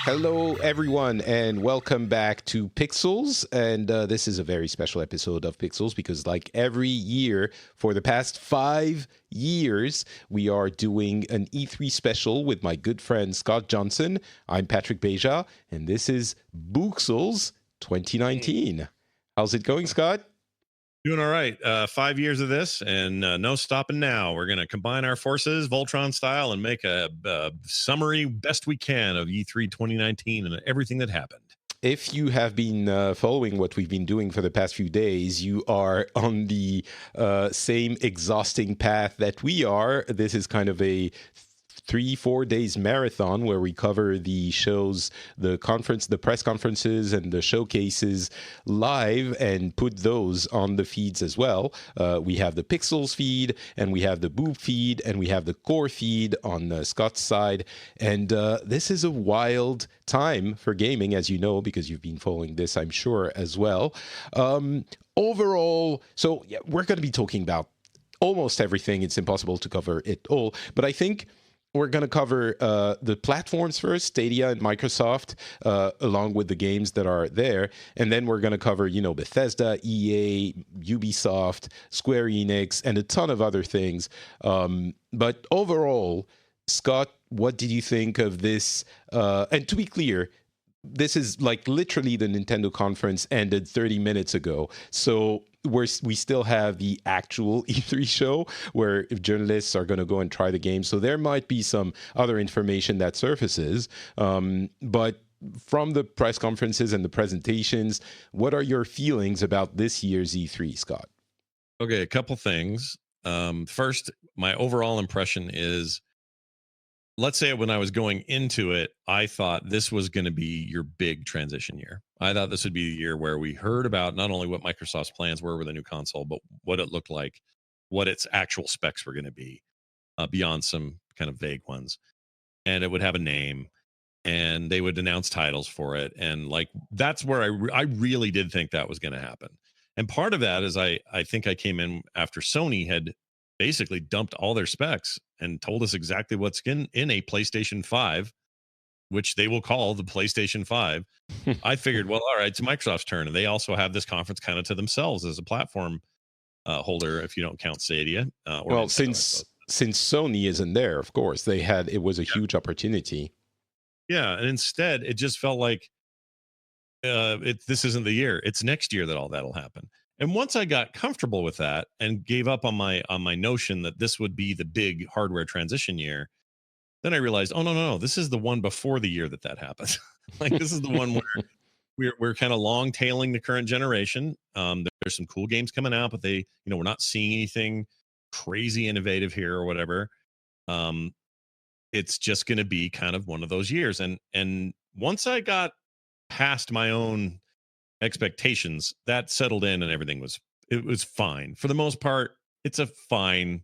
Hello, everyone, and welcome back to Pixels. And this is a very special episode of Pixels because, like every year for the past 5 years, we are doing an E3 special with my good friend Scott Johnson. I'm Patrick Beja, and this is Booxels 2019. How's it going, Scott? Doing all right. 5 years of this, and no stopping now. We're going to combine our forces, Voltron style, and make a summary best we can of E3 2019 and everything that happened. If you have been following what we've been doing for the past few days, you are on the same exhausting path that we are. This is kind of a 3-4 days marathon where we cover the shows, the press conferences and the showcases live and put those on the feeds as well. We have the Pixels feed, and we have the Boop feed, and we have the Core feed on Scott's side. And this is a wild time for gaming, as you know, because you've been following this, I'm sure, as well. Overall, so yeah, we're going to be talking about almost everything. It's impossible to cover it all, but I think we're going to cover the platforms first, Stadia and Microsoft, along with the games that are there. And then we're going to cover, Bethesda, EA, Ubisoft, Square Enix, and a ton of other things. But overall, Scott, what did you think of this? And to be clear, this is like literally the Nintendo conference ended 30 minutes ago. So we still have the actual E3 show where journalists are going to go and try the game. So there might be some other information that surfaces. But from the press conferences and the presentations, what are your feelings about this year's E3, Scott? Okay, a couple things. First, my overall impression is, let's say when I was going into it, I thought this was going to be your big transition year. I thought this would be the year where we heard about not only what Microsoft's plans were with the new console, but what it looked like, what its actual specs were going to be, beyond some kind of vague ones. And it would have a name, and they would announce titles for it. And like, that's where I really did think that was going to happen. And part of that is I think I came in after Sony had basically dumped all their specs and told us exactly what's in a PlayStation 5, which they will call the PlayStation 5. I figured, well, all right, it's Microsoft's turn. And they also have this conference kind of to themselves as a platform holder, if you don't count Stadia. Or Well, Nintendo, since Sony isn't there, of course, it was a huge opportunity. Yeah. And instead, it just felt like this isn't the year. It's next year that all that'll happen. And once I got comfortable with that and gave up on my notion that this would be the big hardware transition year, then I realized, oh no, this is the one before the year that happens. Like, this is the one where we're kind of long tailing the current generation. There's some cool games coming out, but we're not seeing anything crazy innovative here or whatever. It's just going to be kind of one of those years. And once I got past my own expectations, that settled in, and everything was fine for the most part. It's a fine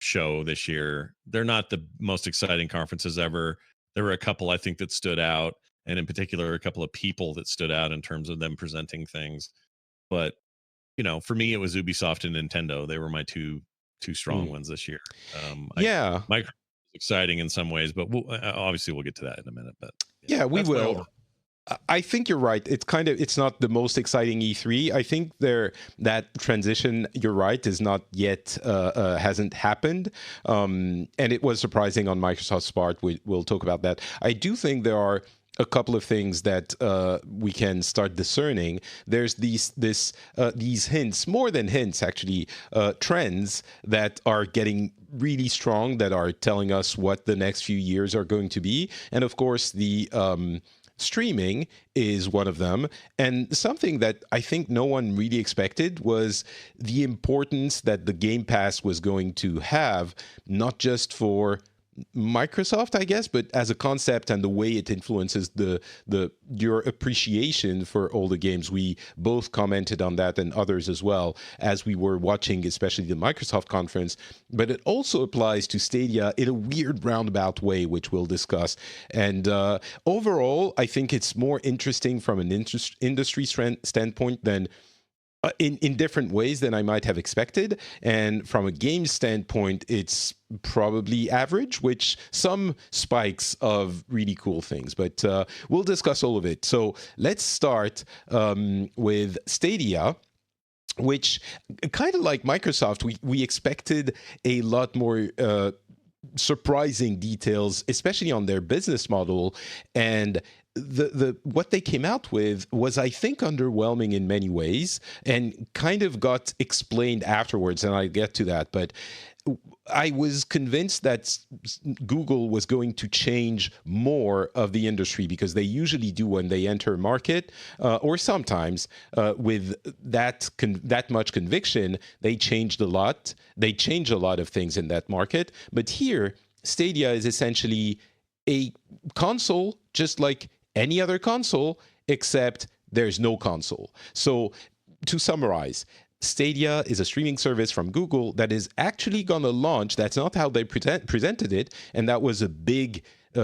show this year. They're not the most exciting conferences ever. There were a couple I think that stood out, and in particular a couple of people that stood out in terms of them presenting things. But for me, it was Ubisoft and Nintendo. They were my two strong ones this year. Yeah. Microsoft is exciting in some ways, but obviously we'll get to that in a minute. But yeah, we will. I think you're right. It's not the most exciting E3. I think that transition, you're right, is not yet hasn't happened, and it was surprising on Microsoft's part. We'll talk about that. I do think there are a couple of things that we can start discerning. There's these hints, more than hints actually, trends that are getting really strong, that are telling us what the next few years are going to be, and of course the streaming is one of them. And something that I think no one really expected was the importance that the Game Pass was going to have, not just for Microsoft, I guess, but as a concept and the way it influences your appreciation for all the games. We both commented on that, and others as well, as we were watching, especially the Microsoft conference. But it also applies to Stadia in a weird roundabout way, which we'll discuss. And overall, I think it's more interesting from an industry standpoint than in different ways than I might have expected. And from a game standpoint, it's probably average, which some spikes of really cool things. But we'll discuss all of it. So let's start with Stadia, which kind of like Microsoft, we expected a lot more surprising details, especially on their business model. And the what they came out with was, I think, underwhelming in many ways, and kind of got explained afterwards, and I'll get to that. But I was convinced that Google was going to change more of the industry, because they usually do when they enter a market, or sometimes with that much conviction, they changed a lot. They change a lot of things in that market. But here, Stadia is essentially a console, just like any other console, except there's no console. So to summarize, Stadia is a streaming service from Google that is actually going to launch. That's not how they presented it, and that was a big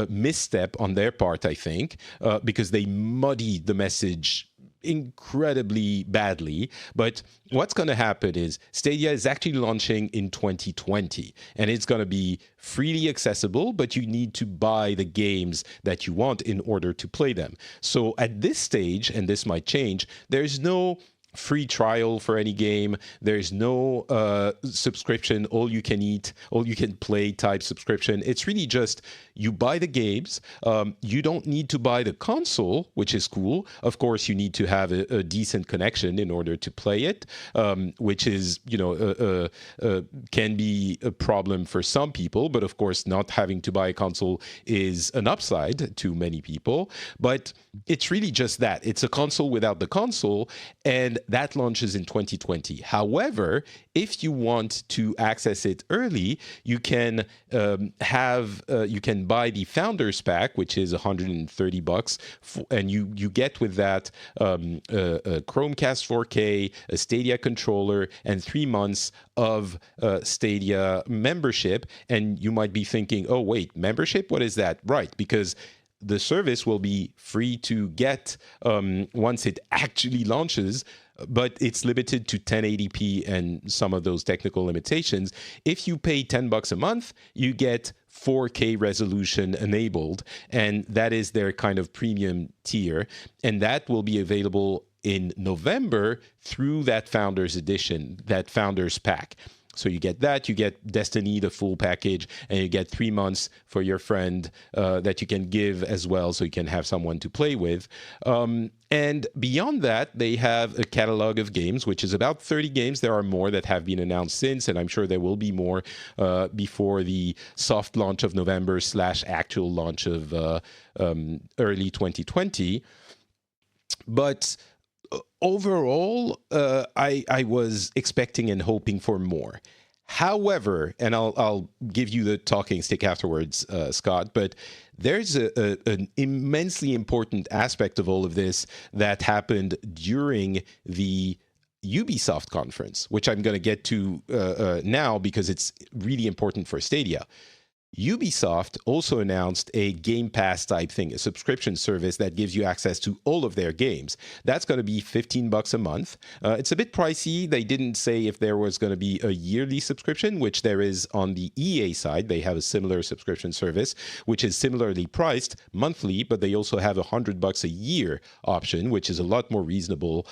misstep on their part, I think, because they muddied the message incredibly badly. But what's going to happen is Stadia is actually launching in 2020, and it's going to be freely accessible, but you need to buy the games that you want in order to play them. So at this stage, and this might change, there's no free trial for any game. There's no subscription, all you can eat, all you can play type subscription. It's really just you buy the games. You don't need to buy the console, which is cool. Of course, you need to have a decent connection in order to play it, which is, can be a problem for some people. But of course, not having to buy a console is an upside to many people. But it's really just that. It's a console without the console, and that launches in 2020. However, if you want to access it early, you can you can buy the Founders Pack, which is $130, and you get with that a Chromecast 4K, a Stadia controller, and 3 months of Stadia membership. And you might be thinking, oh wait, membership? What is that? Right, because the service will be free to get once it actually launches, but it's limited to 1080p and some of those technical limitations. If you pay $10 a month, you get 4K resolution enabled, and that is their kind of premium tier, and that will be available in November through that Founders Edition, that Founders Pack. So you get that, you get Destiny, the full package, and you get 3 months for your friend that you can give as well, so you can have someone to play with. And beyond that, they have a catalog of games, which is about 30 games. There are more that have been announced since, and I'm sure there will be more before the soft launch of November / actual launch of early 2020. But overall, I was expecting and hoping for more. However, and I'll give you the talking stick afterwards, Scott, but there's an immensely important aspect of all of this that happened during the Ubisoft conference, which I'm going to get to now because it's really important for Stadia. Ubisoft also announced a Game Pass type thing, a subscription service that gives you access to all of their games. That's going to be $15 a month. It's a bit pricey. They didn't say if there was going to be a yearly subscription, which there is on the EA side. They have a similar subscription service, which is similarly priced monthly, but they also have $100 a year option, which is a lot more reasonable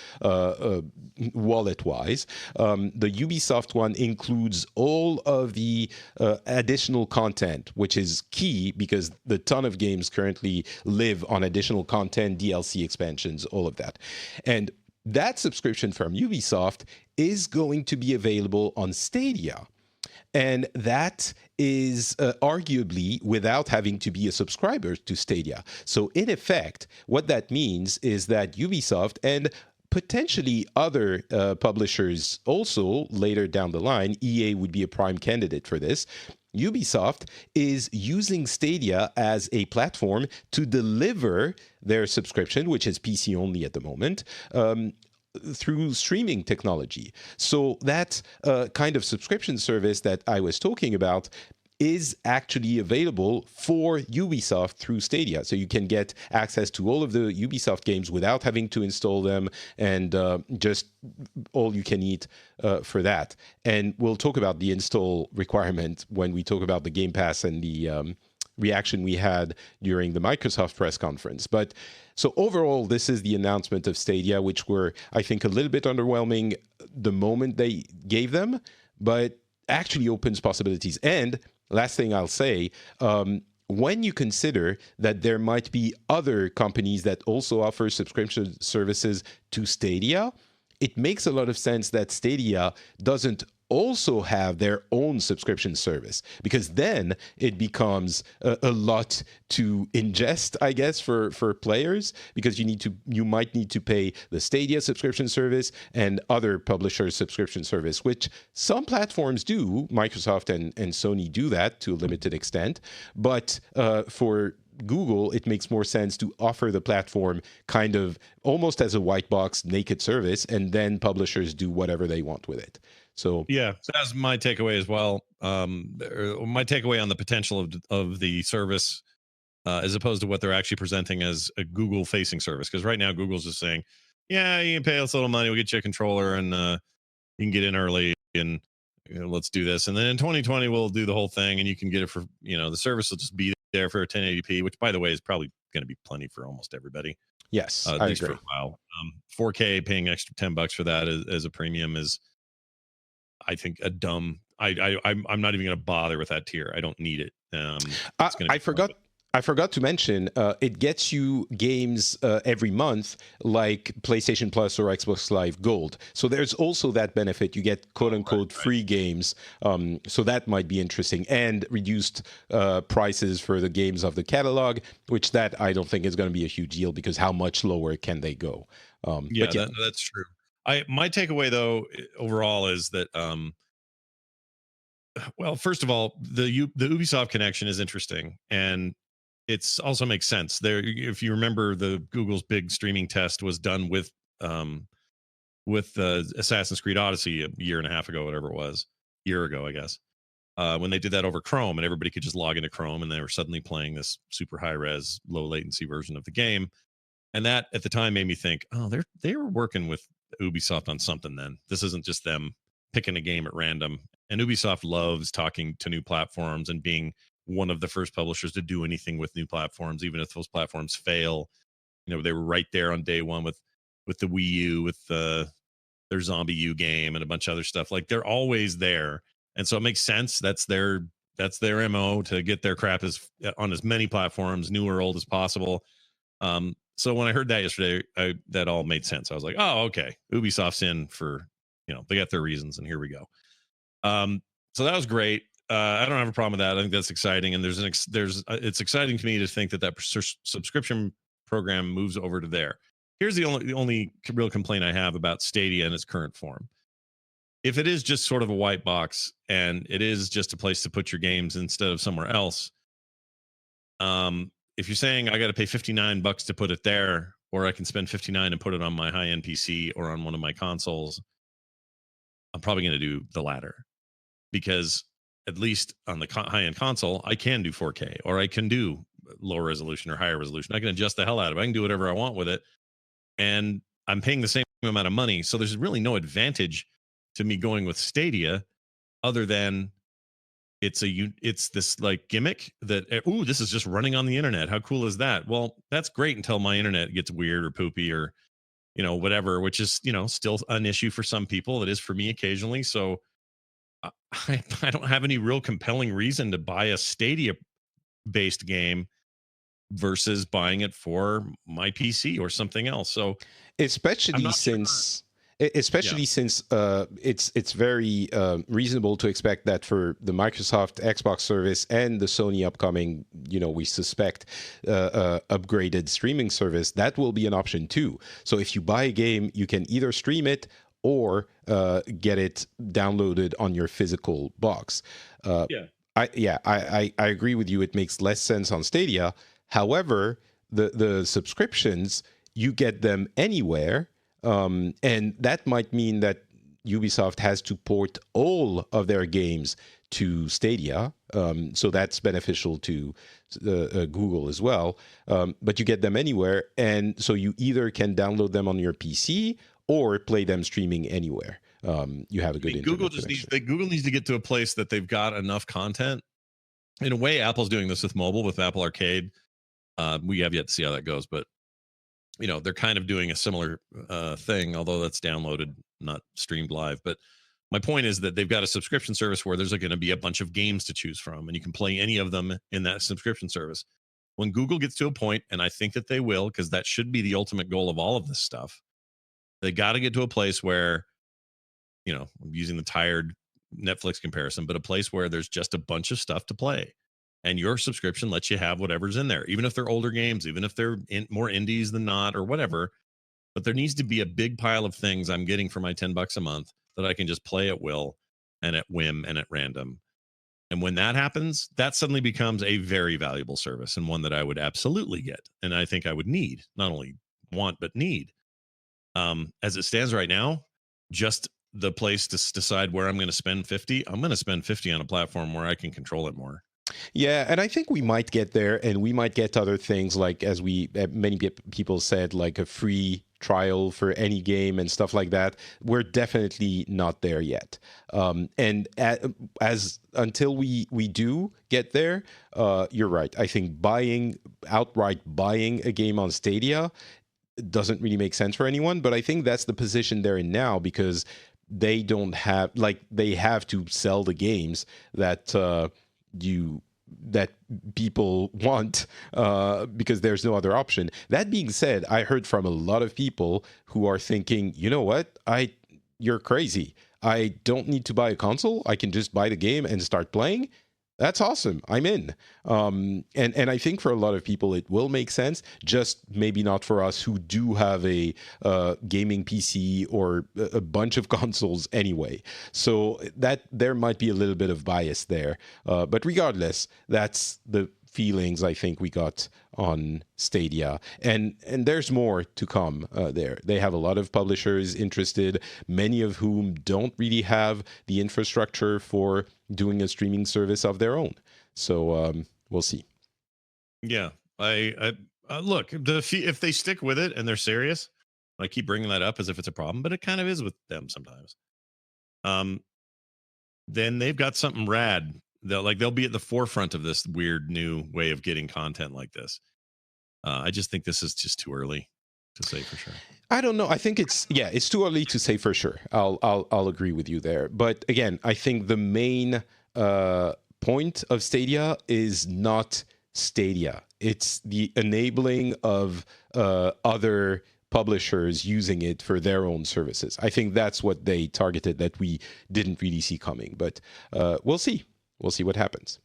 wallet-wise. The Ubisoft one includes all of the additional content, which is key because the ton of games currently live on additional content, DLC expansions, all of that. And that subscription from Ubisoft is going to be available on Stadia. And that is arguably without having to be a subscriber to Stadia. So in effect, what that means is that Ubisoft and potentially other publishers also later down the line, EA would be a prime candidate for this, Ubisoft is using Stadia as a platform to deliver their subscription, which is PC only at the moment, through streaming technology. So that kind of subscription service that I was talking about is actually available for Ubisoft through Stadia. So you can get access to all of the Ubisoft games without having to install them, and just all you can eat for that. And we'll talk about the install requirement when we talk about the Game Pass and the reaction we had during the Microsoft press conference. But so overall, this is the announcement of Stadia, which were, I think, a little bit underwhelming the moment they gave them, but actually opens possibilities. And last thing I'll say, when you consider that there might be other companies that also offer subscription services to Stadia, it makes a lot of sense that Stadia doesn't also have their own subscription service, because then it becomes a lot to ingest, I guess, for players, because you might need to pay the Stadia subscription service and other publishers' subscription service, which some platforms do. Microsoft and Sony do that to a limited extent, but for Google, it makes more sense to offer the platform kind of almost as a white box naked service, and then publishers do whatever they want with it. So yeah, that's my takeaway as well. My takeaway on the potential of the service, as opposed to what they're actually presenting as a Google-facing service. Because right now, Google's just saying, "Yeah, you can pay us a little money, we'll get you a controller, and you can get in early, and let's do this." And then in 2020, we'll do the whole thing, and you can get it for the service will just be there for 1080p, which, by the way, is probably going to be plenty for almost everybody. yes, At I least agree. for a while. 4K, paying extra $10 for that as a premium is, I think, a dumb. I'm not even going to bother with that tier. I don't need it. It's going to I forgot. I forgot to mention, it gets you games every month, like PlayStation Plus or Xbox Live Gold. So there's also that benefit. You get quote-unquote free games. So that might be interesting. And reduced prices for the games of the catalog, which that I don't think is going to be a huge deal, because how much lower can they go? Yeah, that's true. My takeaway, though, overall is that, well, first of all, the Ubisoft connection is interesting, and it's also makes sense. There, if you remember, the Google's big streaming test was done with Assassin's Creed Odyssey a year and a half ago, whatever it was, year ago, I guess, when they did that over Chrome, and everybody could just log into Chrome, and they were suddenly playing this super high res, low latency version of the game. And that at the time made me think, oh, they were working with Ubisoft on something. Then this isn't just them picking a game at random. And Ubisoft loves talking to new platforms and being one of the first publishers to do anything with new platforms, even if those platforms fail. They were right there on day one with the Wii U, with their Zombie U game and a bunch of other stuff. Like, they're always there, and so it makes sense. That's their MO, to get their crap on as many platforms, new or old, as possible. So when I heard that yesterday, that all made sense. I was like, oh, okay, Ubisoft's in for, they got their reasons, and here we go. So that was great. I don't have a problem with that. I think that's exciting, and it's exciting to me to think that subscription program moves over to there. Here's the only real complaint I have about Stadia in its current form. If it is just sort of a white box, and it is just a place to put your games instead of somewhere else, if you're saying I got to pay $59 to put it there, or I can spend $59 and put it on my high-end PC or on one of my consoles, I'm probably going to do the latter, because at least on the high-end console, I can do 4K, or I can do lower resolution or higher resolution. I can adjust the hell out of it. I can do whatever I want with it, and I'm paying the same amount of money. So there's really no advantage to me going with Stadia, other than it's this like gimmick that, this is just running on the internet. How cool is that? Well, that's great until my internet gets weird or poopy or whatever, which is still an issue for some people. It is for me occasionally. So I don't have any real compelling reason to buy a Stadia based game versus buying it for my PC or something else. So especially since it's very reasonable to expect that for the Microsoft Xbox service and the Sony upcoming, we suspect upgraded streaming service, that will be an option too. So if you buy a game, you can either stream it or get it downloaded on your physical box. I agree with you. It makes less sense on Stadia. However, the subscriptions, you get them anywhere. And that might mean that Ubisoft has to port all of their games to Stadia, so that's beneficial to Google as well. But you get them anywhere, and so you either can download them on your PC or play them streaming anywhere. You have a good Google internet connection. Google needs to get to a place that they've got enough content. In a way, Apple's doing this with mobile with Apple Arcade. We have yet to see how that goes, but they're kind of doing a similar thing, although that's downloaded, not streamed live. But my point is that they've got a subscription service where there's going to be a bunch of games to choose from, and you can play any of them in that subscription service. When Google gets to a point, and I think that they will, because that should be the ultimate goal of all of this stuff, they got to get to a place where, I'm using the tired Netflix comparison, but a place where there's just a bunch of stuff to play. And your subscription lets you have whatever's in there, even if they're older games, even if they're more indies than not or whatever. But there needs to be a big pile of things I'm getting for my $10 a month that I can just play at will and at whim and at random. And when that happens, that suddenly becomes a very valuable service, and one that I would absolutely get. And I think I would need, not only want, but need. As it stands right now, just the place to decide where I'm going to spend 50, I'm going to spend 50 on a platform where I can control it more. Yeah, and I think we might get there, and we might get other things like, as many people said, like a free trial for any game and stuff like that. We're definitely not there yet. And until we do get there, you're right. I think outright buying a game on Stadia doesn't really make sense for anyone. But I think that's the position they're in now, because they don't have, they have to sell the games that that people want, because there's no other option. That being said, I heard from a lot of people who are thinking, you know what, you're crazy. I don't need to buy a console. I can just buy the game and start playing. That's awesome. I'm in. And I think for a lot of people, it will make sense, just maybe not for us who do have a gaming PC or a bunch of consoles anyway. So that there might be a little bit of bias there. But regardless, that's the feelings I think we got on Stadia, and there's more to come there. They have a lot of publishers interested, many of whom don't really have the infrastructure for doing a streaming service of their own. So we'll see. Yeah, I look, if they stick with it and they're serious, I keep bringing that up as if it's a problem, but it kind of is with them sometimes. Then they've got something rad. They'll be at the forefront of this weird new way of getting content like this. I just think this is just too early to say for sure. I don't know. I think it's too early to say for sure. I'll agree with you there. But again, I think the main point of Stadia is not Stadia. It's the enabling of other publishers using it for their own services. I think that's what they targeted that we didn't really see coming. But we'll see. We'll see what happens.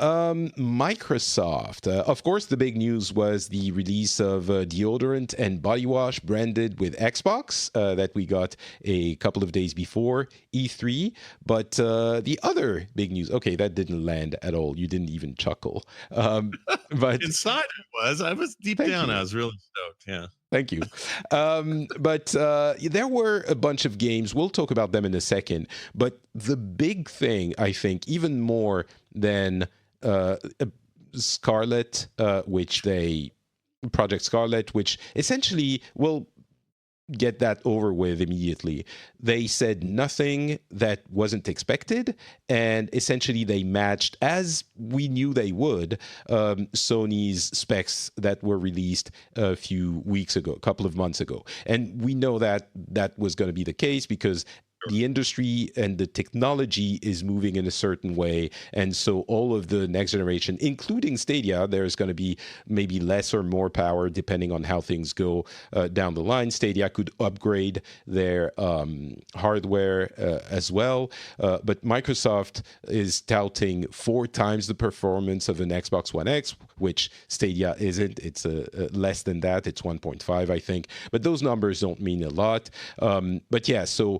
Microsoft. Of course, the big news was the release of deodorant and body wash branded with Xbox that we got a couple of days before E3. But the other big news, okay, that didn't land at all. You didn't even chuckle. But inside I was deep down. I was really stoked. Yeah. Thank you. But there were a bunch of games. We'll talk about them in a second. But the big thing, I think, even more than Scarlet, Project Scarlet, which essentially will get that over with immediately. They said nothing that wasn't expected, and essentially they matched, as we knew they would, Sony's specs that were released a couple of months ago. And we know that that was going to be the case because the industry and the technology is moving in a certain way. And so all of the next generation, including Stadia, there's going to be maybe less or more power depending on how things go down the line. Stadia could upgrade their hardware as well. But Microsoft is touting 4 times the performance of an Xbox One X, which Stadia isn't. It's less than that. It's 1.5, I think. But those numbers don't mean a lot. But yeah, so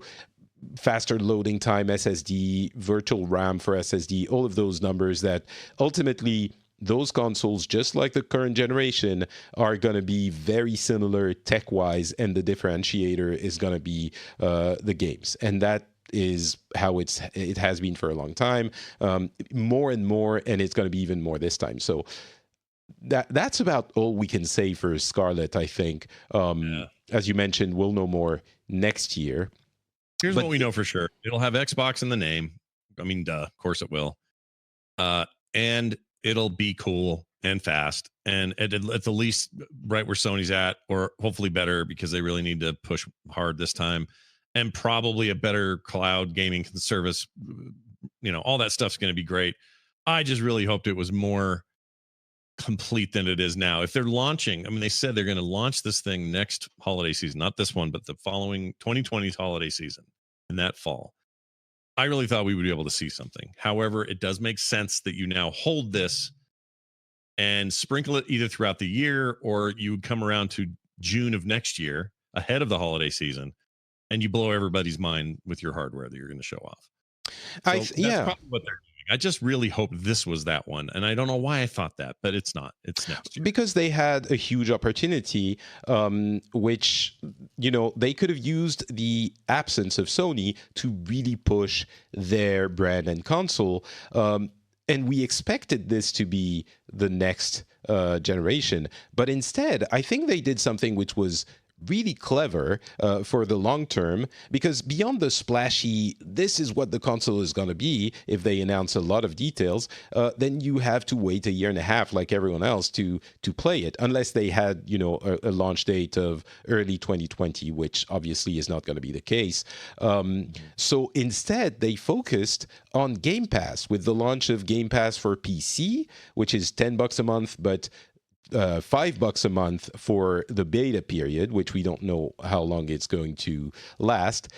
faster loading time, SSD, virtual RAM for SSD, all of those numbers that ultimately those consoles, just like the current generation, are going to be very similar tech-wise, and the differentiator is going to be the games, and that is how it has been for a long time, more and more, and it's going to be even more this time. So that's about all we can say for Scarlet, I think. As you mentioned, we'll know more next year. Here's what we know for sure: it'll have Xbox in the name. I mean, duh, of course it will. And it'll be cool and fast, and at the least right where Sony's at, or hopefully better, because they really need to push hard this time, and probably a better cloud gaming service. All that stuff's going to be great. I just really hoped it was more complete than it is now. If they're launching, I mean, they said they're going to launch this thing next holiday season, not this one, but the following 2020's holiday season in that fall. I really thought we would be able to see something. However, it does make sense that you now hold this and sprinkle it either throughout the year, or you would come around to June of next year ahead of the holiday season, and you blow everybody's mind with your hardware that you're going to show off. So that's probably what they're doing. I just really hope this was that one. And I don't know why I thought that, but it's not. It's next year. Because they had a huge opportunity, which, they could have used the absence of Sony to really push their brand and console. And we expected this to be the next generation. But instead, I think they did something which was really clever for the long term, because beyond the splashy, this is what the console is going to be, if they announce a lot of details, then you have to wait a year and a half like everyone else to play it, unless they had a launch date of early 2020, which obviously is not going to be the case. So instead they focused on Game Pass with the launch of Game Pass for PC, which is $10 a month, but $5 a month for the beta period, which we don't know how long it's going to last,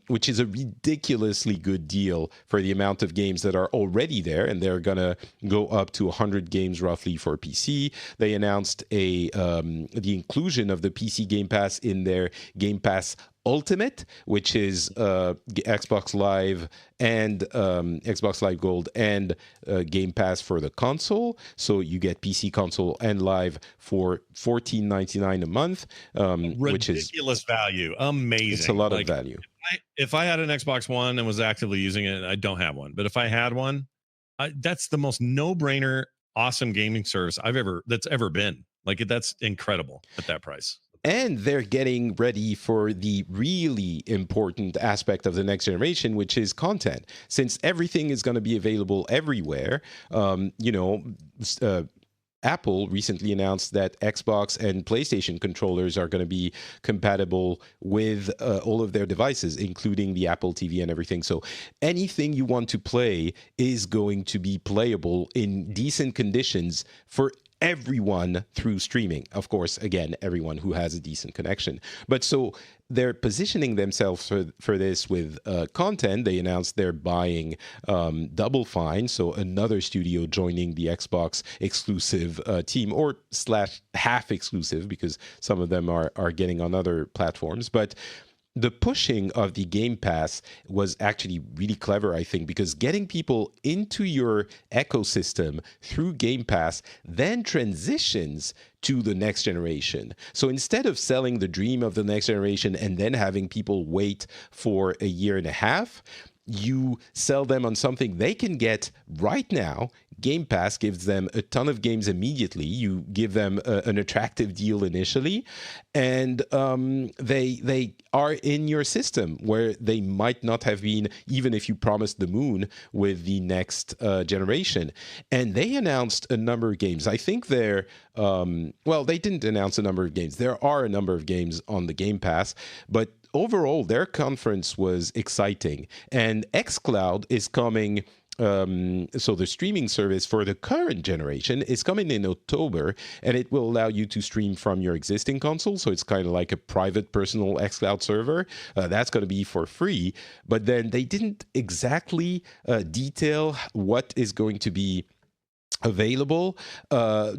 which is a ridiculously good deal for the amount of games that are already there, and they're going to go up to 100 games roughly for PC. They announced the inclusion of the PC Game Pass in their Game Pass Ultimate, which is Xbox Live and Xbox Live Gold and Game Pass for the console. So you get PC, console, and live for $14.99 a month, which is ridiculous value. Amazing. It's a lot of value. If I had an Xbox One and was actively using it, I don't have one, but if I had one, that's the most no-brainer, awesome gaming service that's ever been. Like, that's incredible at that price. And they're getting ready for the really important aspect of the next generation, which is content. Since everything is going to be available everywhere, Apple recently announced that Xbox and PlayStation controllers are going to be compatible with all of their devices, including the Apple TV and everything. So anything you want to play is going to be playable in decent conditions for everyone through streaming. Of course, again, everyone who has a decent connection. But so they're positioning themselves for this with content. They announced they're buying Double Fine, so another studio joining the Xbox exclusive team, or / half exclusive, because some of them are getting on other platforms. But the pushing of the Game Pass was actually really clever, I think, because getting people into your ecosystem through Game Pass then transitions to the next generation. So instead of selling the dream of the next generation and then having people wait for a year and a half, you sell them on something they can get right now. Game Pass gives them a ton of games immediately. You give them an attractive deal initially, and they are in your system where they might not have been, even if you promised the moon with the next generation. And they announced a number of games. I think they didn't announce a number of games. There are a number of games on the Game Pass, but overall, their conference was exciting. And xCloud is coming. So the streaming service for the current generation is coming in October, and it will allow you to stream from your existing console. So it's kind of like a private personal xCloud server. That's going to be for free. But then they didn't exactly detail what is going to be available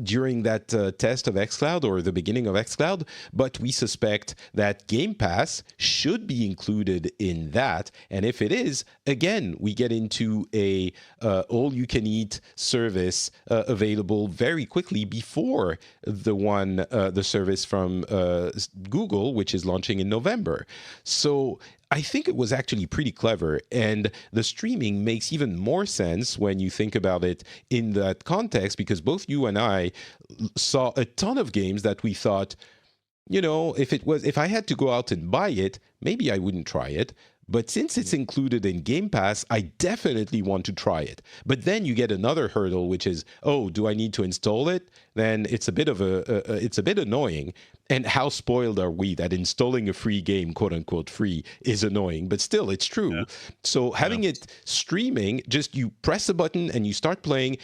during that test of xCloud or the beginning of xCloud, but we suspect that Game Pass should be included in that. And if it is, again, we get into a all-you-can-eat service available very quickly before the service from Google, which is launching in November. So I think it was actually pretty clever, and the streaming makes even more sense when you think about it in that context, because both you and I saw a ton of games that we thought, if I had to go out and buy it, maybe I wouldn't try it. But since it's included in Game Pass, I definitely want to try it. But then you get another hurdle, which is, oh, do I need to install it? Then it's a bit it's a bit annoying. And how spoiled are we that installing a free game, quote unquote free, is annoying? But still, it's true. Yeah. So having it streaming, just you press a button and you start playing,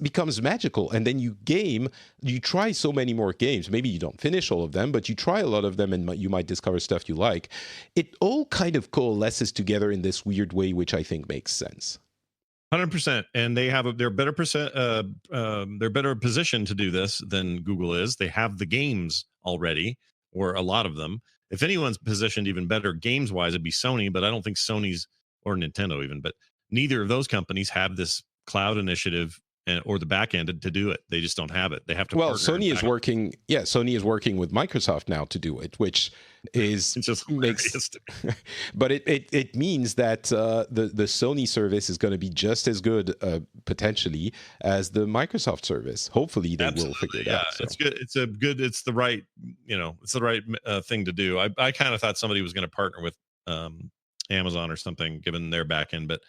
becomes magical. And then you try so many more games. Maybe you don't finish all of them, but you try a lot of them and you might discover stuff you like. It all kind of coalesces together in this weird way, which I think makes sense. 100%, and they're better positioned to do this than Google is. They have the games already, or a lot of them. If anyone's positioned even better games wise, it'd be Sony, but I don't think Sony's, or Nintendo even, but neither of those companies have this cloud initiative or the back end to do it. They just don't have it. They have to. Well, Sony is working. Yeah, Sony is working with Microsoft now to do it, which is just makes. But it means that the Sony service is going to be just as good potentially as the Microsoft service. Hopefully, they will figure it out. So. It's good. It's the right. It's the right thing to do. I kind of thought somebody was going to partner with Amazon or something, given their back end, but.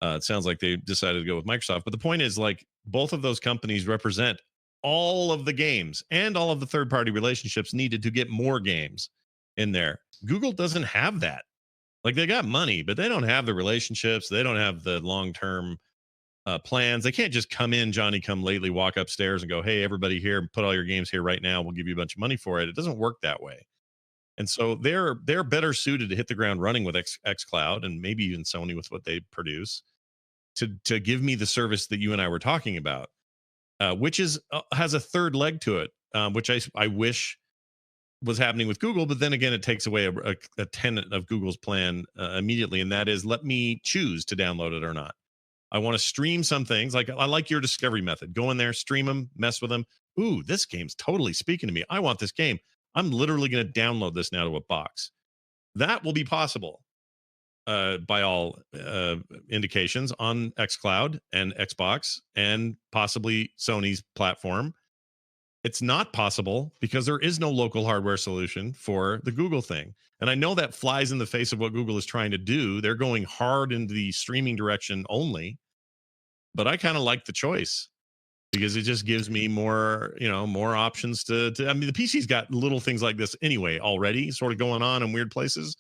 It sounds like they decided to go with Microsoft. But the point is, like, both of those companies represent all of the games and all of the third-party relationships needed to get more games in there. Google doesn't have that. Like, they got money, but they don't have the relationships. They don't have the long-term plans. They can't just come in, Johnny come lately, walk upstairs and go, hey, everybody here, put all your games here right now. We'll give you a bunch of money for it. It doesn't work that way. And so they're better suited to hit the ground running with xCloud, and maybe even Sony with what they produce, to give me the service that you and I were talking about, which has a third leg to it, which I wish was happening with Google. But then again, it takes away a tenet of Google's plan immediately, and that is, let me choose to download it or not. I want to stream some things. Like, I like your discovery method. Go in there, stream them, mess with them. Ooh, this game's totally speaking to me. I want this game. I'm literally going to download this now to a box. That will be possible by all indications on xCloud and Xbox and possibly Sony's platform. It's not possible because there is no local hardware solution for the Google thing. And I know that flies in the face of what Google is trying to do. They're going hard into the streaming direction only, but I kind of like the choice, because it just gives me more options to I mean, the PC's got little things like this anyway already sort of going on in weird places.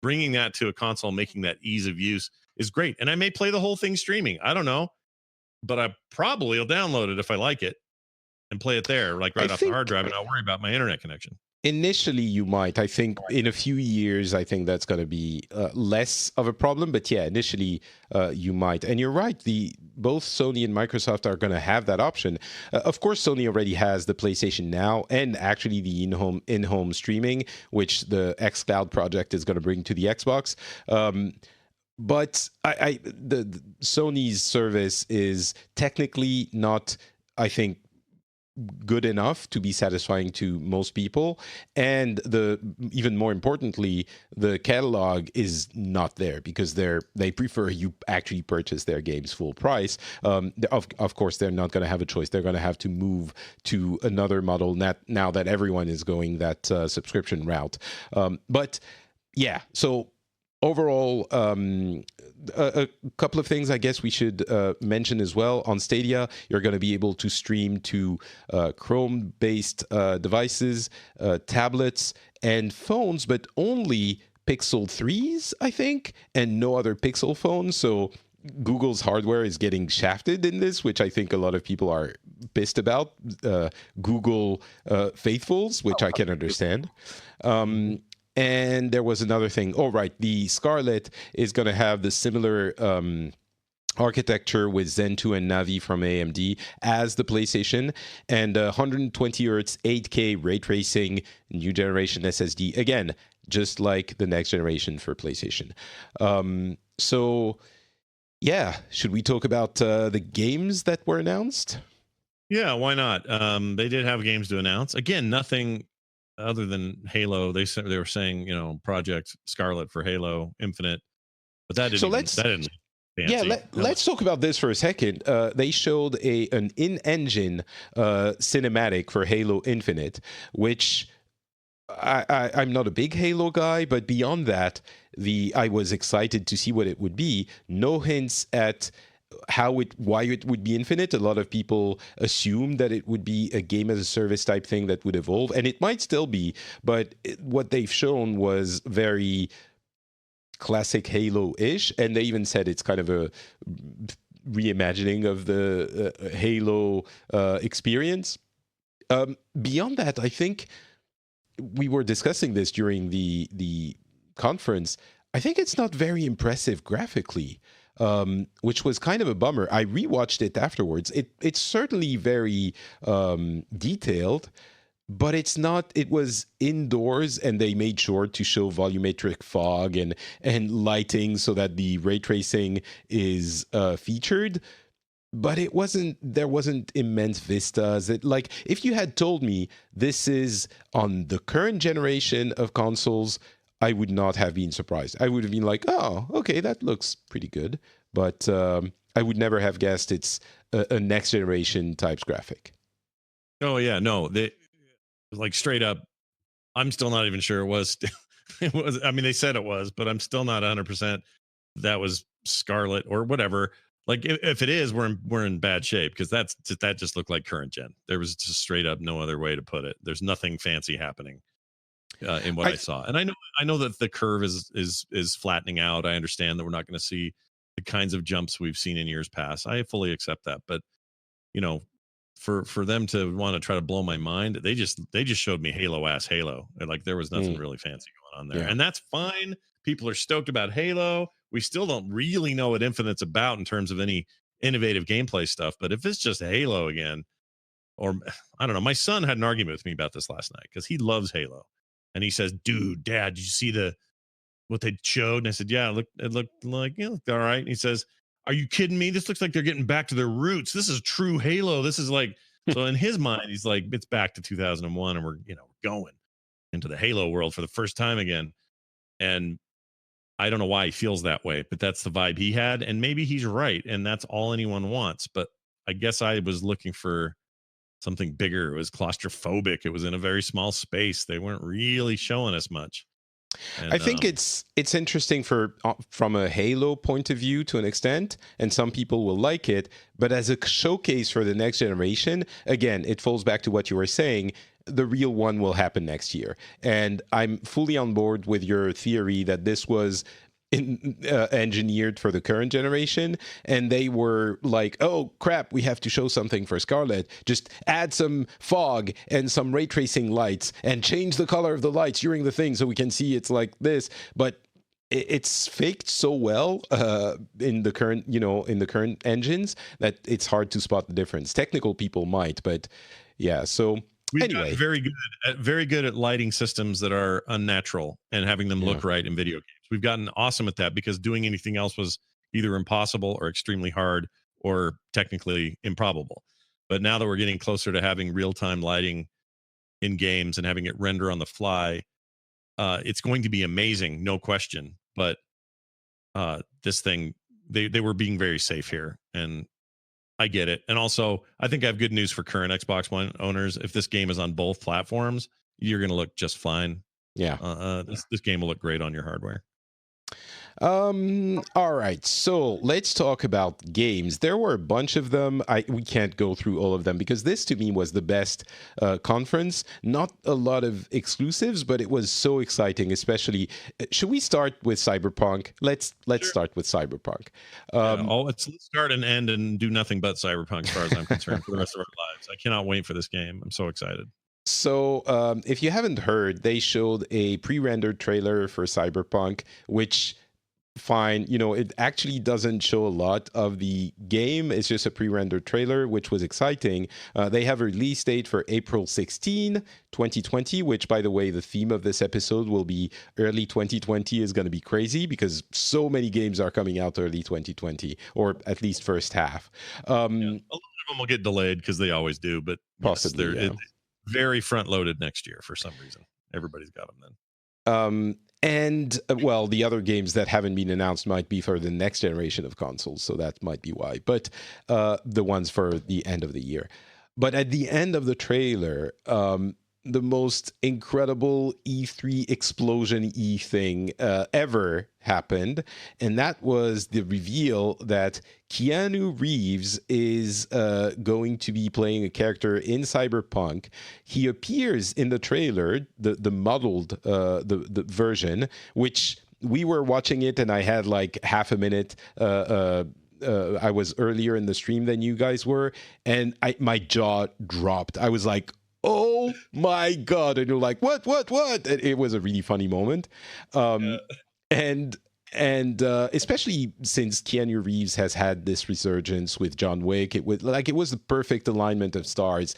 Bringing that to a console, making that ease of use is great. And I may play the whole thing streaming. I don't know, but I probably will download it if I like it and play it there, like right off the hard drive, and I'll worry about my internet connection. Initially, you might. I think in a few years, I think that's going to be less of a problem. But yeah, initially, you might. And you're right. Both Sony and Microsoft are going to have that option. Of course, Sony already has the PlayStation Now and actually the in-home streaming, which the xCloud project is going to bring to the Xbox. But the Sony's service is technically not, I think, good enough to be satisfying to most people, and even more importantly, the catalog is not there because they prefer you actually purchase their games full price. Of course, they're not going to have a choice. They're going to have to move to another model now that everyone is going that subscription route. But yeah, so overall, a couple of things I guess we should mention as well. On Stadia, you're going to be able to stream to Chrome-based devices, tablets, and phones, but only Pixel 3s, I think, and no other Pixel phones. So Google's hardware is getting shafted in this, which I think a lot of people are pissed about. Google faithfuls, which I can understand. And there was another thing. Oh, right. The Scarlet is going to have the similar architecture with Zen 2 and Navi from AMD as the PlayStation, and 120 hertz 8K ray tracing, new generation SSD. Again, just like the next generation for PlayStation. So, yeah, should we talk about the games that were announced? Yeah, why not? They did have games to announce. Again, nothing other than Halo. They were saying, Project Scarlet for Halo Infinite, but So that didn't fancy. let's talk about this for a second. They showed an in-engine cinematic for Halo Infinite, which I'm not a big Halo guy, but beyond that, I was excited to see what it would be. No hints at why it would be infinite. A lot of people assume that it would be a game as a service type thing that would evolve, and it might still be. But what they've shown was very classic Halo-ish, and they even said it's kind of a reimagining of the Halo experience. Beyond that, I think we were discussing this during the conference. I think it's not very impressive graphically, which was kind of a bummer. I rewatched it afterwards. It's certainly very detailed, but it's not. It was indoors, and they made sure to show volumetric fog and lighting so that the ray tracing is featured. But there wasn't immense vistas. Like, if you had told me this is on the current generation of consoles, I would not have been surprised. I would have been like, oh, okay, that looks pretty good. But I would never have guessed it's a next generation types graphic. Oh yeah, no, they like straight up. I'm still not even sure it was. It was. I mean, they said it was, but I'm still not 100%. That was Scarlet or whatever. Like if it is, we're in bad shape, because that just looked like current gen. There was just straight up no other way to put it. There's nothing fancy happening in what I saw, and I know that the curve is flattening out. I understand that we're not going to see the kinds of jumps we've seen in years past. I fully accept that, but you know, for them to want to try to blow my mind, they just showed me Halo ass Halo, and like there was nothing really fancy going on there, Yeah. and that's fine. People are stoked about Halo. We still don't really know what Infinite's about in terms of any innovative gameplay stuff, but if it's just Halo again, or I don't know, my son had an argument with me about this last night because he loves Halo, and he says, "Dude, Dad, did you see what they showed?" And I said, "Yeah, it looked like, it looked all right." And he says, "Are you kidding me? This looks like they're getting back to their roots. This is true Halo. This is like," so in his mind, he's like, it's back to 2001, and we're going into the Halo world for the first time again. And I don't know why he feels that way, but that's the vibe he had, and maybe he's right, and that's all anyone wants. But I guess I was looking for something bigger. It was claustrophobic. It was in a very small space. They weren't really showing us much. I And think it's interesting from a Halo point of view to an extent, and some people will like it. But as a showcase for the next generation, again, it falls back to what you were saying. The real one will happen next year, and I'm fully on board with your theory that this was engineered for the current generation, and they were like, oh crap, we have to show something for Scarlet, just add some fog and some ray tracing lights and change the color of the lights during the thing so we can see it's like this. But it's faked so well in the current engines that it's hard to spot the difference. Technical people might, but yeah. So we've anyway, gotten very good at lighting systems that are unnatural and having them look right in video games. We've gotten awesome at that because doing anything else was either impossible or extremely hard or technically improbable. But now that we're getting closer to having real-time lighting in games and having it render on the fly, it's going to be amazing, no question. But this thing, they were being very safe here, and I get it. And also, I think I have good news for current Xbox One owners. If this game is on both platforms, you're going to look just fine. yeah. This game will look great on your hardware. All right, so let's talk about games. There were a bunch of them. We can't go through all of them because this to me was the best conference. Not a lot of exclusives, but it was so exciting. Especially, should we start with Cyberpunk? Let's sure. Start with Cyberpunk. Let's start and end and do nothing but Cyberpunk as far as I'm concerned for the rest of our lives. I cannot wait for this game. I'm so excited. So, if you haven't heard, they showed a pre-rendered trailer for Cyberpunk, which fine. You know, it actually doesn't show a lot of the game. It's just a pre-rendered trailer, which was exciting. They have a release date for April 16, 2020, which, by the way, the theme of this episode will be early 2020 is going to be crazy because so many games are coming out early 2020, or at least first half. A lot of them will get delayed because they always do, but Possibly, yes, yeah. it's very front-loaded next year for some reason. Everybody's got them then. And well, the other games that haven't been announced might be for the next generation of consoles, so that might be why. But the ones for the end of the year. But at the end of the trailer, the most incredible E3 explosion thing ever happened, and that was the reveal that Keanu Reeves is going to be playing a character in Cyberpunk. He appears in the trailer, the modeled the version, which we were watching it, and I had like half a minute. I was earlier in the stream than you guys were, and my jaw dropped. I was like, oh my God. And you're like, what? It was a really funny moment. And especially since Keanu Reeves has had this resurgence with John Wick, it was the perfect alignment of stars.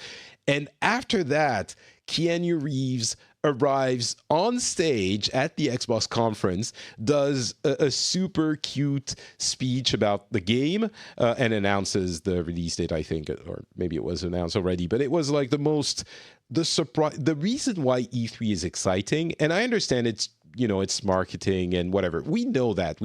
And after that, Keanu Reeves arrives on stage at the Xbox conference, does a super cute speech about the game, and announces the release date, I think, or maybe it was announced already, but it was like the surprise, the reason why E3 is exciting, and I understand it's marketing and whatever. We know that.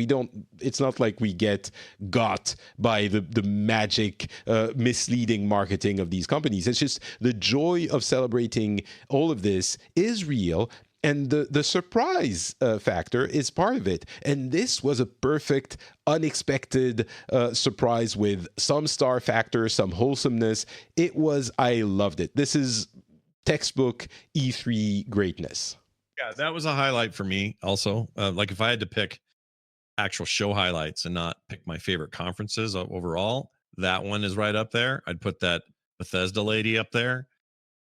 It's not like we get got by the magic, misleading marketing of these companies. It's just the joy of celebrating all of this is real. And the surprise factor is part of it. And this was a perfect, unexpected surprise with some star factor, some wholesomeness. I loved it. This is textbook E3 greatness. Yeah, that was a highlight for me also. Like if I had to pick actual show highlights and not pick my favorite conferences overall, that one is right up there. I'd put that Bethesda lady up there.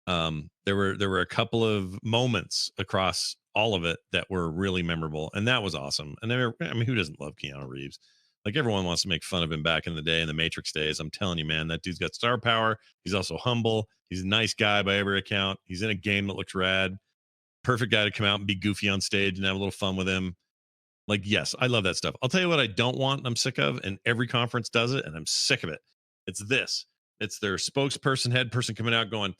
There were a couple of moments across all of it that were really memorable, and that was awesome. And who doesn't love Keanu Reeves? Like everyone wants to make fun of him back in the day in the Matrix days. I'm telling you, man, that dude's got star power. He's also humble. He's a nice guy by every account. He's in a game that looks rad. Perfect guy to come out and be goofy on stage and have a little fun with him. Like, yes, I love that stuff. I'll tell you what I don't want, I'm sick of, and every conference does it, and I'm sick of it. It's this. It's their spokesperson, head person coming out going,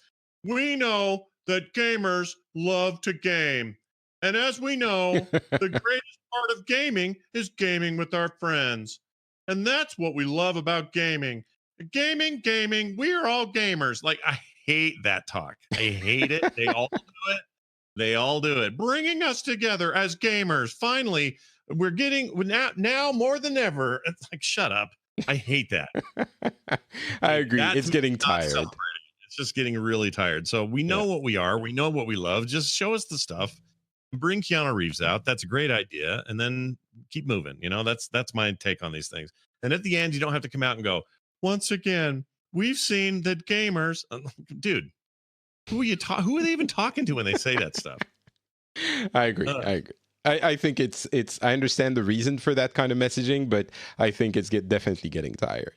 we know that gamers love to game. And as we know, the greatest part of gaming is gaming with our friends. And that's what we love about gaming. Gaming, we are all gamers. Like, I hate that talk. I hate it. They all do it. They all do it, bringing us together as gamers. Finally, we're getting now more than ever. It's like, shut up. I hate that. I agree. It's getting tired. It's just getting really tired. So we know what we are. We know what we love. Just show us the stuff. Bring Keanu Reeves out. That's a great idea. And then keep moving. That's my take on these things. And at the end, you don't have to come out and go, once again, we've seen that gamers, dude. Who are they even talking to when they say that stuff? I agree. I think it's. I understand the reason for that kind of messaging, but I think it's definitely getting tired.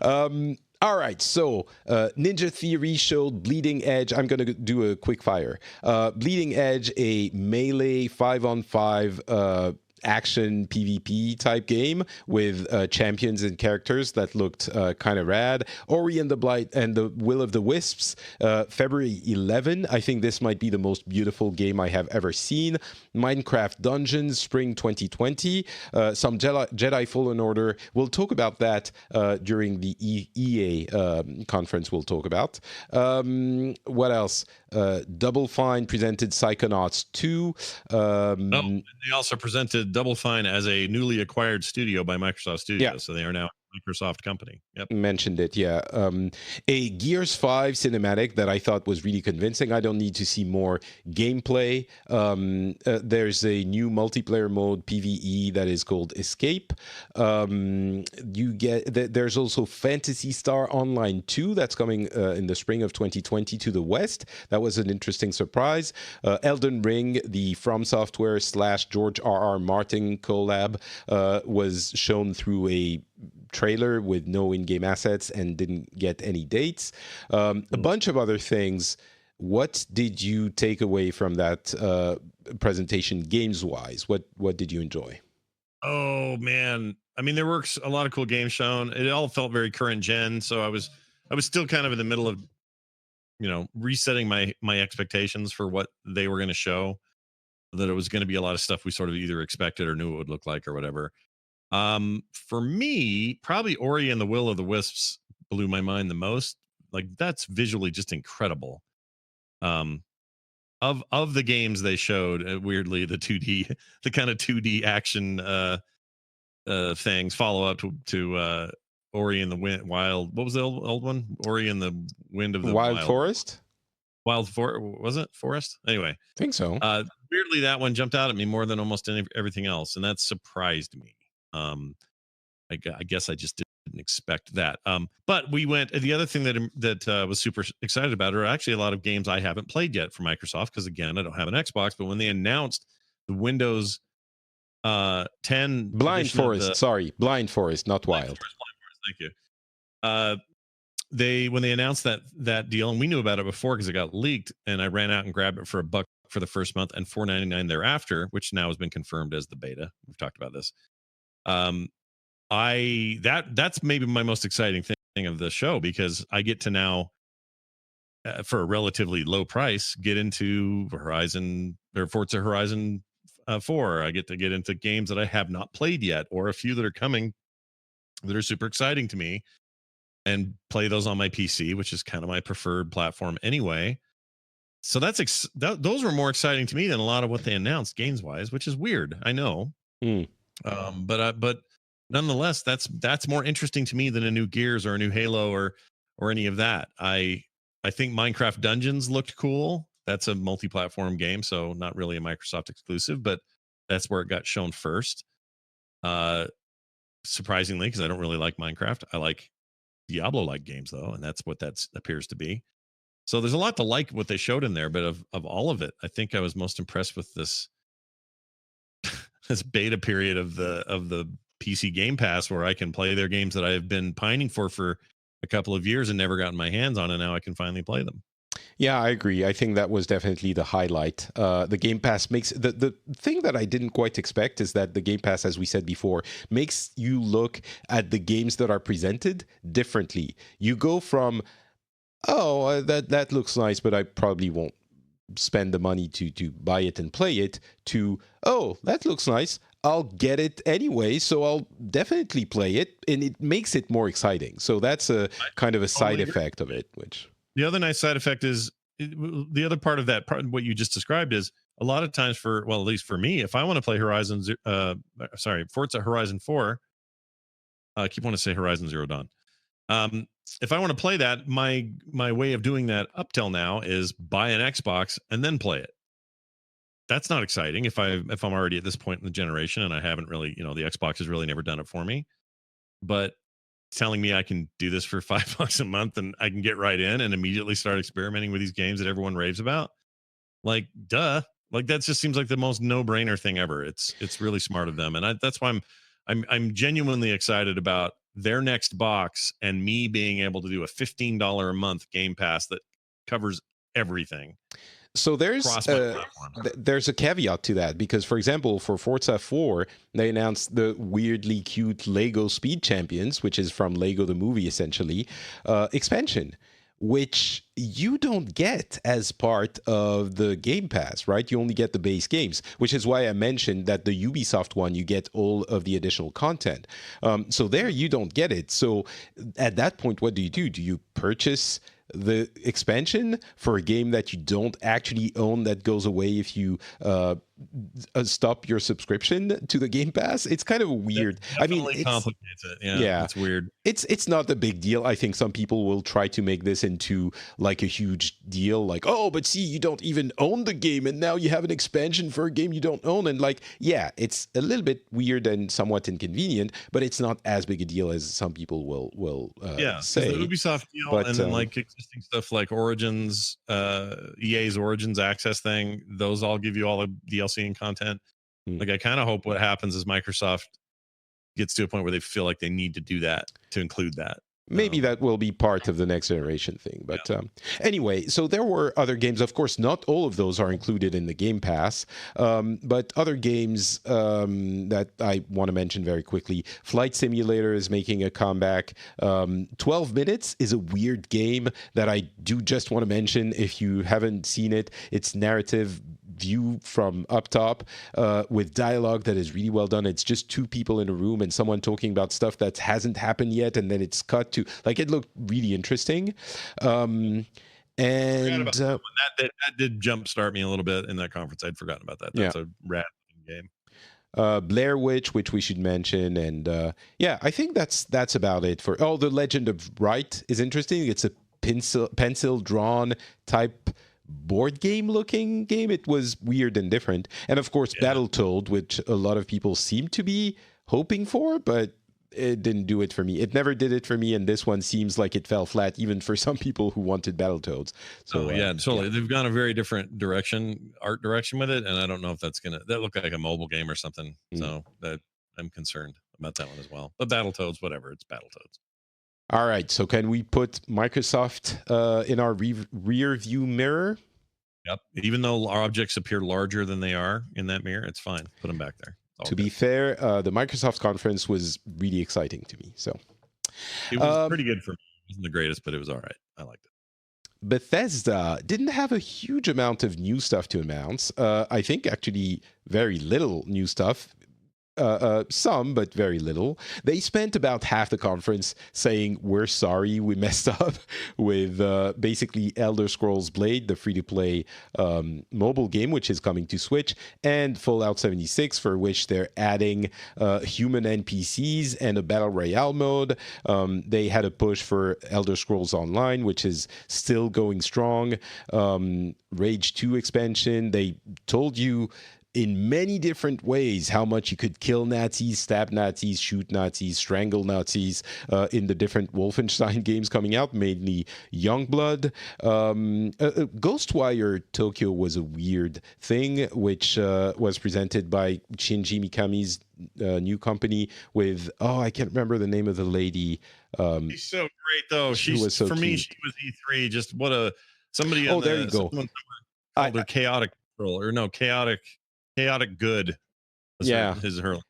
All right, so Ninja Theory showed Bleeding Edge. I'm going to do a quick fire. Bleeding Edge, a melee 5-on-5 action PvP type game with champions and characters that looked kind of rad. Ori and the Blight and the Will of the Wisps, February 11. I think this might be the most beautiful game I have ever seen. Minecraft Dungeons, spring 2020. Some Jedi Fallen Order. We'll talk about that during the EA conference we'll talk about. What else? Double Fine presented Psychonauts 2. They also presented Double Fine as a newly acquired studio by Microsoft Studios. Yeah. So they are now Microsoft company. Yep. Mentioned it, yeah. A Gears 5 cinematic that I thought was really convincing. I don't need to see more gameplay. There's a new multiplayer mode, PvE, that is called Escape. There's also Phantasy Star Online 2 that's coming in the spring of 2020 to the West. That was an interesting surprise. Elden Ring, the From Software / George R.R. Martin collab, was shown through a trailer with no in-game assets and didn't get any dates. A bunch of other things. What did you take away from that presentation games-wise? What did you enjoy? Oh man, I mean, there were a lot of cool games shown. It all felt very current gen, so I was still kind of in the middle of resetting my expectations for what they were going to show. That it was going to be a lot of stuff we sort of either expected or knew it would look like or whatever. For me, probably Ori and the Will of the Wisps blew my mind the most. Like, that's visually just incredible. Of the games they showed, weirdly, the 2D, the kind of 2D action things follow up to Ori and the Wild. What was the old one? Ori and the Wind of the Wild Forest. Was it Forest? Anyway, I think so. Weirdly, that one jumped out at me more than almost everything else, and that surprised me. I guess I just didn't expect that. But we went. The other thing that was super excited about are actually a lot of games I haven't played yet from Microsoft, because again, I don't have an Xbox. But when they announced the Windows 10 Blind Forest, Blind Forest, not Wild. Blind Forest, thank you. When they announced that deal, and we knew about it before because it got leaked, and I ran out and grabbed it for $1 for the first month and $4.99 thereafter, which now has been confirmed as the beta. We've talked about this. That's maybe my most exciting thing of the show, because I get to now, for a relatively low price, get into Forza Horizon 4. I get to get into games that I have not played yet, or a few that are coming that are super exciting to me, and play those on my PC, which is kind of my preferred platform anyway. So those were more exciting to me than a lot of what they announced games wise, which is weird. I know. But nonetheless, that's more interesting to me than a new Gears or a new Halo or any of that. I think Minecraft Dungeons looked cool. That's a multi-platform game, so not really a Microsoft exclusive, but that's where it got shown first. Surprisingly, because I don't really like Minecraft. I like Diablo-like games though, and that's what that appears to be. So there's a lot to like what they showed in there, but of all of it, I think I was most impressed with this this beta period of the PC Game Pass, where I can play their games that I've been pining for a couple of years and never gotten my hands on, and now I can finally play them. Yeah, I agree. I think that was definitely the highlight. The Game Pass makes the thing that I didn't quite expect is that the Game Pass, as we said before, makes you look at the games that are presented differently. You go from, oh, that looks nice, but I probably won't spend the money to buy it and play it, to, oh, that looks nice, I'll get it anyway, so I'll definitely play it, and it makes it more exciting. So that's a kind of a side effect of it, which... The other nice side effect is, the other part of that part, what you just described, is a lot of times at least for me, if I want to play Forza Horizon 4, I keep wanting to say Horizon Zero Dawn. If I want to play that, my way of doing that up till now is buy an Xbox and then play it. That's not exciting if I'm already at this point in the generation and I haven't really, the Xbox has really never done it for me. But telling me I can do this for $5 a month and I can get right in and immediately start experimenting with these games that everyone raves about, like, duh, like that just seems like the most no-brainer thing ever. It's really smart of them, and that's why I'm genuinely excited about their next box and me being able to do a $15 a month Game Pass that covers everything. So there's a caveat to that, because, for example, for Forza 4, they announced the weirdly cute Lego Speed Champions, which is from Lego the movie, essentially, expansion, which you don't get as part of the Game Pass, right? You only get the base games, which is why I mentioned that the Ubisoft one, you get all of the additional content. So there you don't get it. So at that point, what do you do? Do you purchase the expansion for a game that you don't actually own, that goes away if you stop your subscription to the Game Pass. It's kind of weird. That definitely complicates it. Yeah, it's weird. It's not a big deal. I think some people will try to make this into like a huge deal, like, oh, but see, you don't even own the game, and now you have an expansion for a game you don't own, and like, yeah, it's a little bit weird and somewhat inconvenient, but it's not as big a deal as some people will say. The Ubisoft deal, but, and then like existing stuff like Origins, EA's Origins Access thing, those all give you all the DLC and content. Like, I kind of hope what happens is Microsoft gets to a point where they feel like they need to do that, to include that. Maybe that will be part of the next generation thing. But anyway, so there were other games. Of course, not all of those are included in the Game Pass, but other games that I want to mention very quickly. Flight Simulator is making a comeback. 12 Minutes is a weird game that I do just want to mention. If you haven't seen it, it's narrative view from up top with dialogue that is really well done. It's just two people in a room and someone talking about stuff that hasn't happened yet, and then it's cut to, like, it looked really interesting. And that did jumpstart me a little bit in that conference. I'd forgotten about that. That's a rad game. Blair Witch, which we should mention, and I think that's about it for. Oh, The Legend of Wright is interesting. It's a pencil drawn type board game looking game. It was weird and different. And of course, Battletoad, which a lot of people seem to be hoping for, but it didn't do it for me. It never did it for me, and this one seems like it fell flat even for some people who wanted Battletoads. So totally. They've gone a very different art direction with it, and I don't know if that looked like a mobile game or something. So that I'm concerned about that one as well. But Battletoads, whatever, it's Battletoads. All right, so can we put Microsoft in our rear view mirror? Yep. Even though our objects appear larger than they are in that mirror, it's fine. Put them back there. To be fair, the Microsoft conference was really exciting to me. So it was pretty good for me. It wasn't the greatest, but it was all right. I liked it. Bethesda didn't have a huge amount of new stuff to announce. I think actually very little new stuff. Some, but very little. They spent about half the conference saying, we're sorry we messed up with basically Elder Scrolls Blade, the free-to-play mobile game, which is coming to Switch, and Fallout 76, for which they're adding human NPCs and a Battle Royale mode. They had a push for Elder Scrolls Online, which is still going strong. Rage 2 expansion. They told you in many different ways how much you could kill Nazis, stab Nazis, shoot Nazis, strangle Nazis in the different Wolfenstein games coming out, mainly Youngblood. Ghostwire Tokyo was a weird thing, which was presented by Shinji Mikami's new company with, I can't remember the name of the lady. She's so great, though. She was so cute. Me, she was E3. Just what a... Somebody... there you go. Called her Chaotic Girl, or no, Chaotic Good. Her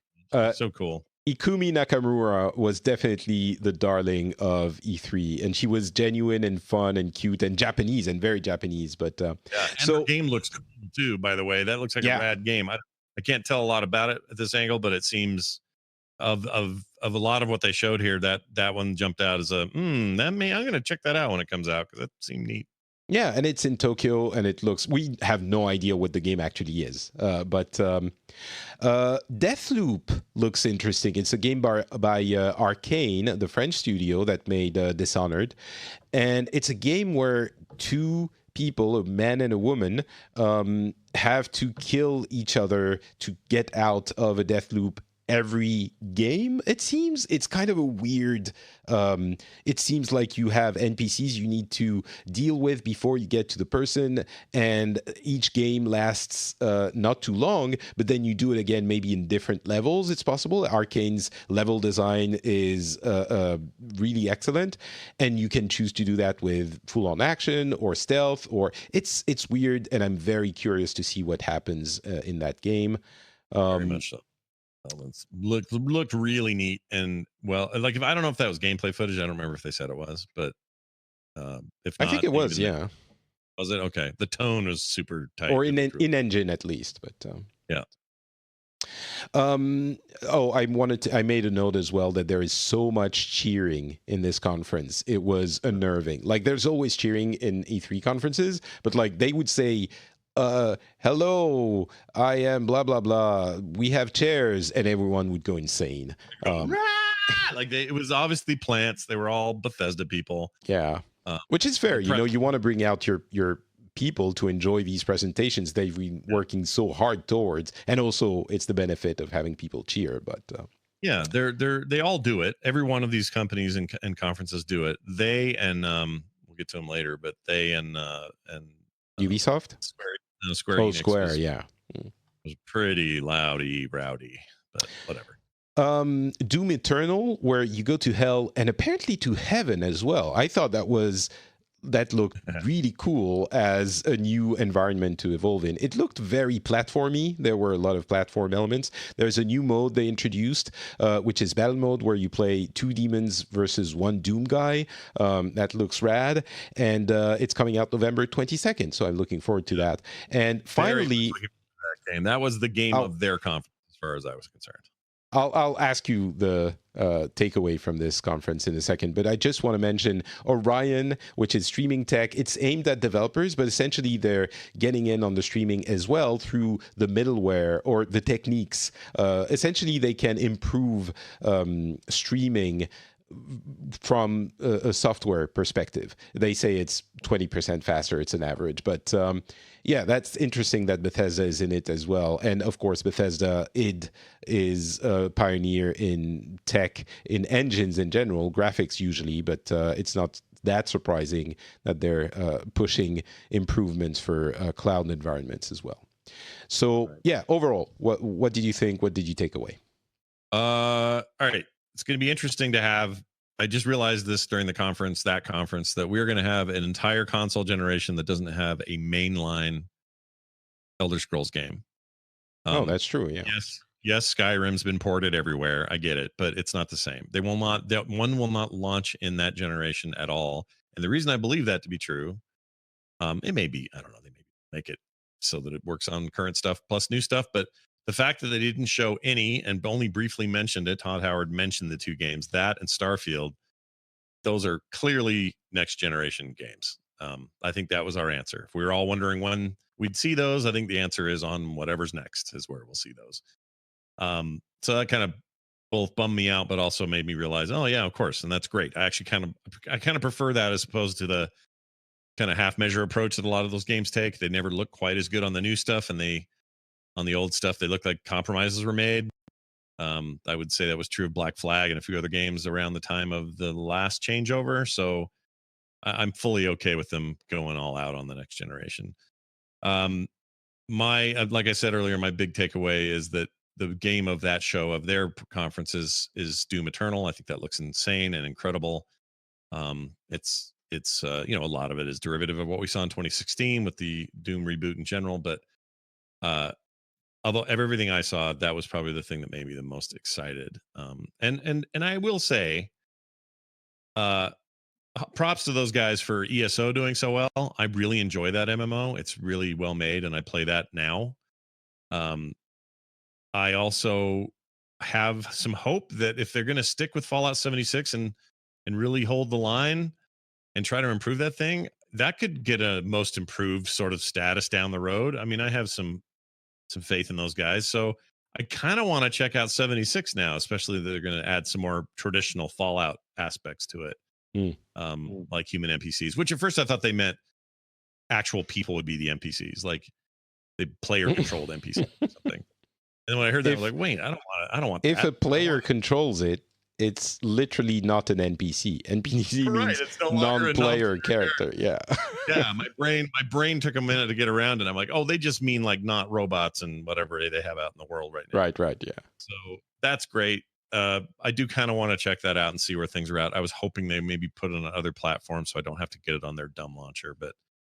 so cool. Ikumi Nakamura was definitely the darling of E3, and she was genuine and fun and cute and Japanese, and very Japanese. But and the game looks cool too, by the way. That looks like a rad game. I can't tell a lot about it at this angle, but it seems of a lot of what they showed here, that one jumped out as I'm gonna check that out when it comes out, because that seemed neat. Yeah, and it's in Tokyo, and it looks... We have no idea what the game actually is. But Deathloop looks interesting. It's a game by Arcane, the French studio that made Dishonored. And it's a game where two people, a man and a woman, have to kill each other to get out of a death loop every game. It seems it's kind of a weird... it seems like you have NPCs you need to deal with before you get to the person, and each game lasts not too long, but then you do it again maybe in different levels. It's possible. Arcane's level design is really excellent, and you can choose to do that with full-on action or stealth, or it's weird, and I'm very curious to see what happens in that game. Very much so. Looked really neat, and well, like, if I don't know if that was gameplay footage. I don't remember if they said it was, but if not, I think it was. Yeah, was it? Okay, the tone was super tight, or in engine at least, but yeah. I made a note as well that there is so much cheering in this conference. It was unnerving. Like, there's always cheering in E3 conferences, but like they would say hello, I am blah blah blah. We have chairs, and everyone would go insane. Go, "Rah!" Like it was obviously plants. They were all Bethesda people. Yeah, Uh, which is fair. the You pre- know, you want to bring out your people to enjoy these presentations they've been working so hard towards, and also it's the benefit of having people cheer. But yeah, they all do it. Every one of these companies and conferences do it. They and we'll get to them later, but they and Ubisoft, Square oh Enix Square, yeah. was pretty rowdy, but whatever. Doom Eternal, where you go to hell and apparently to heaven as well. I thought that looked really cool as a new environment to evolve in. It looked very platformy. There were a lot of platform elements. There's a new mode they introduced, which is battle mode, where you play 2 demons versus 1 Doom guy. That looks rad, and it's coming out November 22nd. So I'm looking forward to that. And finally, that was the game of their conference, as far as I was concerned. I'll ask you the takeaway from this conference in a second, but I just want to mention Orion, which is streaming tech. It's aimed at developers, but essentially they're getting in on the streaming as well through the middleware or the techniques. Essentially, they can improve streaming from a software perspective. They say it's 20% faster. It's an average, but yeah, that's interesting that Bethesda is in it as well. And of course, Bethesda is a pioneer in tech, in engines in general, graphics usually, but it's not that surprising that they're pushing improvements for cloud environments as well. So yeah, overall, what did you think? What did you take away? All right. It's going to be interesting to have. I just realized this during the conference, that we're going to have an entire console generation that doesn't have a mainline Elder Scrolls game. Oh, that's true. Yeah. Yes, Skyrim's been ported everywhere. I get it, but it's not the same. They will not. That one will not launch in that generation at all. And the reason I believe that to be true, it may be. I don't know. They may make it so that it works on current stuff plus new stuff, but the fact that they didn't show any and only briefly mentioned it, Todd Howard mentioned the 2 games, that and Starfield, those are clearly next generation games. I think that was our answer. If we were all wondering when we'd see those, I think the answer is on whatever's next is where we'll see those. So that kind of both bummed me out, but also made me realize, oh yeah, of course, and that's great. I actually kind of prefer that as opposed to the kind of half measure approach that a lot of those games take. They never look quite as good on the new stuff, and on the old stuff, they look like compromises were made. I would say that was true of Black Flag and a few other games around the time of the last changeover. So I'm fully okay with them going all out on the next generation. Like I said earlier, my big takeaway is that the game of that show, of their conferences, is Doom Eternal. I think that looks insane and incredible. It's a lot of it is derivative of what we saw in 2016 with the Doom reboot in general, but although everything I saw, that was probably the thing that made me the most excited. And I will say, props to those guys for ESO doing so well. I really enjoy that MMO. It's really well made, and I play that now. I also have some hope that if they're going to stick with Fallout 76 and really hold the line and try to improve that thing, that could get a most improved sort of status down the road. I mean, I have some faith in those guys. So I kind of want to check out 76 now, especially that they're going to add some more traditional Fallout aspects to it, like human NPCs, which at first I thought they meant actual people would be the NPCs, like the player controlled NPCs or something. And then when I heard that, I was like, wait, I don't want that. If a player controls it, it's literally not an NPC. NPC means non-player character. Yeah. Yeah. My brain took a minute to get around, and I'm like, oh, they just mean like not robots and whatever they have out in the world right now. Right. Yeah. So that's great. I do kind of want to check that out and see where things are at. I was hoping they maybe put it on other platforms so I don't have to get it on their dumb launcher, but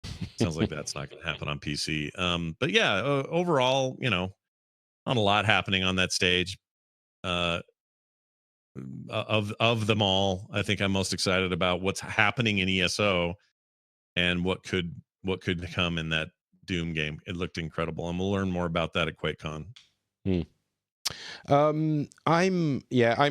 it sounds like that's not going to happen on PC. But yeah, overall, not a lot happening on that stage. Of them all, I think I'm most excited about what's happening in ESO and what could come in that Doom game. It looked incredible, and we'll learn more about that at QuakeCon. I'm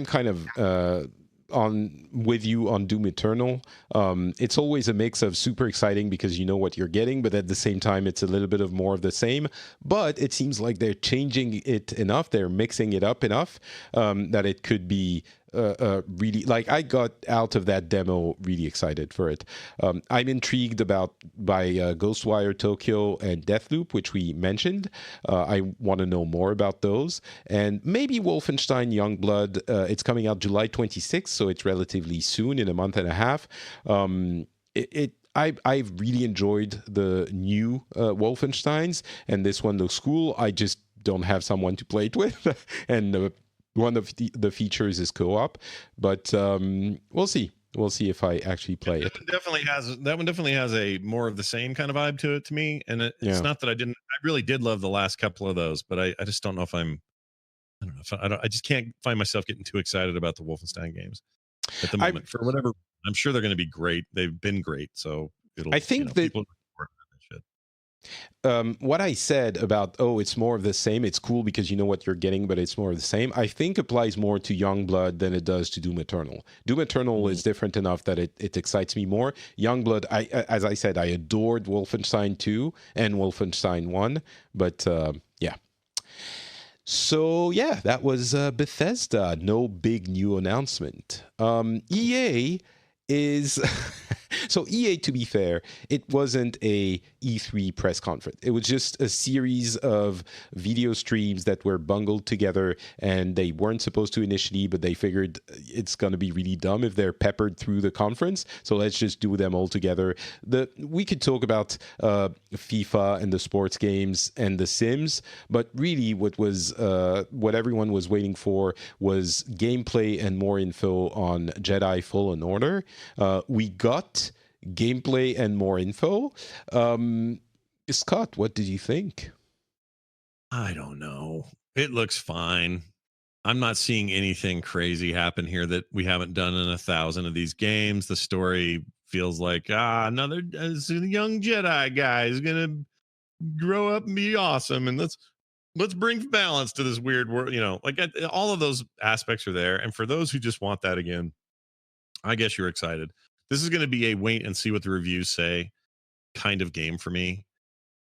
kind of on with you on Doom Eternal. It's always a mix of super exciting because you know what you're getting, but at the same time, it's a little bit of more of the same. But it seems like they're changing it enough, they're mixing it up enough that it could be really, like, I got out of that demo really excited for it. I'm intrigued by Ghostwire Tokyo and Deathloop, which we mentioned. I want to know more about those, and maybe Wolfenstein Youngblood. It's coming out July 26th, so it's relatively soon, in a month and a half. I've really enjoyed the new Wolfensteins, and this one looks cool. I just don't have someone to play it with, and one of the features is co-op, but we'll see. We'll see if I actually play it. That one definitely has a more of the same kind of vibe to it to me. And it's not that I really did love the last couple of those, but I just don't know if I don't know if I just can't find myself getting too excited about the Wolfenstein games at the moment. For whatever, I'm sure they're going to be great. They've been great, so I think that people what I said about, it's more of the same, it's cool because you know what you're getting, but it's more of the same, I think applies more to Youngblood than it does to Doom Eternal. Doom Eternal is different enough that it excites me more. Youngblood, as I said, I adored Wolfenstein 2 and Wolfenstein 1, but yeah. So yeah, that was Bethesda. No big new announcement. EA is so EA, to be fair, it wasn't a E3 press conference. It was just a series of video streams that were bungled together, and they weren't supposed to initially, but they figured it's going to be really dumb if they're peppered through the conference, so let's just do them all together. We could talk about FIFA and the sports games and the Sims, but really what everyone was waiting for was gameplay and more info on Jedi Fallen Order. We got gameplay and more info. Scott, what did you think? I don't know. It looks fine. I'm not seeing anything crazy happen here that we haven't done in 1,000 of these games. The story feels like another young Jedi guy is gonna grow up and be awesome, and let's bring balance to this weird world. Like all of those aspects are there, and for those who just want that again, I guess you're excited. This is going to be a wait and see what the reviews say kind of game for me.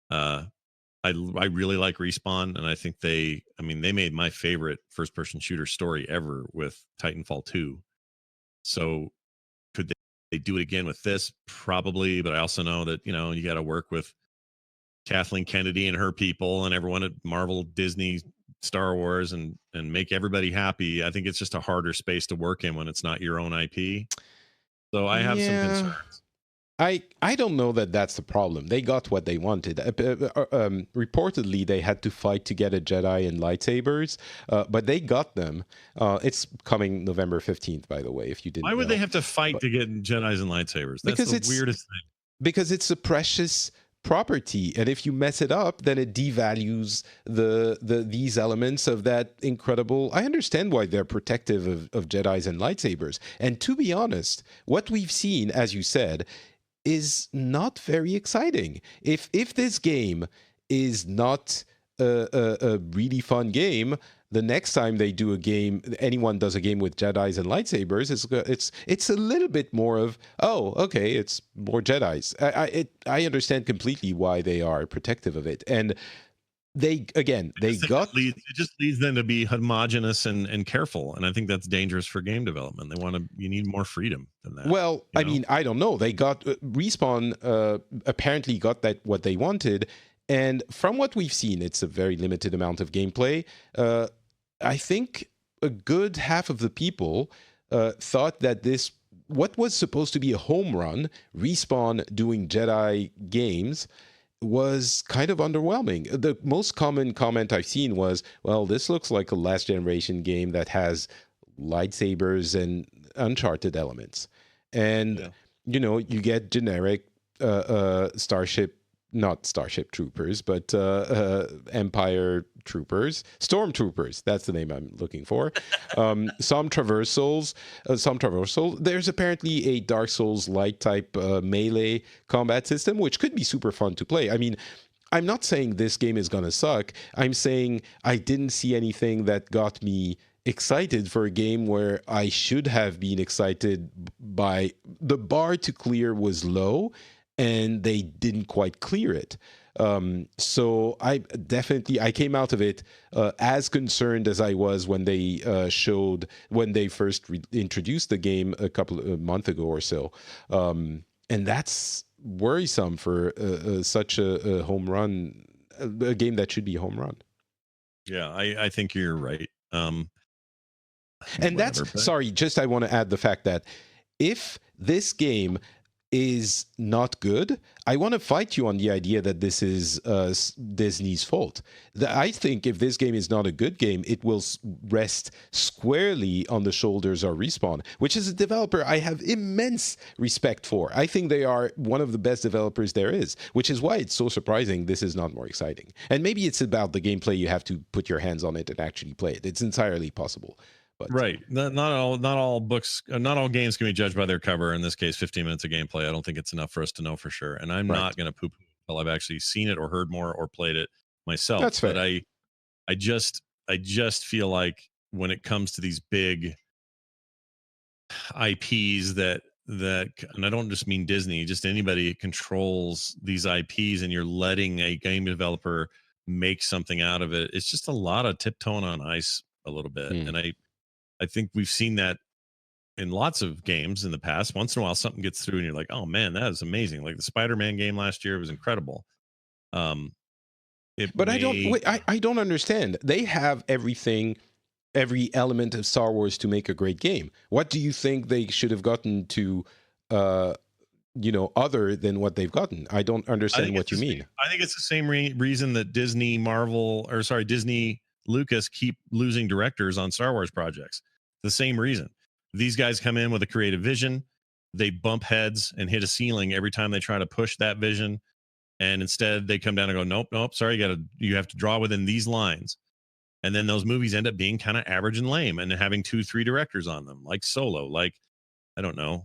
I really like Respawn, and I think they made my favorite first person shooter story ever with Titanfall 2. So could they do it again with this? Probably, but I also know that, you got to work with Kathleen Kennedy and her people and everyone at Marvel, Disney, Star Wars, and make everybody happy. I think it's just a harder space to work in when it's not your own IP. So I have some concerns. I don't know that that's the problem. They got what they wanted. Reportedly, they had to fight to get a Jedi and lightsabers, but they got them. It's coming November 15th, by the way, if you didn't know. Why would they have to fight to get Jedis and lightsabers? That's the weirdest thing. Because it's a precious property, and if you mess it up, then it devalues these elements of that incredible. I understand why they're protective of Jedis and lightsabers, and to be honest, what we've seen, as you said, is not very exciting. If this game is not a really fun game, the next time they do a game, anyone does a game with Jedis and lightsabers, it's a little bit more of, okay, it's more Jedis. I understand completely why they are protective of it, and it just leads them to be homogenous and careful, and I think that's dangerous for game development. You need more freedom than that. Well, I mean, I don't know. They got Respawn apparently got what they wanted. And from what we've seen, it's a very limited amount of gameplay. I think a good half of the people thought that what was supposed to be a home run, Respawn doing Jedi games, was kind of underwhelming. The most common comment I've seen was, well, this looks like a last generation game that has lightsabers and Uncharted elements. And, you get generic not Starship Troopers, but Empire Troopers, Stormtroopers. That's the name I'm looking for. Some traversals. There's apparently a Dark Souls light type melee combat system, which could be super fun to play. I mean, I'm not saying this game is gonna suck. I'm saying I didn't see anything that got me excited for a game where I should have been excited by. The bar to clear was low, and they didn't quite clear it. So I came out of it as concerned as I was when they when they first introduced the game a month ago or so, and that's worrisome for such a home run, a game that should be a home run. Yeah, I think you're right. And Whatever, sorry, just I want to add the fact that if this game is not good, I want to fight you on the idea that this is Disney's fault. I think if this game is not a good game, it will rest squarely on the shoulders of Respawn, which is a developer I have immense respect for. I think they are one of the best developers there is, which is why it's so surprising this is not more exciting. And maybe it's about the gameplay. You have to put your hands on it and actually play it. It's entirely possible. But, right. Not all books, not all games can be judged by their cover. In this case, 15 minutes of gameplay. I don't think it's enough for us to know for sure. And I'm not going to poop until I've actually seen it or heard more or played it myself. That's fair. But I just feel like when it comes to these big IPs that and I don't just mean Disney, just anybody controls these IPs, and you're letting a game developer make something out of it. It's just a lot of tiptoeing on ice a little bit, and I think we've seen that in lots of games in the past. Once in a while, something gets through, and you're like, "Oh man, that is amazing!" Like the Spider-Man game last year was incredible. But I don't understand. They have everything, every element of Star Wars to make a great game. What do you think they should have gotten to, other than what they've gotten? I don't understand what you mean. I think it's the same reason that Disney, Lucas keep losing directors on Star Wars projects. The same reason. These guys come in with a creative vision. They bump heads and hit a ceiling every time they try to push that vision. And instead they come down and go, nope, sorry, you have to draw within these lines. And then those movies end up being kind of average and lame and having 2-3 directors on them, like Solo, like, I don't know,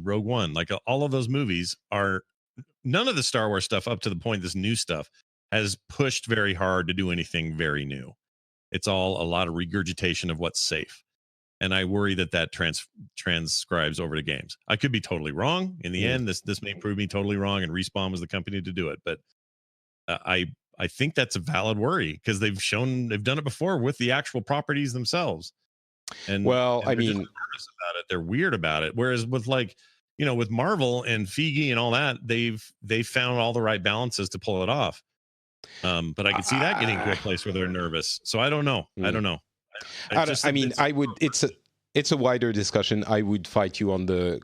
Rogue One. Like all of those movies are, none of the Star Wars stuff up to the point this new stuff has pushed very hard to do anything very new. It's all a lot of regurgitation of what's safe. And I worry that transcribes over to games. I could be totally wrong. In the end, this may prove me totally wrong, and Respawn was the company to do it. But I think that's a valid worry because they've done it before with the actual properties themselves. And I mean, nervous about it. They're weird about it. Whereas with with Marvel and Feige and all that, they've found all the right balances to pull it off. But I could see that getting to a place where they're nervous. So I don't know. I don't know. It's a wider discussion. I would fight you on the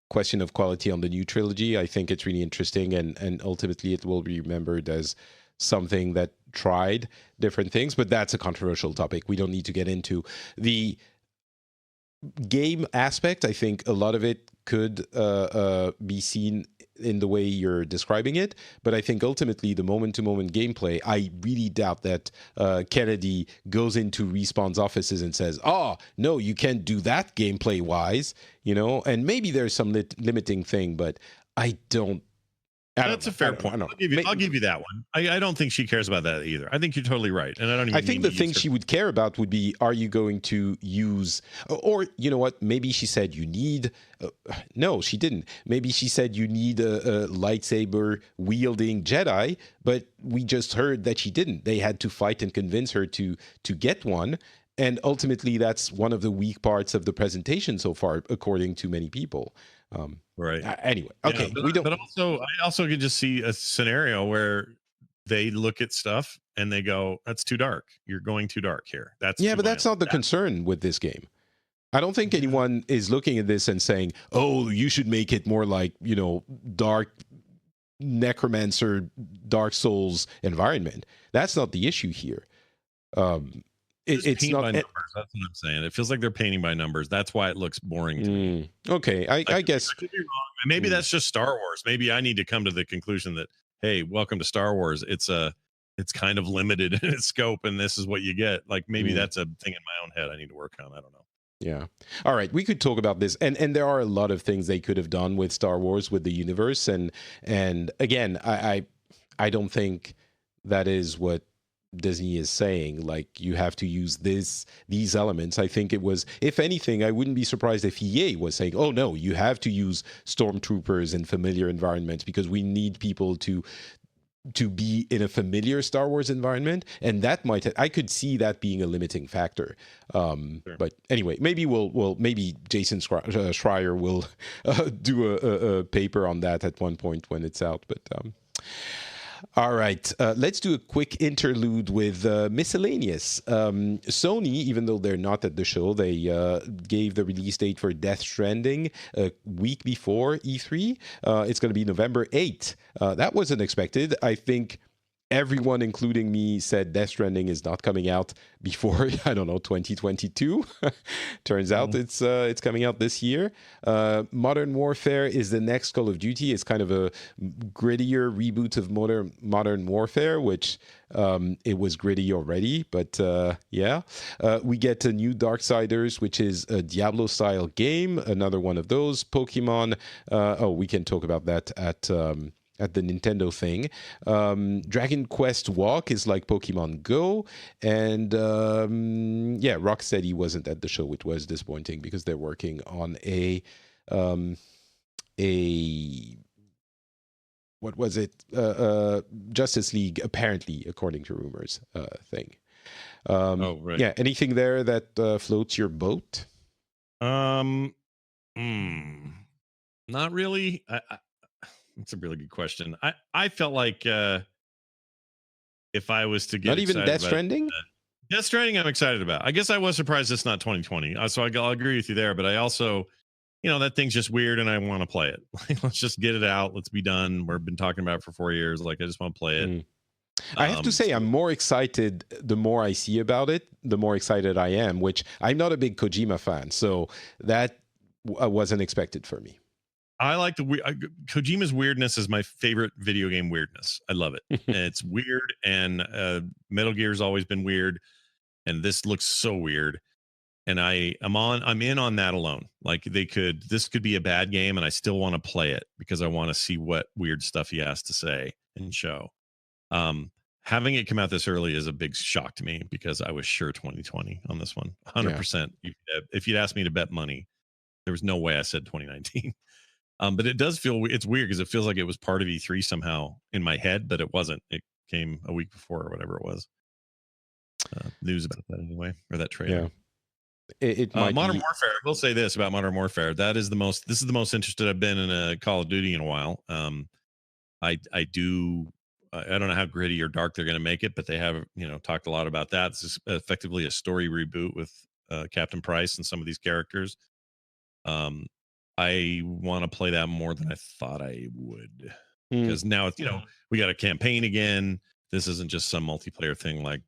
question of quality on the new trilogy. I think it's really interesting, and ultimately it will be remembered as something that tried different things, but that's a controversial topic we don't need to get into. The game aspect, I think a lot of it could be seen in the way you're describing it, but I think ultimately the moment-to-moment gameplay, I really doubt that Kennedy goes into Respawn's offices and says, "Oh, no, you can't do that gameplay-wise," and maybe there's some limiting thing, but I don't. That's a fair point. I'll give you that one. I don't think she cares about that either. I think you're totally right, and I think the thing she would care about would be: are you going to use, or you know what? Maybe she said you need. No, she didn't. Maybe she said you need a lightsaber wielding Jedi, but we just heard that she didn't. They had to fight and convince her to get one, and ultimately, that's one of the weak parts of the presentation so far, according to many people. Right. Anyway, okay. Yeah, but I also could just see a scenario where they look at stuff and they go, "That's too dark. You're going too dark here." But that's not the concern with this game. I don't think anyone is looking at this and saying, "Oh, you should make it more like dark Necromancer, Dark Souls environment." That's not the issue here. It's not by numbers. That's what I'm saying. It feels like they're painting by numbers. That's why it looks boring to me. Okay, I guess I could be wrong. Maybe that's just Star Wars. Maybe I need to come to the conclusion that, hey, welcome to Star Wars. It's kind of limited in its scope, and this is what you get. Like maybe that's a thing in my own head I need to work on. I don't know. Yeah. All right. We could talk about this, and there are a lot of things they could have done with Star Wars, with the universe, and again, I don't think that is what Disney is saying. Like, you have to use these elements. I think it was, if anything, I wouldn't be surprised if EA was saying, "Oh no, you have to use stormtroopers in familiar environments because we need people to be in a familiar Star Wars environment," and that might I could see that being a limiting factor. Sure. But anyway, maybe maybe Jason Schreier will do a paper on that at one point when it's out. But all right, let's do a quick interlude with miscellaneous. Sony, even though they're not at the show, they gave the release date for Death Stranding a week before E3. It's going to be November 8th. That wasn't expected. I think everyone, including me, said Death Stranding is not coming out before, I don't know, 2022. Turns out it's coming out this year. Modern Warfare is the next Call of Duty. It's kind of a grittier reboot of Modern Warfare, which it was gritty already, but yeah. We get a new Darksiders, which is a Diablo-style game, another one of those. Pokemon, we can talk about that at the Nintendo thing. Dragon Quest Walk is like Pokemon Go. And yeah, Rocksteady wasn't at the show, which was disappointing because they're working on a what was it? Justice League, apparently, according to rumors, thing. Right. Yeah, anything there that floats your boat? Not really. That's a really good question. I felt like if I was to get not even Death Stranding. Death Stranding, I'm excited about. I guess I was surprised it's not 2020. So I'll agree with you there. But I also, that thing's just weird, and I want to play it. Like, let's just get it out. Let's be done. We've been talking about it for 4 years. Like, I just want to play it. I have to say, I'm more excited the more I see about it, the more excited I am, which I'm not a big Kojima fan. So that wasn't expected for me. I like Kojima's weirdness is my favorite video game weirdness. I love it. And it's weird, and Metal Gear's always been weird, and this looks so weird. And I'm in on that alone. Like, this could be a bad game, and I still want to play it because I want to see what weird stuff he has to say and show. Having it come out this early is a big shock to me because I was sure 2020 on this one. 100%. If you'd asked me to bet money, there was no way I said 2019. But it does feel, it's weird because it feels like it was part of E3 somehow in my head, but it wasn't. It came a week before or whatever it was. News about that anyway, or that trailer. Yeah. It might Modern Warfare. I will say this about Modern Warfare. This is the most interested I've been in a Call of Duty in a while. I don't know how gritty or dark they're going to make it, but they have, talked a lot about that. This is effectively a story reboot with Captain Price and some of these characters. I want to play that more than I thought I would, because now it's, we got a campaign again. This isn't just some multiplayer thing like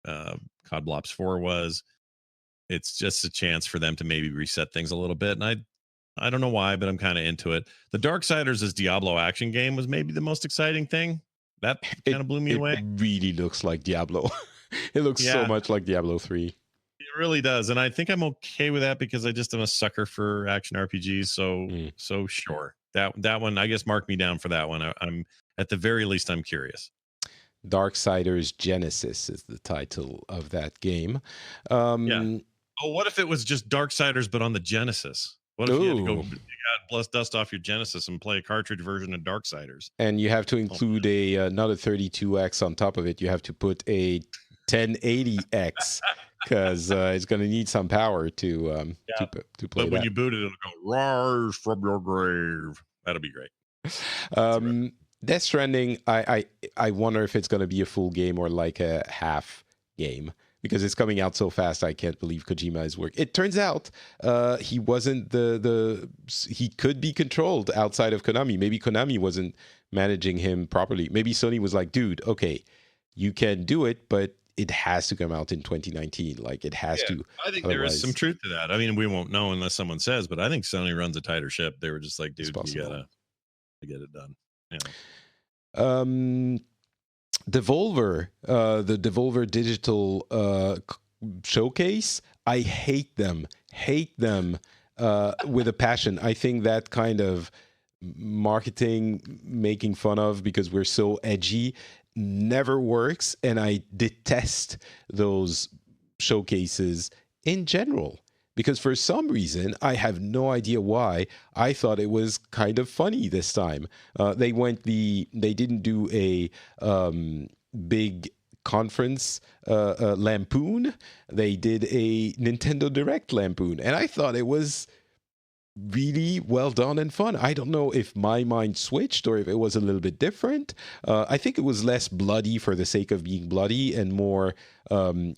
COD Blops 4 was. It's just a chance for them to maybe reset things a little bit. And I don't know why, but I'm kind of into it. The Darksiders' Diablo action game was maybe the most exciting thing. That kind of blew me away. It really looks like Diablo. It looks so much like Diablo 3. It really does. And I think I'm okay with that because I just am a sucker for action RPGs. So sure. That one, I guess, mark me down for that one. I'm at the very least, I'm curious. Darksiders Genesis is the title of that game. Oh, what if it was just Darksiders, but on the Genesis? What if you had to go dust off your Genesis and play a cartridge version of Darksiders? And you have to include another 32X on top of it. You have to put a 1080X because it's going to need some power to play But when you boot it, it'll go, "Rise from your grave." That'll be great. Death Stranding, I wonder if it's going to be a full game or like a half game, because it's coming out so fast. I can't believe Kojima is working. It turns out he wasn't he could be controlled outside of Konami. Maybe Konami wasn't managing him properly. Maybe Sony was like, dude, okay, you can do it, but it has to come out in 2019. Like, it has to. I think there is some truth to that. I mean, we won't know unless someone says, but I think Sony runs a tighter ship. They were just like, dude, you gotta get it done. Yeah. Devolver, the Devolver Digital showcase, I hate them with a passion. I think that kind of marketing, making fun of because we're so edgy, never works, and I detest those showcases in general. Because for some reason, I have no idea why, I thought it was kind of funny this time. They didn't do a big conference lampoon. They did a Nintendo Direct lampoon, and I thought it was really well done and fun. I don't know if my mind switched or if it was a little bit different. I think it was less bloody for the sake of being bloody and more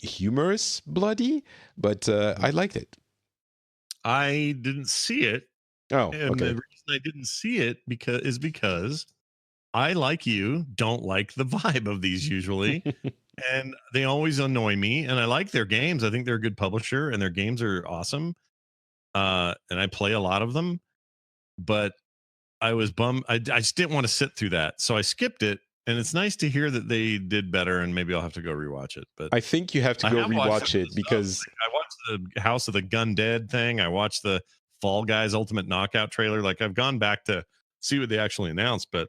humorous bloody, but I liked it. I didn't see it. Oh, And okay. the reason I didn't see it because I, like you, don't like the vibe of these usually. And they always annoy me. And I like their games. I think they're a good publisher and their games are awesome. And I play a lot of them. But I was bummed. I just didn't want to sit through that. So I skipped it. And it's nice to hear that they did better. And maybe I'll have to go rewatch it. But I think you have to I go have watched rewatch it because like, I watched the House of the Gun Dead thing. I watched the Fall Guys Ultimate Knockout trailer. Like I've gone back to see what they actually announced, but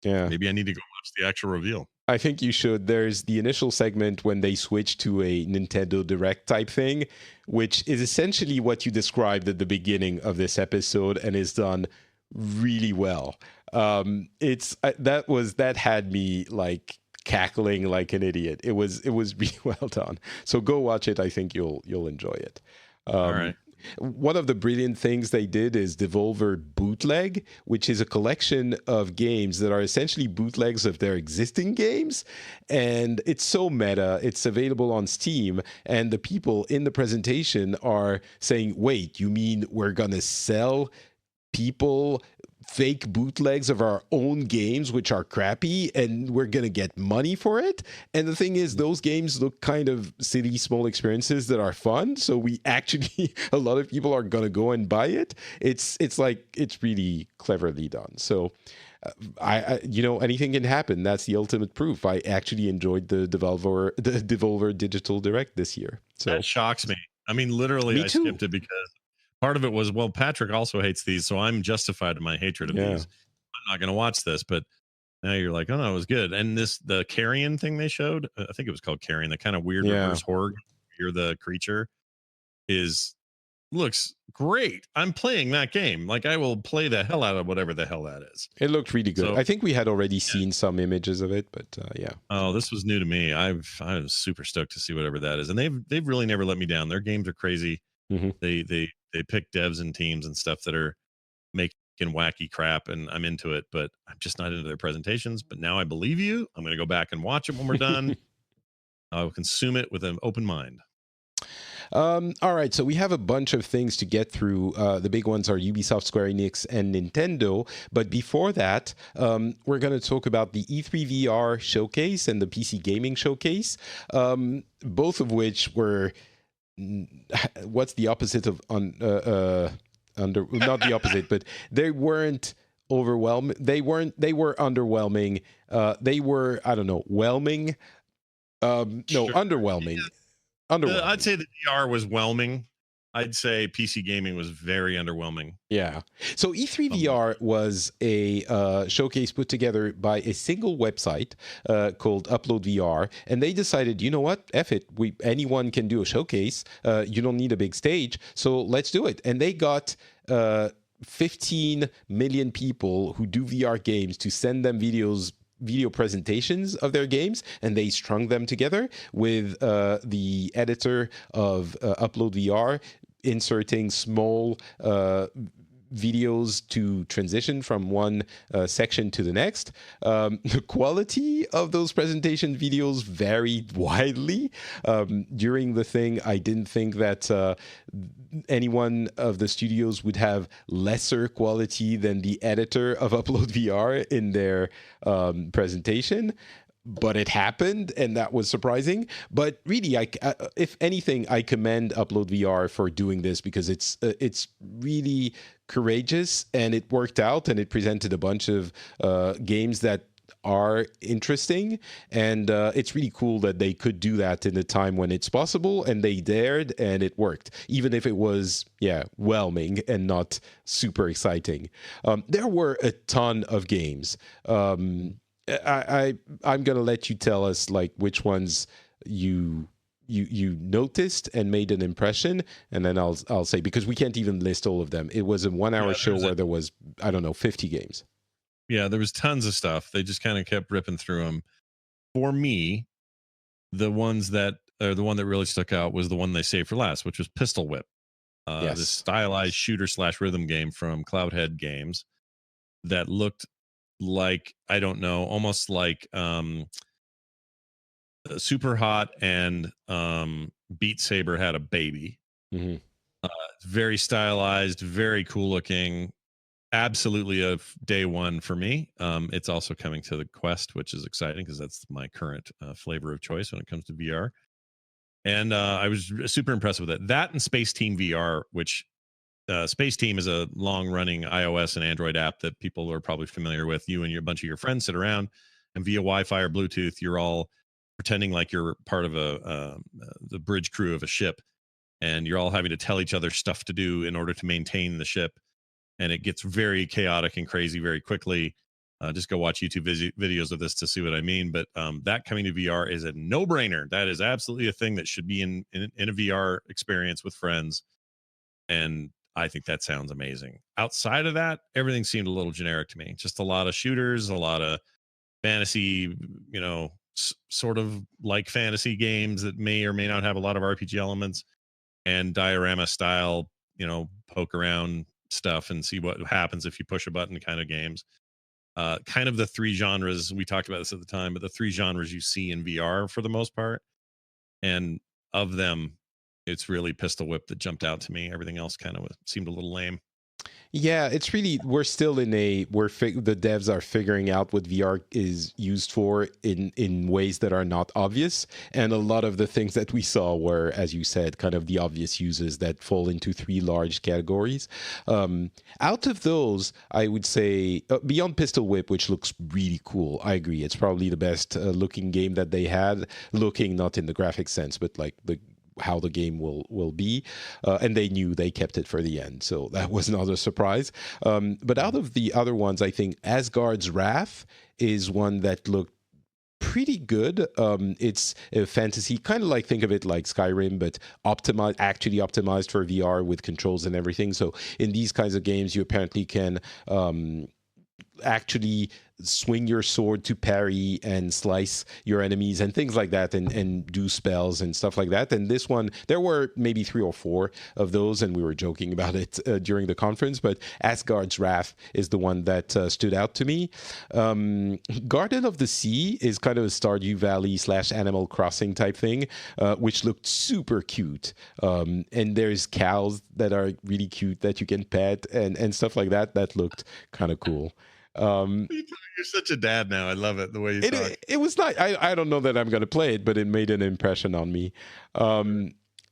yeah, maybe I need to go watch the actual reveal. I think you should. There's the initial segment when they switch to a Nintendo Direct type thing, which is essentially what you described at the beginning of this episode and is done really well. That had me like cackling like an idiot. It was really well done. So go watch it. I think you'll enjoy it. All right. One of the brilliant things they did is Devolver Bootleg, which is a collection of games that are essentially bootlegs of their existing games. And it's so meta. It's available on Steam. And the people in the presentation are saying, wait, you mean we're going to sell people fake bootlegs of our own games, which are crappy, and we're going to get money for it? And the thing is, those games look kind of silly, small experiences that are fun. So we actually, a lot of people are going to go and buy it. It's really cleverly done. So I anything can happen. That's the ultimate proof. I actually enjoyed the Devolver Digital Direct this year. So that shocks me. I mean, literally, I skipped it because part of it was, well, Patrick also hates these, so I'm justified in my hatred of these. I'm not going to watch this, but now you're like, oh no, it was good. And the Carrion thing they showed, I think it was called Carrion, the kind of weird reverse horror. You're the creature, looks great. I'm playing that game. Like I will play the hell out of whatever the hell that is. It looked really good. So, I think we had already seen some images of it, but yeah. Oh, this was new to me. I was super stoked to see whatever that is, and they've really never let me down. Their games are crazy. Mm-hmm. They pick devs and teams and stuff that are making wacky crap, and I'm into it, but I'm just not into their presentations. But now I believe you. I'm going to go back and watch it when we're done. I'll consume it with an open mind. All right, so we have a bunch of things to get through. The big ones are Ubisoft, Square Enix, and Nintendo. But before that, we're going to talk about the E3 VR showcase and the PC gaming showcase, both of which were what's the opposite of under? Not the opposite, but they weren't overwhelming. They were underwhelming. They were, I don't know, whelming. Underwhelming. Underwhelming. I'd say the VR was whelming. I'd say PC gaming was very underwhelming. Yeah. So E3 VR was a showcase put together by a single website called Upload VR, and they decided, you know what, F it, anyone can do a showcase. You don't need a big stage, so let's do it. And they got 15 million people who do VR games to send them video presentations of their games, and they strung them together with the editor of Upload VR inserting small videos to transition from one section to the next. The quality of those presentation videos varied widely. During the thing, I didn't think that any one of the studios would have lesser quality than the editor of Upload VR in their presentation. But it happened, and that was surprising. But really, if anything, I commend Upload VR for doing this because it's really courageous, and it worked out, and it presented a bunch of games that are interesting, and it's really cool that they could do that in a time when it's possible, and they dared, and it worked, even if it was whelming and not super exciting. There were a ton of games. I'm gonna let you tell us like which ones you you noticed and made an impression, and then I'll say, because we can't even list all of them. It was a 1 hour show where there was, I don't know, 50 games. Yeah, there was tons of stuff. They just kind of kept ripping through them. For me, the ones that the one that really stuck out was the one they saved for last, which was Pistol Whip. This Yes. stylized shooter slash rhythm game from Cloudhead Games that looked like, I don't know, almost like Super Hot and Beat Saber had a baby. Hmm. Very stylized, very cool looking. Absolutely a day one for me. It's also coming to the Quest, which is exciting because that's my current flavor of choice when it comes to VR. And I was super impressed with it. That and Space Team VR, which Space Team is a long running iOS and Android app that people are probably familiar with. You and a bunch of your friends sit around, and via Wi-Fi or Bluetooth, you're all pretending like you're part of the bridge crew of a ship, and you're all having to tell each other stuff to do in order to maintain the ship. And it gets very chaotic and crazy very quickly. Just go watch YouTube videos of this to see what I mean. But that coming to VR is a no-brainer. That is absolutely a thing that should be in a VR experience with friends. And I think that sounds amazing. Outside of that, everything seemed a little generic to me. Just a lot of shooters, a lot of fantasy, sort of like fantasy games that may or may not have a lot of RPG elements, and diorama style, poke around stuff and see what happens if you push a button kind of games. Kind of the three genres, we talked about this at the time, but the three genres you see in VR for the most part. And of them, it's really Pistol Whip that jumped out to me. Everything else kind of seemed a little lame. Yeah, it's really, we're still in a, the devs are figuring out what VR is used for in ways that are not obvious, and a lot of the things that we saw were, as you said, kind of the obvious uses that fall into three large categories. Out of those, I would say beyond Pistol Whip, which looks really cool. I agree, it's probably the best looking game that they had. Looking not in the graphic sense, but like the how the game will be, and they knew, they kept it for the end, so that was not a surprise. But out of the other ones, I think Asgard's Wrath is one that looked pretty good. It's a fantasy, kind of like, think of it like Skyrim, but optimized, actually optimized for VR with controls and everything. So in these kinds of games, you apparently can actually swing your sword to parry and slice your enemies and things like that, and do spells and stuff like that. And this one, there were maybe 3 or 4 of those, and we were joking about it during the conference, but Asgard's Wrath is the one that stood out to me. Garden of the Sea is kind of a Stardew Valley / Animal Crossing type thing, which looked super cute. And there's cows that are really cute that you can pet, and stuff like that. That looked kind of cool. You're such a dad now. I love it, the way you talk. It was not. I don't know that I'm going to play it, but it made an impression on me.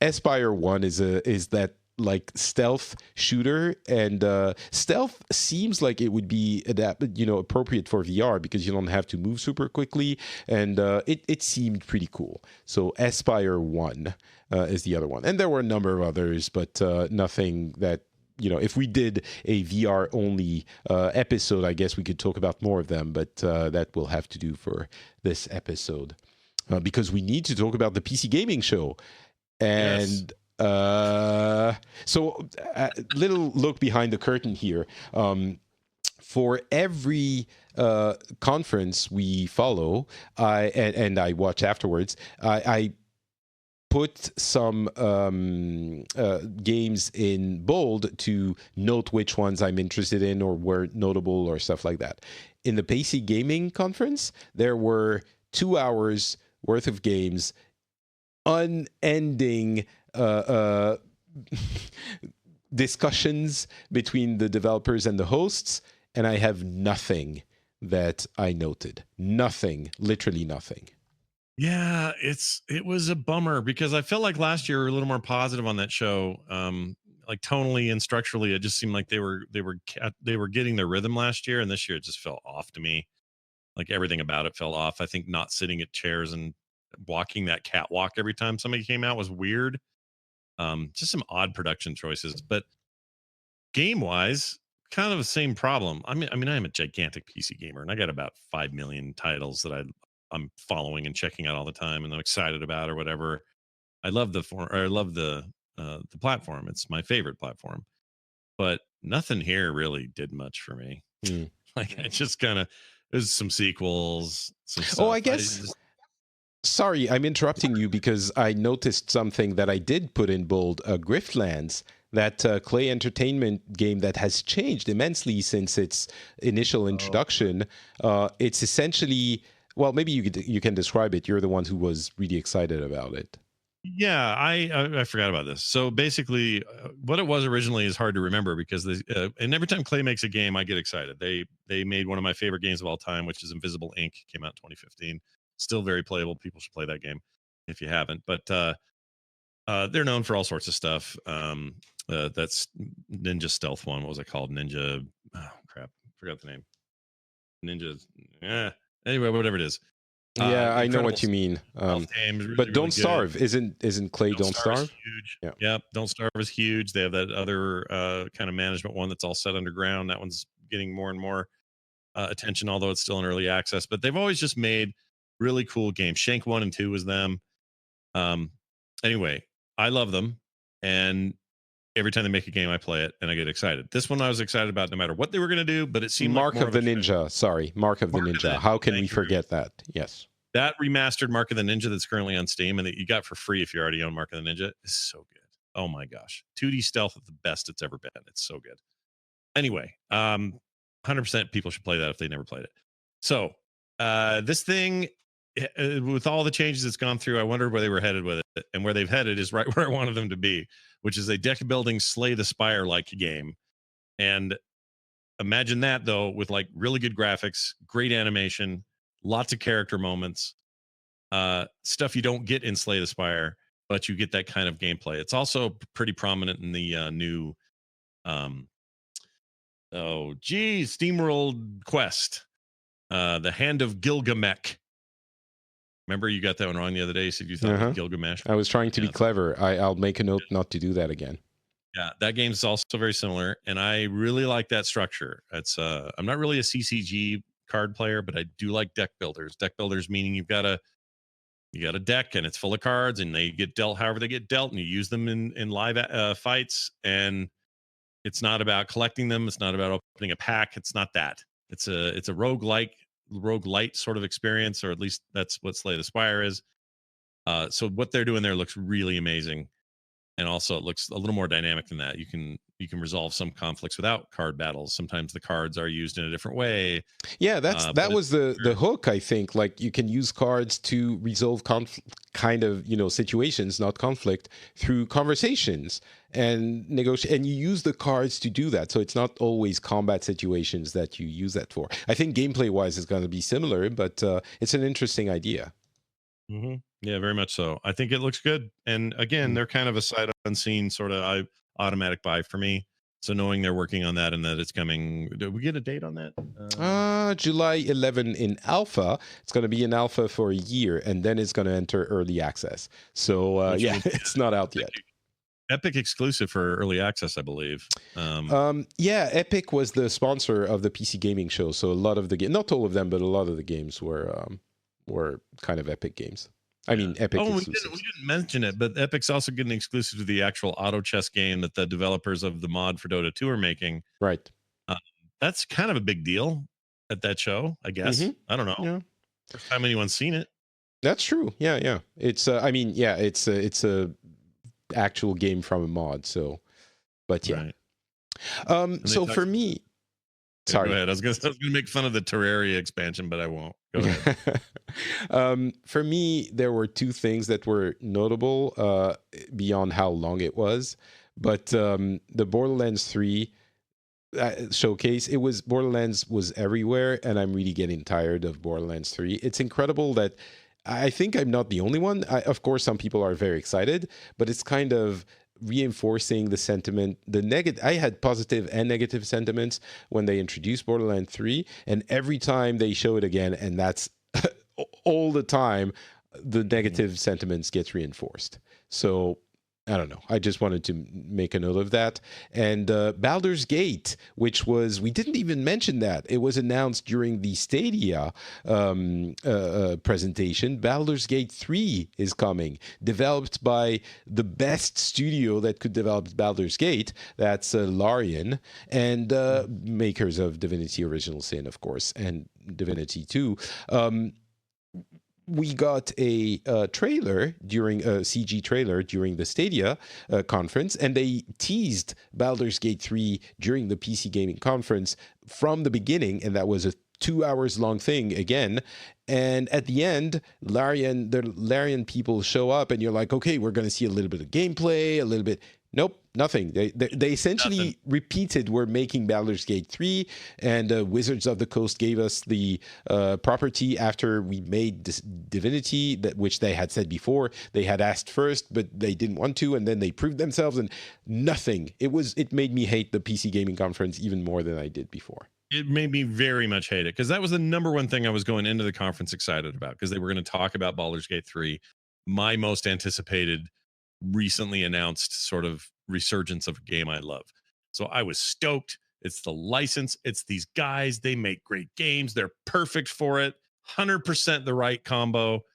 Espire 1 is that like stealth shooter, and stealth seems like it would be appropriate for VR because you don't have to move super quickly, and it seemed pretty cool. So Espire 1 is the other one, and there were a number of others, but nothing that, if we did a VR only episode, I guess we could talk about more of them, but that we'll have to do for this episode because we need to talk about the PC gaming show. And so little look behind the curtain here. For every conference we follow, and I watch afterwards, I put some games in bold to note which ones I'm interested in or were notable or stuff like that. In the PC Gaming Conference, there were 2 hours worth of games, unending discussions between the developers and the hosts, and I have nothing that I noted. Nothing, literally nothing. Yeah, it was a bummer because I felt like last year we were a little more positive on that show. Like tonally and structurally, it just seemed like they were getting their rhythm last year, and this year it just felt off to me. Like everything about it felt off. I think not sitting at chairs and walking that catwalk every time somebody came out was weird. Just some odd production choices, but game wise, kind of the same problem. I mean, I am a gigantic PC gamer, and I got about 5 million titles that I'm following and checking out all the time, and I'm excited about or whatever. I love I love the platform. It's my favorite platform, but nothing here really did much for me. Hmm. Like I just kind of there's some sequels, some Oh, stuff. I guess. Sorry, I'm interrupting you because I noticed something that I did put in bold. Griftlands, that Clay Entertainment game that has changed immensely since its initial introduction. It's essentially, well, maybe you can describe it. You're the one who was really excited about it. Yeah, I forgot about this. So basically, what it was originally is hard to remember because and every time Clay makes a game, I get excited. They made one of my favorite games of all time, which is Invisible Ink. Came out in 2015. Still very playable. People should play that game if you haven't. But they're known for all sorts of stuff. That's Ninja Stealth one. What was it called? Ninja. Oh crap, forgot the name. Ninja. Yeah. Anyway, whatever it is. Yeah, I know Incredible what you mean. games, really, But really Don't good. Starve isn't Clay Don't Starve is Starve? huge. Yeah. Yep, Don't Starve is huge. They have that other kind of management one that's all set underground. That one's getting more and more attention, although it's still in early access. But they've always just made really cool games. Shank 1 and 2 was them. Um, anyway, I love them, and every time they make a game, I play it and I get excited. This one I was excited about no matter what they were going to do, but it seemed like Mark more of of the a Ninja. Sorry, Mark of the Mark of the Ninja. Ninja. How can we Thank you very forget that? Yes. That remastered Mark of the Ninja that's currently on Steam and that you got for free if you already own Mark of the Ninja is so good. Oh my gosh. 2D stealth is the best it's ever been. It's so good. Anyway, 100% people should play that if they never played it. So, this thing, with all the changes it's gone through, I wondered where they were headed with it. And where they've headed is right where I wanted them to be, which is a deck building Slay the Spire like game. And imagine that, though, with like really good graphics, great animation, lots of character moments, stuff you don't get in Slay the Spire, but you get that kind of gameplay. It's also pretty prominent in the new, SteamWorld Quest, the Hand of Gilgamesh. Remember, you got that one wrong the other day. So you thought it was Gilgamesh. I was trying to be clever. I'll make a note not to do that again. Yeah, that game is also very similar, and I really like that structure. It's I'm not really a CCG card player, but I do like deck builders. Deck builders meaning you got a deck and it's full of cards, and they get dealt however they get dealt, and you use them in live fights. And it's not about collecting them. It's not about opening a pack. It's not that. It's a roguelite sort of experience, or at least that's what Slay the Spire is. So what they're doing there looks really amazing. And also it looks a little more dynamic than that. You can resolve some conflicts without card battles. Sometimes the cards are used in a different way. Yeah, that was the hook, I think. Like you can use cards to resolve kind of, situations, not conflict, through conversations and negotiate, and you use the cards to do that. So it's not always combat situations that you use that for. I think gameplay wise it's going to be similar, but it's an interesting idea. Mm-hmm. Yeah, very much so. I think it looks good. And again, they're kind of a sight unseen sort of automatic buy for me. So knowing they're working on that and that it's coming, did we get a date on that? July 11 in alpha. It's going to be in alpha for a year, and then it's going to enter early access. So yeah, it's not out yet. Epic exclusive for early access, I believe. Yeah, Epic was the sponsor of the PC gaming show, so a lot of the not all of them, but a lot of the games were kind of Epic games. I mean, Epic. Oh, we didn't mention it, but Epic's also getting exclusive to the actual auto chess game that the developers of the mod for Dota 2 are making. Right. That's kind of a big deal at that show, I guess. Mm-hmm. I don't know. Yeah. First time anyone's seen it. That's true. Yeah. It's. It's a actual game from a mod. So, but yeah. Right. So for me. Sorry. Go ahead. I was gonna make fun of the Terraria expansion, but I won't. Go ahead. For me, there were two things that were notable beyond how long it was. But the Borderlands 3 showcase, Borderlands was everywhere, and I'm really getting tired of Borderlands 3. It's incredible that I think I'm not the only one. Of course, some people are very excited, but it's kind of reinforcing the sentiment, I had positive and negative sentiments when they introduced Borderlands 3, and every time they show it again, and that's all the time, the negative sentiments gets reinforced. So I don't know. I just wanted to make a note of that. And Baldur's Gate, which was, we didn't even mention that. It was announced during the Stadia presentation. Baldur's Gate 3 is coming, developed by the best studio that could develop Baldur's Gate. That's Larian, and makers of Divinity Original Sin, of course, and Divinity 2. We got a trailer during a CG trailer during the Stadia conference, and they teased Baldur's Gate 3 during the PC gaming conference from the beginning, and that was a 2 hours long thing again. And at the end, the Larian people show up, and you're like, okay, we're going to see a little bit of gameplay, a little bit. Nope, nothing. They essentially repeated, we're making Baldur's Gate 3, and Wizards of the Coast gave us the property after we made this Divinity, which they had said before. They had asked first, but they didn't want to, and then they proved themselves, and nothing. It made me hate the PC gaming conference even more than I did before. It made me very much hate it, because that was the number one thing I was going into the conference excited about, because they were going to talk about Baldur's Gate 3, my most anticipated, recently announced sort of resurgence of a game I love. So I was stoked. It's the license. It's these guys. They make great games. They're perfect for it. 100% the right combo.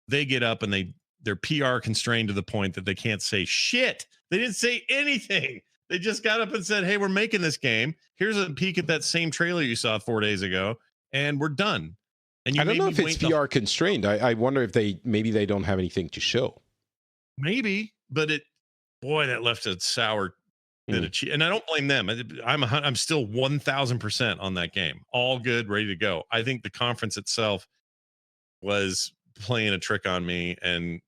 They get up and they're PR constrained to the point that they can't say shit. They didn't say anything. They just got up and said, hey, we're making this game. Here's a peek at that same trailer you saw 4 days ago, and we're done. And I don't know if it's PR constrained. I wonder if maybe they don't have anything to show. Maybe, but that left a sour bit of cheese. And I don't blame them. I'm still 1,000% on that game. All good, ready to go. I think the conference itself was playing a trick on me, and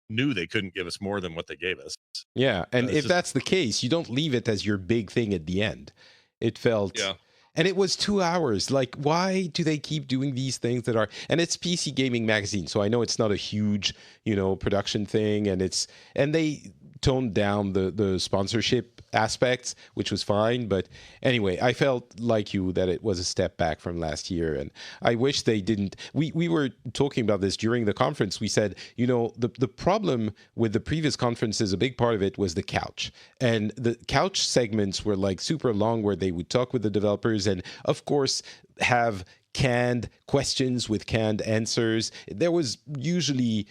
knew they couldn't give us more than what they gave us. Yeah, and if that's the case, you don't leave it as your big thing at the end. It felt... Yeah. And it was 2 hours. Like, why do they keep doing these things that are... And it's PC Gaming Magazine, so I know it's not a huge, production thing, and they toned down the sponsorship aspects, which was fine. But anyway, I felt like you that it was a step back from last year, and I wish they didn't. We were talking about this during the conference. We said, the problem with the previous conferences, a big part of it was the couch, and the couch segments were like super long, where they would talk with the developers and of course have canned questions with canned answers. There was usually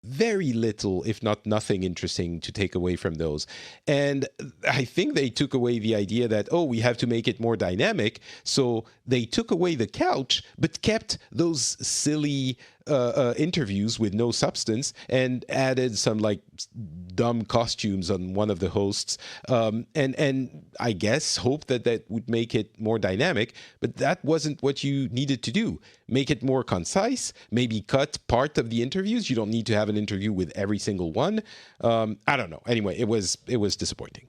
very little, if not nothing, interesting to take away from those. And I think they took away the idea that, we have to make it more dynamic. So they took away the couch, but kept those silly interviews with no substance, and added some like dumb costumes on one of the hosts, and I guess hope that would make it more dynamic. But that wasn't what you needed to do. Make it more concise. Maybe cut part of the interviews. You don't need to have an interview with every single one. I don't know. Anyway, it was disappointing.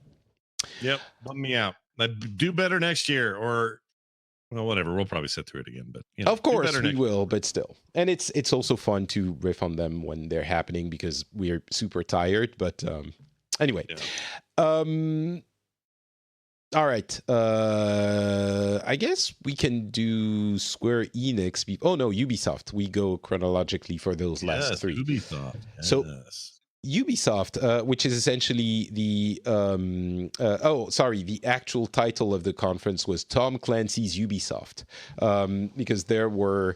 Yep, bummed me out. Do better next year, or... Well, whatever. We'll probably sit through it again, but of course we will. But still, and it's also fun to riff on them when they're happening, because we're super tired. But anyway, all right. I guess we can do Square Enix. Ubisoft. We go chronologically for those last three. Ubisoft. Yes. So Ubisoft, which is essentially the actual title of the conference was Tom Clancy's Ubisoft, because there were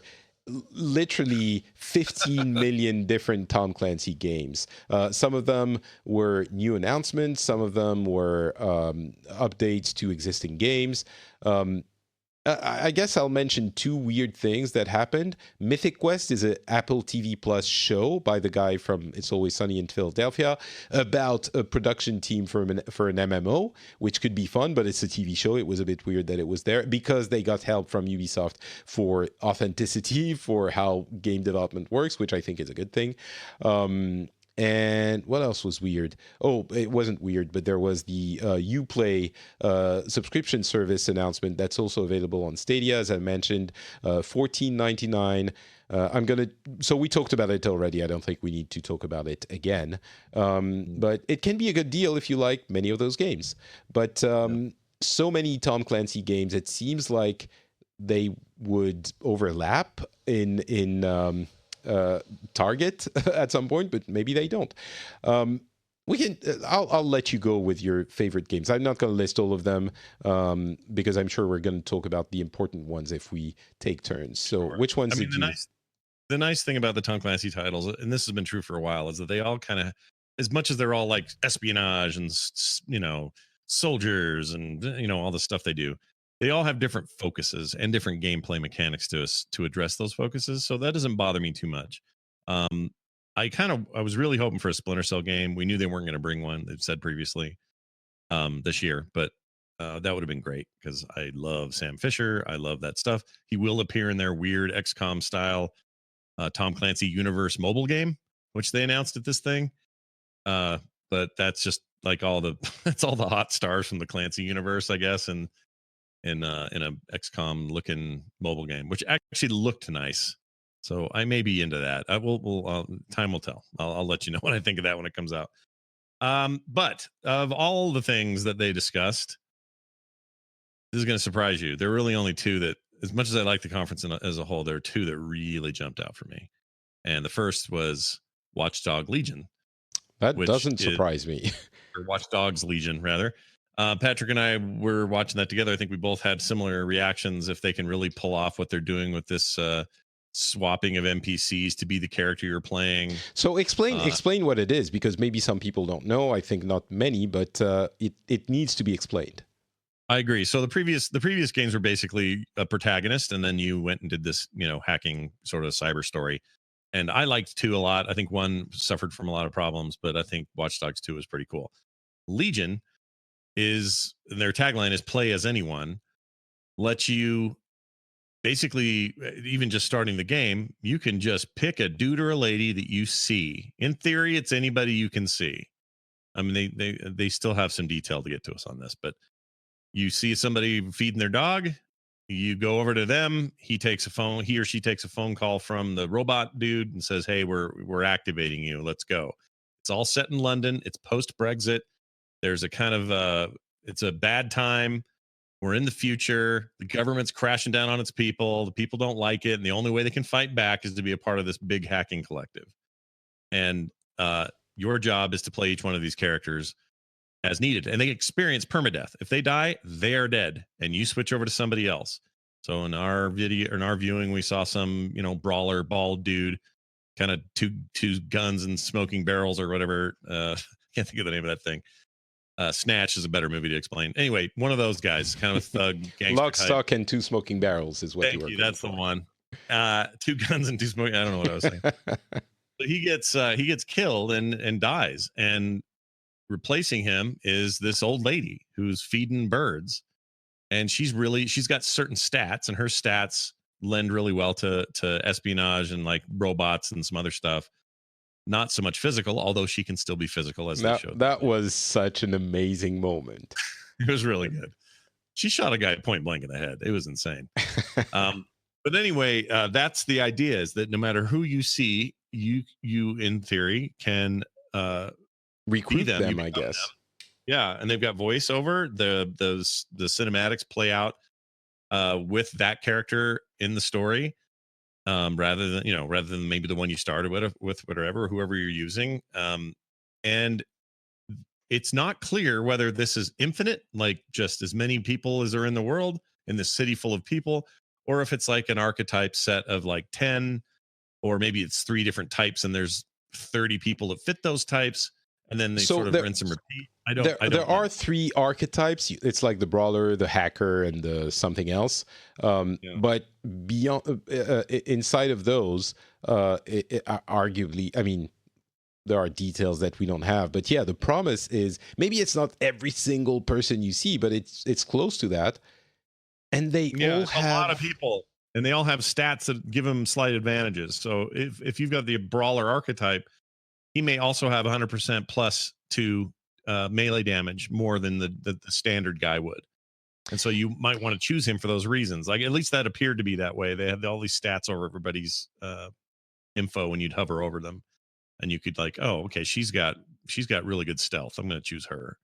literally 15 million different Tom Clancy games. Some of them were new announcements, some of them were updates to existing games. I guess I'll mention two weird things that happened. Mythic Quest is an Apple TV Plus show by the guy from It's Always Sunny in Philadelphia about a production team for an MMO, which could be fun, but it's a TV show. It was a bit weird that it was there, because they got help from Ubisoft for authenticity, for how game development works, which I think is a good thing. And what else was weird? It wasn't weird, but there was the Uplay subscription service announcement that's also available on Stadia, as I mentioned, $14.99. So we talked about it already. I don't think we need to talk about it again. But it can be a good deal if you like many of those games. But so many Tom Clancy games, it seems like they would overlap in Target at some point, but maybe they don't. We can. I'll let you go with your favorite games. I'm not going to list all of them because I'm sure we're going to talk about the important ones if we take turns. So, Sure. which ones I mean, did you? the nice thing about the Tom Clancy titles, and this has been true for a while, is that they all kind of, as much as they're all like espionage and soldiers and all the stuff they do, they all have different focuses and different gameplay mechanics to us to address those focuses. So that doesn't bother me too much. Um, I was really hoping for a Splinter Cell game. We knew they weren't going to bring one. They've said previously this year, but that would have been great because I love Sam Fisher. I love that stuff. He will appear in their weird XCOM style Tom Clancy Universe mobile game, which they announced at this thing. But that's just like all the that's all the hot stars from the Clancy universe, I guess, and in a XCOM looking mobile game, which actually looked nice. So I may be into that. I will time will tell. I'll let you know what I think of that when it comes out. But of all the things that they discussed, this is going to surprise you. There are really only two that, as much as I like the conference as a whole, there are two that really jumped out for me. And the first was Watchdog Legion, That which doesn't is surprise me. or Watchdogs Legion, rather. Patrick and I were watching that together. I think we both had similar reactions. If they can really pull off what they're doing with this swapping of NPCs to be the character you're playing. So explain what it is, because maybe some people don't know. I think not many, but it needs to be explained. I agree. So the previous games were basically a protagonist, and then you went and did this, hacking sort of cyber story. And I liked 2 a lot. I think 1 suffered from a lot of problems, but I think Watch Dogs 2 was pretty cool. Legion is, their tagline is play as anyone, lets you basically, even just starting the game, you can just pick a dude or a lady that you see. In theory, it's anybody you can see. I mean, they still have some detail to get to us on this, but you see somebody feeding their dog, you go over to them, he or she takes a phone call from the robot dude and says, hey, we're activating you, let's go. It's all set in London, it's post Brexit. There's a kind of it's a bad time, we're in the future, the government's crashing down on its people, the people don't like it, and the only way they can fight back is to be a part of this big hacking collective. And your job is to play each one of these characters as needed, and they experience permadeath. If they die, they are dead, and you switch over to somebody else. So in our viewing, we saw some brawler bald dude, kind of two guns and smoking barrels or whatever. Can't think of the name of that thing. Snatch is a better movie to explain. Anyway, one of those guys, kind of a thug gangster. Lock, stock, and 2 smoking barrels is what Thank you. That's the one. 2 guns and 2 smoking. I don't know what I was saying. But he gets killed and dies, and replacing him is this old lady who's feeding birds, and she's got certain stats, and her stats lend really well to espionage and like robots and some other stuff. Not so much physical, although she can still be physical, as they showed. That was such an amazing moment. It was really good. She shot a guy point blank in the head. It was insane. But anyway, that's the idea, is that no matter who you see, you in theory can recruit them, I guess. Them. Yeah, and they've got voiceover. The cinematics play out with that character in the story, rather than maybe the one you started with whoever you're using. And it's not clear whether this is infinite, like just as many people as are in the world in this city full of people, or if it's like an archetype set of like 10, or maybe it's 3 different types and there's 30 people that fit those types, and then they sort of rinse and repeat. There are 3 archetypes. It's like the brawler, the hacker, and the something else. But beyond, inside of those, arguably, I mean, there are details that we don't have. But yeah, the promise is maybe it's not every single person you see, but it's close to that. And they all have a lot of people, and they all have stats that give them slight advantages. So if you've got the brawler archetype, he may also have 100% plus to melee damage more than the standard guy would. And so you might want to choose him for those reasons. Like, at least that appeared to be that way. They have all these stats over everybody's info when you'd hover over them. And you could like, oh, okay, she's got really good stealth, I'm going to choose her.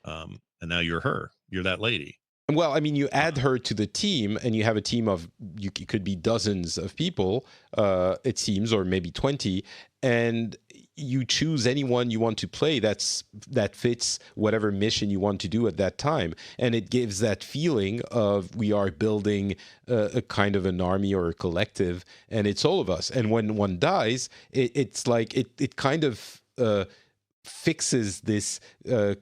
And now you're her. You're that lady. Well, I mean, you add her to the team, and you have a team of it could be dozens of people, it seems, or maybe 20, and you choose anyone you want to play that fits whatever mission you want to do at that time, and it gives that feeling of we are building a kind of an army or a collective, and it's all of us. And when one dies, it's like it kind of fixes this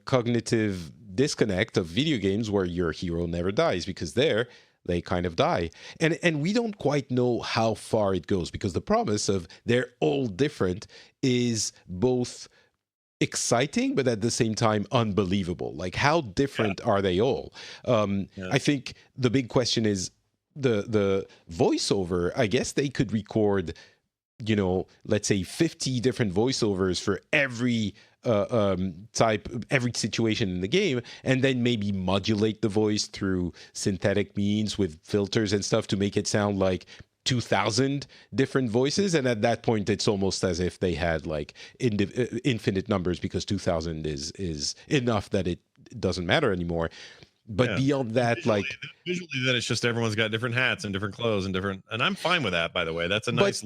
cognitive disconnect of video games where your hero never dies, because there they kind of die. And we don't quite know how far it goes, because the promise of they're all different is both exciting but at the same time unbelievable. Like, how different are they all? I think the big question is the voiceover. I guess they could record, let's say 50 different voiceovers for every type, every situation in the game, and then maybe modulate the voice through synthetic means with filters and stuff to make it sound like 2,000 different voices. And at that point, it's almost as if they had like infinite numbers, because 2,000 is enough that it doesn't matter anymore. But beyond that, visually, that it's just everyone's got different hats and different clothes and different, and I'm fine with that, by the way. That's a nice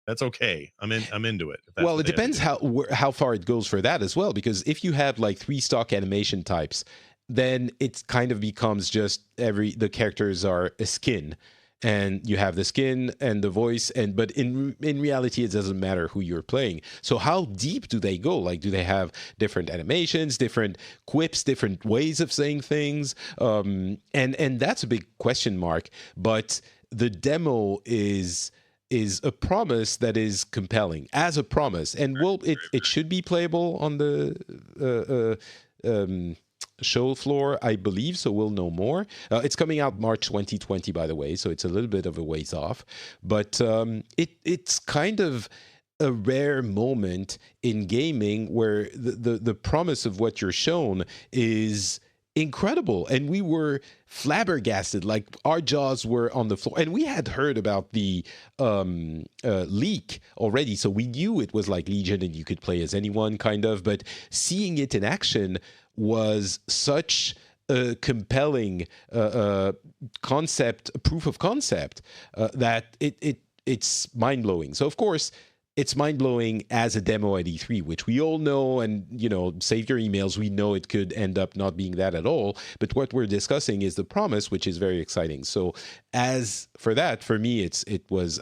that's okay. I'm into it. Well, it depends how far it goes for that as well, because if you have like 3 stock animation types, then it kind of becomes just the characters are a skin, and you have the skin and the voice, but in reality it doesn't matter who you're playing. So how deep do they go? Like, do they have different animations, different quips, different ways of saying things? And that's a big question mark. But the demo is a promise that is compelling as a promise, and it should be playable on the show floor, I believe, so we'll know more. It's coming out March 2020, by the way, so it's a little bit of a ways off, but it's kind of a rare moment in gaming where the promise of what you're shown is incredible, and we were flabbergasted. Like, our jaws were on the floor, and we had heard about the leak already, so we knew it was like Legion and you could play as anyone, kind of, but seeing it in action was such a compelling proof of concept, that it's mind-blowing. So of course it's mind-blowing as a demo at E3, which we all know, and, save your emails, we know it could end up not being that at all. But what we're discussing is the promise, which is very exciting. So as for that, for me,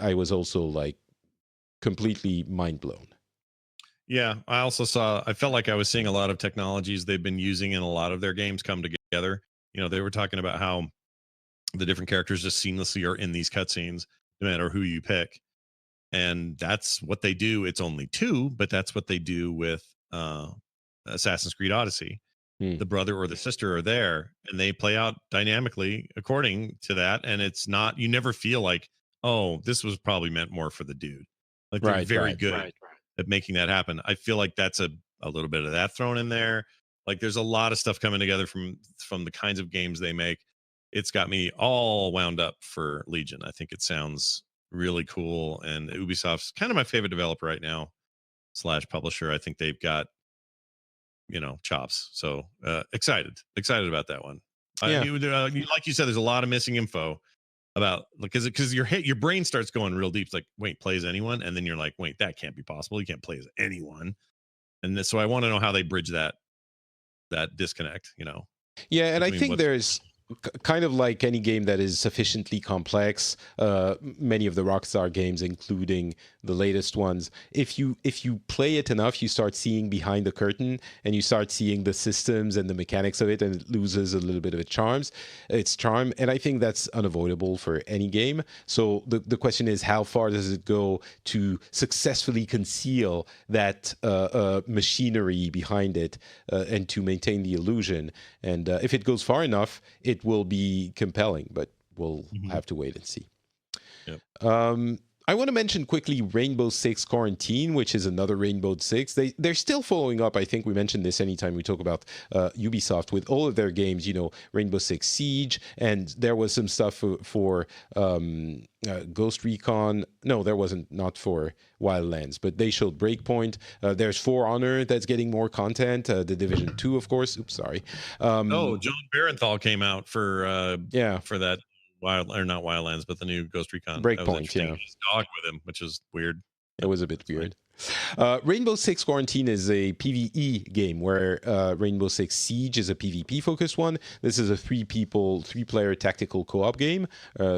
I was also like completely mind-blown. Yeah, I felt like I was seeing a lot of technologies they've been using in a lot of their games come together. They were talking about how the different characters just seamlessly are in these cutscenes, no matter who you pick. And that's what they do. It's only 2, but that's what they do with Assassin's Creed Odyssey. The brother or the sister are there, and they play out dynamically according to that. And it's not, you never feel like, oh, this was probably meant more for the dude. Like, they're very good at making that happen. I feel like that's a little bit of that thrown in there. Like, there's a lot of stuff coming together from the kinds of games they make. It's got me all wound up for Legion. I think it sounds really cool, and Ubisoft's kind of my favorite developer right now / publisher. I think they've got chops. So excited about that one. Like you said, there's a lot of missing info about, because your brain starts going real deep. It's like, wait, play as anyone, and then you're like, wait, that can't be possible. You can't play as anyone. And so I want to know how they bridge that disconnect. Yeah, and I think there's kind of like any game that is sufficiently complex, many of the Rockstar games, including the latest ones, if you play it enough, you start seeing behind the curtain, and you start seeing the systems and the mechanics of it, and it loses a little bit of its charm. And I think that's unavoidable for any game. So the question is, how far does it go to successfully conceal that machinery behind it, and to maintain the illusion? And if it goes far enough, it will be compelling, but we'll have to wait and see. Yep. I want to mention quickly Rainbow Six Quarantine, which is another Rainbow Six. They're still following up. I think we mentioned this anytime we talk about Ubisoft with all of their games. Rainbow Six Siege, and there was some stuff for Ghost Recon. No, there wasn't. Not for Wildlands, but they showed Breakpoint. There's For Honor that's getting more content. The Division 2, of course. Oops, sorry. John Barenthal came out for Yeah, for that not Wildlands, but the new Ghost Recon. That was Breakpoint. interesting. Yeah, His dog with him, which is weird. it was a bit weird. Rainbow Six Quarantine is a PvE game where Rainbow Six Siege is a PvP focused one. This is a three-player tactical co-op game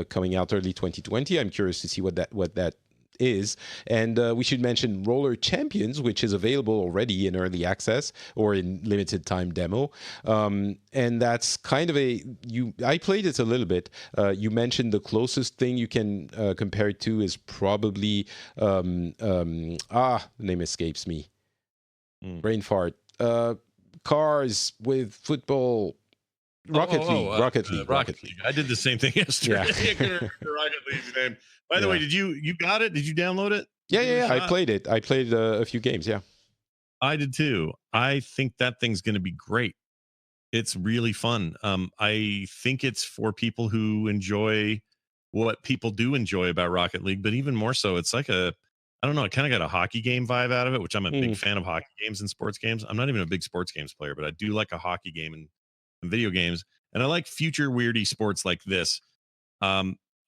coming out early 2020. I'm curious to see what that is. And we should mention Roller Champions, which is available already in early access or in limited time demo. And that's kind of I played it a little bit. You mentioned the closest thing you can compare it to is probably, the name escapes me. Brain fart. Cars with football. Rocket League. I did the same thing yesterday. Yeah. I couldn't remember Rocket League's name. By the way, did you got it? Did you download it? Yeah. I played it. I played a few games. Yeah, I did too. I think that thing's going to be great. It's really fun. I think it's for people who enjoy what people do enjoy about Rocket League, but even more so, it's like I don't know, I kind of got a hockey game vibe out of it, which I'm a big fan of hockey games and sports games. I'm not even a big sports games player, but I do like a hockey game and video games. And I like future weirdy sports like this.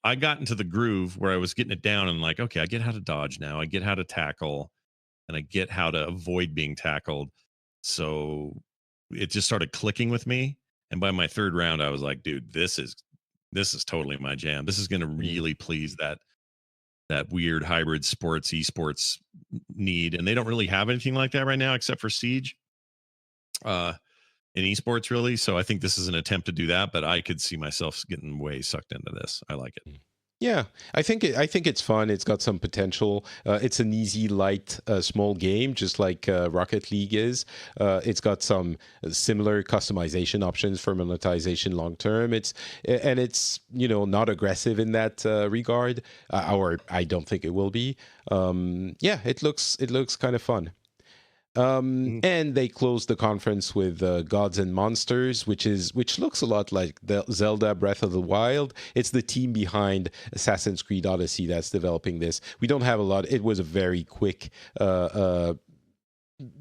I got into the groove where I was getting it down and like, okay, I get how to dodge now. I get how to tackle and I get how to avoid being tackled. So it just started clicking with me. And by my third round, I was like, dude, this is totally my jam. This is going to really please that weird hybrid esports need. And they don't really have anything like that right now, except for Siege. In esports, really. So I think this is an attempt to do that, but I could see myself getting way sucked into this. I like it. Yeah, I think it's fun. It's got some potential. It's an easy, light, small game, just like Rocket League is. It's got some similar customization options for monetization long term. It's not aggressive in that regard, or I don't think it will be. It looks kind of fun. And they closed the conference with Gods and Monsters, which looks a lot like the Zelda Breath of the Wild. It's the team behind Assassin's Creed Odyssey that's developing this. We don't have a lot. It was a very quick,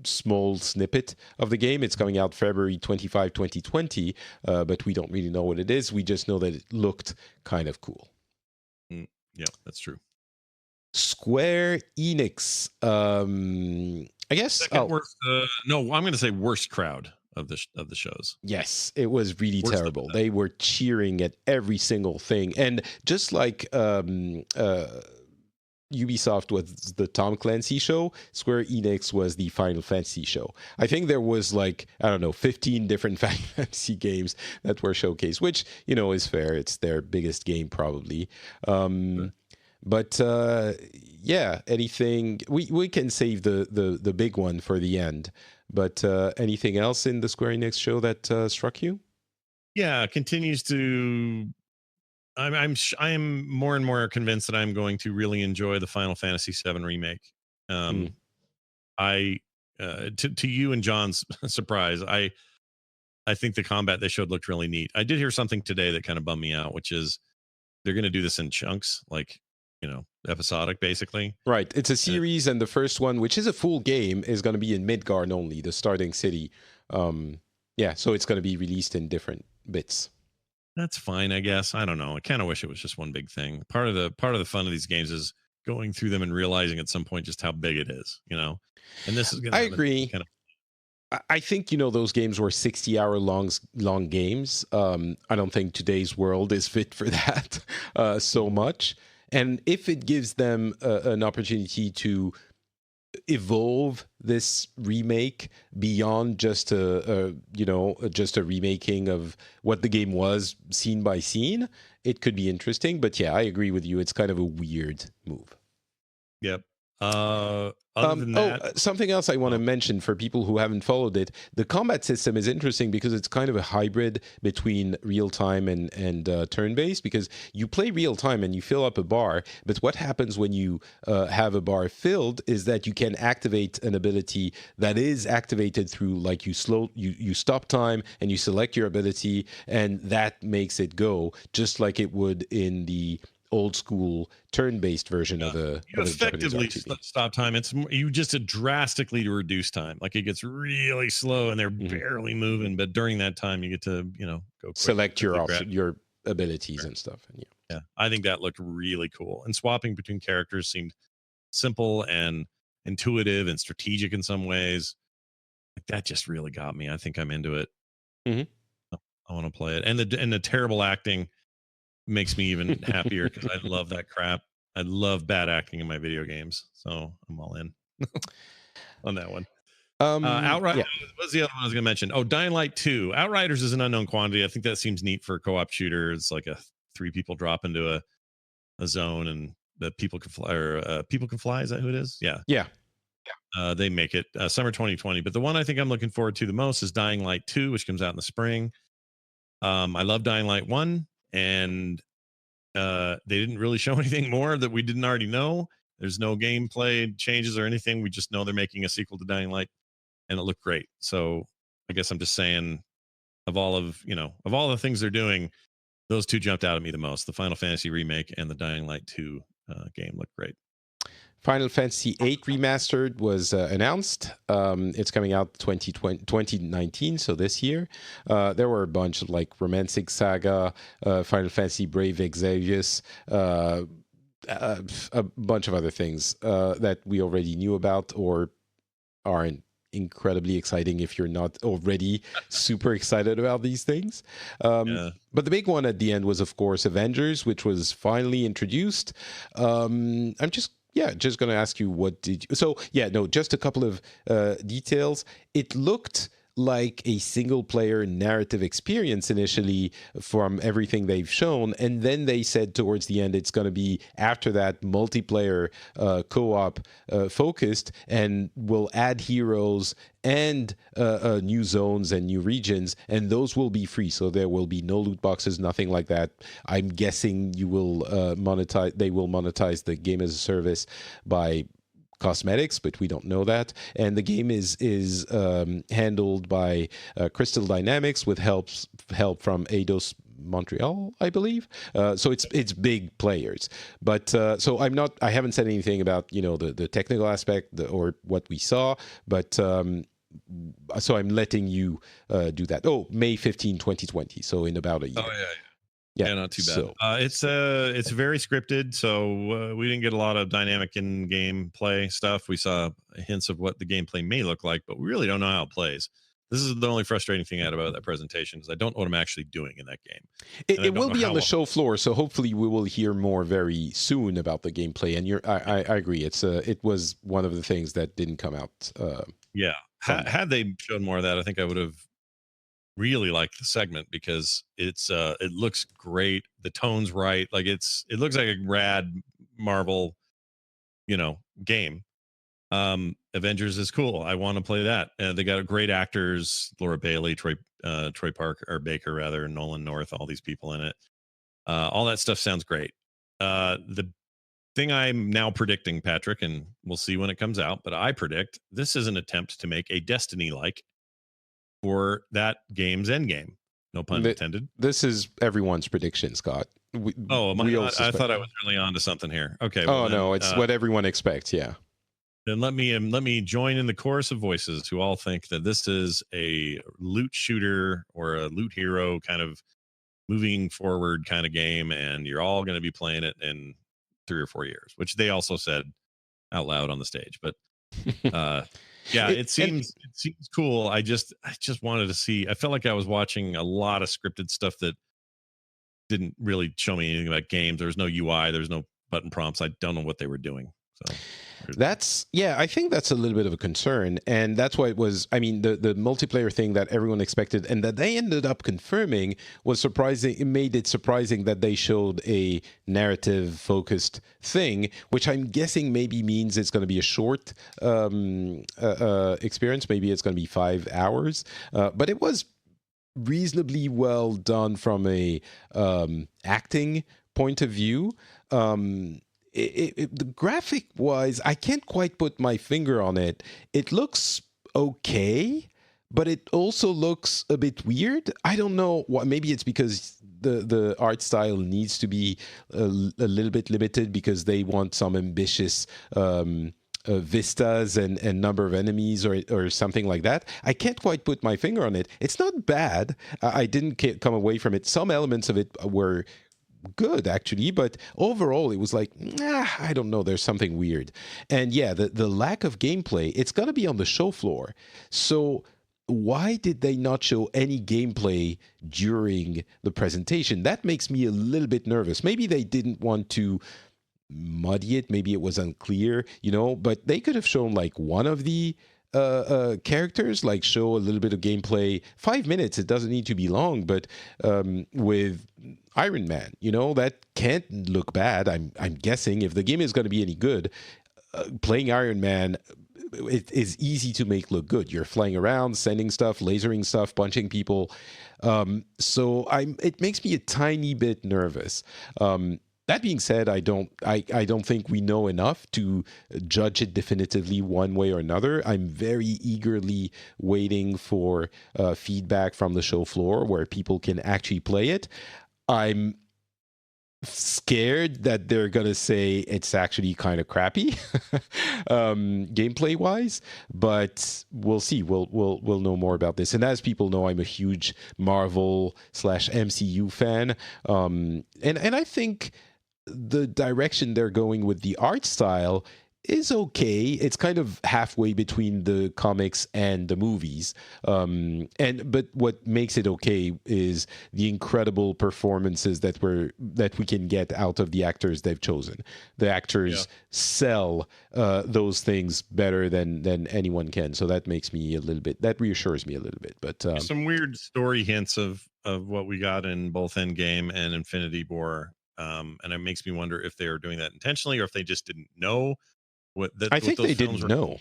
small snippet of the game. It's coming out February 25, 2020, but we don't really know what it is. We just know that it looked kind of cool. Yeah, that's true. Square Enix. I guess. Worst, no, I'm going to say worst crowd of the shows. Yes, it was really terrible. They were cheering at every single thing, and just like Ubisoft was the Tom Clancy show, Square Enix was the Final Fantasy show. I think there was 15 different Final Fantasy games that were showcased, which is fair. It's their biggest game probably. But anything we can save the big one for the end. But anything else in the Square Enix show that struck you? Yeah, continues to. I'm more and more convinced that I'm going to really enjoy the Final Fantasy VII remake. To you and John's surprise, I think the combat they showed looked really neat. I did hear something today that kind of bummed me out, which is they're going to do this in chunks, episodic, basically. Right. It's a series, and the first one, which is a full game, is going to be in Midgard only, the starting city. So it's going to be released in different bits. That's fine, I guess. I don't know. I kind of wish it was just one big thing. Part of the fun of these games is going through them and realizing at some point just how big it is, And this is going to. I agree. I think those games were 60-hour long games. I don't think today's world is fit for that so much. And if it gives them an opportunity to evolve this remake beyond just a remaking of what the game was scene by scene, it could be interesting. But yeah, I agree with you. It's kind of a weird move. Yep. Other than that, something else I want to mention for people who haven't followed it. The combat system is interesting because it's kind of a hybrid between real time and turn based. Because you play real time and you fill up a bar, but what happens when you have a bar filled is that you can activate an ability that is activated through like you stop time and you select your ability, and that makes it go just like it would in the old school turn-based version of a Japanese effectively RPG. stop time. It's you just drastically reduce time. Like it gets really slow and they're barely moving, but during that time you get to go quick, select your abilities and stuff. And yeah, I think that looked really cool. And swapping between characters seemed simple and intuitive and strategic in some ways. Like that just really got me. I think I'm into it. I want to play it, and the terrible acting makes me even happier because I love that crap. I love bad acting in my video games, so I'm all in on that one. Outriders. What's the other one I was going to mention? Oh, Dying Light 2. Outriders is an unknown quantity. I think that seems neat for a co-op shooter. It's like 3 people drop into a zone and the people can fly. Or people can fly. Is that who it is? Yeah. They make it summer 2020. But the one I think I'm looking forward to the most is Dying Light 2, which comes out in the spring. I love Dying Light 1, and they didn't really show anything more that we didn't already know. There's no gameplay changes or anything. We just know they're making a sequel to Dying Light, and it looked great. So I guess I'm just saying, of all the things they're doing, those two jumped out at me the most. The Final Fantasy remake and the Dying Light 2 game looked great. Final Fantasy VIII Remastered was announced. It's coming out 2019, so this year. There were a bunch of like Romantic Saga, Final Fantasy Brave Exvius, a bunch of other things that we already knew about or aren't incredibly exciting if you're not already super excited about these things. But the big one at the end was, of course, Avengers, which was finally introduced. I'm just going to ask you, what did you... So, just a couple of details. It looked like a single-player narrative experience initially from everything they've shown, and then they said towards the end it's going to be, after that, multiplayer co-op focused, and will add heroes and new zones and new regions, and those will be free, so there will be no loot boxes, nothing like that. I'm guessing they will monetize the game as a service by cosmetics, but we don't know that. And the game is handled by Crystal Dynamics with help from Eidos Montreal, I believe. So it's big players. But so I haven't said anything about the technical aspect or what we saw, but so I'm letting you do that. Oh, May 15, 2020. So in about a year. Oh yeah, not too bad. So, it's very scripted, so we didn't get a lot of dynamic in-game play stuff. We saw hints of what the gameplay may look like, but we really don't know how it plays. This is the only frustrating thing about that presentation, is I don't know what I'm actually doing in that game. It will be on the show floor, so hopefully we will hear more very soon about the gameplay. And I agree, it was one of the things that didn't come out. Had they shown more of that, I think I would have really like the segment, because it looks great, the tone's right, like it looks like a rad Marvel game. Avengers is cool. I want to play that. They got great actors, Laura Bailey, Troy Parker, or Baker rather, Nolan North, all these people in it. All that stuff sounds great. The thing I'm now predicting, Patrick, and we'll see when it comes out, but I predict this is an attempt to make a Destiny like for that game's endgame. No pun intended. This is everyone's prediction, Scott. I thought I was really onto something here. Okay. Well, no, it's what everyone expects. Yeah. Then let me join in the chorus of voices who all think that this is a loot shooter or a loot hero kind of moving forward kind of game, and you're all going to be playing it in 3 or 4 years, which they also said out loud on the stage. But it seems cool. I just wanted to see. I felt like I was watching a lot of scripted stuff that didn't really show me anything about games. There was no UI. There was no button prompts. I don't know what they were doing. So I think that's a little bit of a concern, and that's why it was. I mean, the multiplayer thing that everyone expected and that they ended up confirming was surprising. It made it surprising that they showed a narrative focused thing, which I'm guessing maybe means it's going to be a short experience. Maybe it's going to be 5 hours, but it was reasonably well done from a acting point of view. The graphic wise, I can't quite put my finger on it. It looks okay, but it also looks a bit weird. I don't know what. Maybe it's because the art style needs to be a little bit limited because they want some ambitious vistas and number of enemies or something like that. I can't quite put my finger on it. It's not bad. I didn't come away from it. Some elements of it were good actually, but overall it was like, I don't know, there's something weird. And yeah, the lack of gameplay, it's going to be on the show floor. So why did they not show any gameplay during the presentation? That makes me a little bit nervous. Maybe they didn't want to muddy it, maybe it was unclear, but they could have shown like one of the characters, like show a little bit of gameplay. 5 minutes, it doesn't need to be long, but with Iron Man, that can't look bad. I'm guessing if the game is going to be any good, playing Iron Man, it is easy to make look good. You're flying around, sending stuff, lasering stuff, punching people. So it makes me a tiny bit nervous. That being said, I don't think we know enough to judge it definitively one way or another. I'm very eagerly waiting for feedback from the show floor where people can actually play it. I'm scared that they're gonna say it's actually kind of crappy, gameplay wise. But we'll see. We'll know more about this. And as people know, I'm a huge Marvel/MCU fan, and I think the direction they're going with the art style is okay. It's kind of halfway between the comics and the movies. But what makes it okay is the incredible performances that we can get out of the actors they've chosen. The actors sell those things better than anyone can. So that makes me that reassures me a little bit. But some weird story hints of what we got in both Endgame and Infinity War. And it makes me wonder if they are doing that intentionally or if they just didn't know I think they didn't know.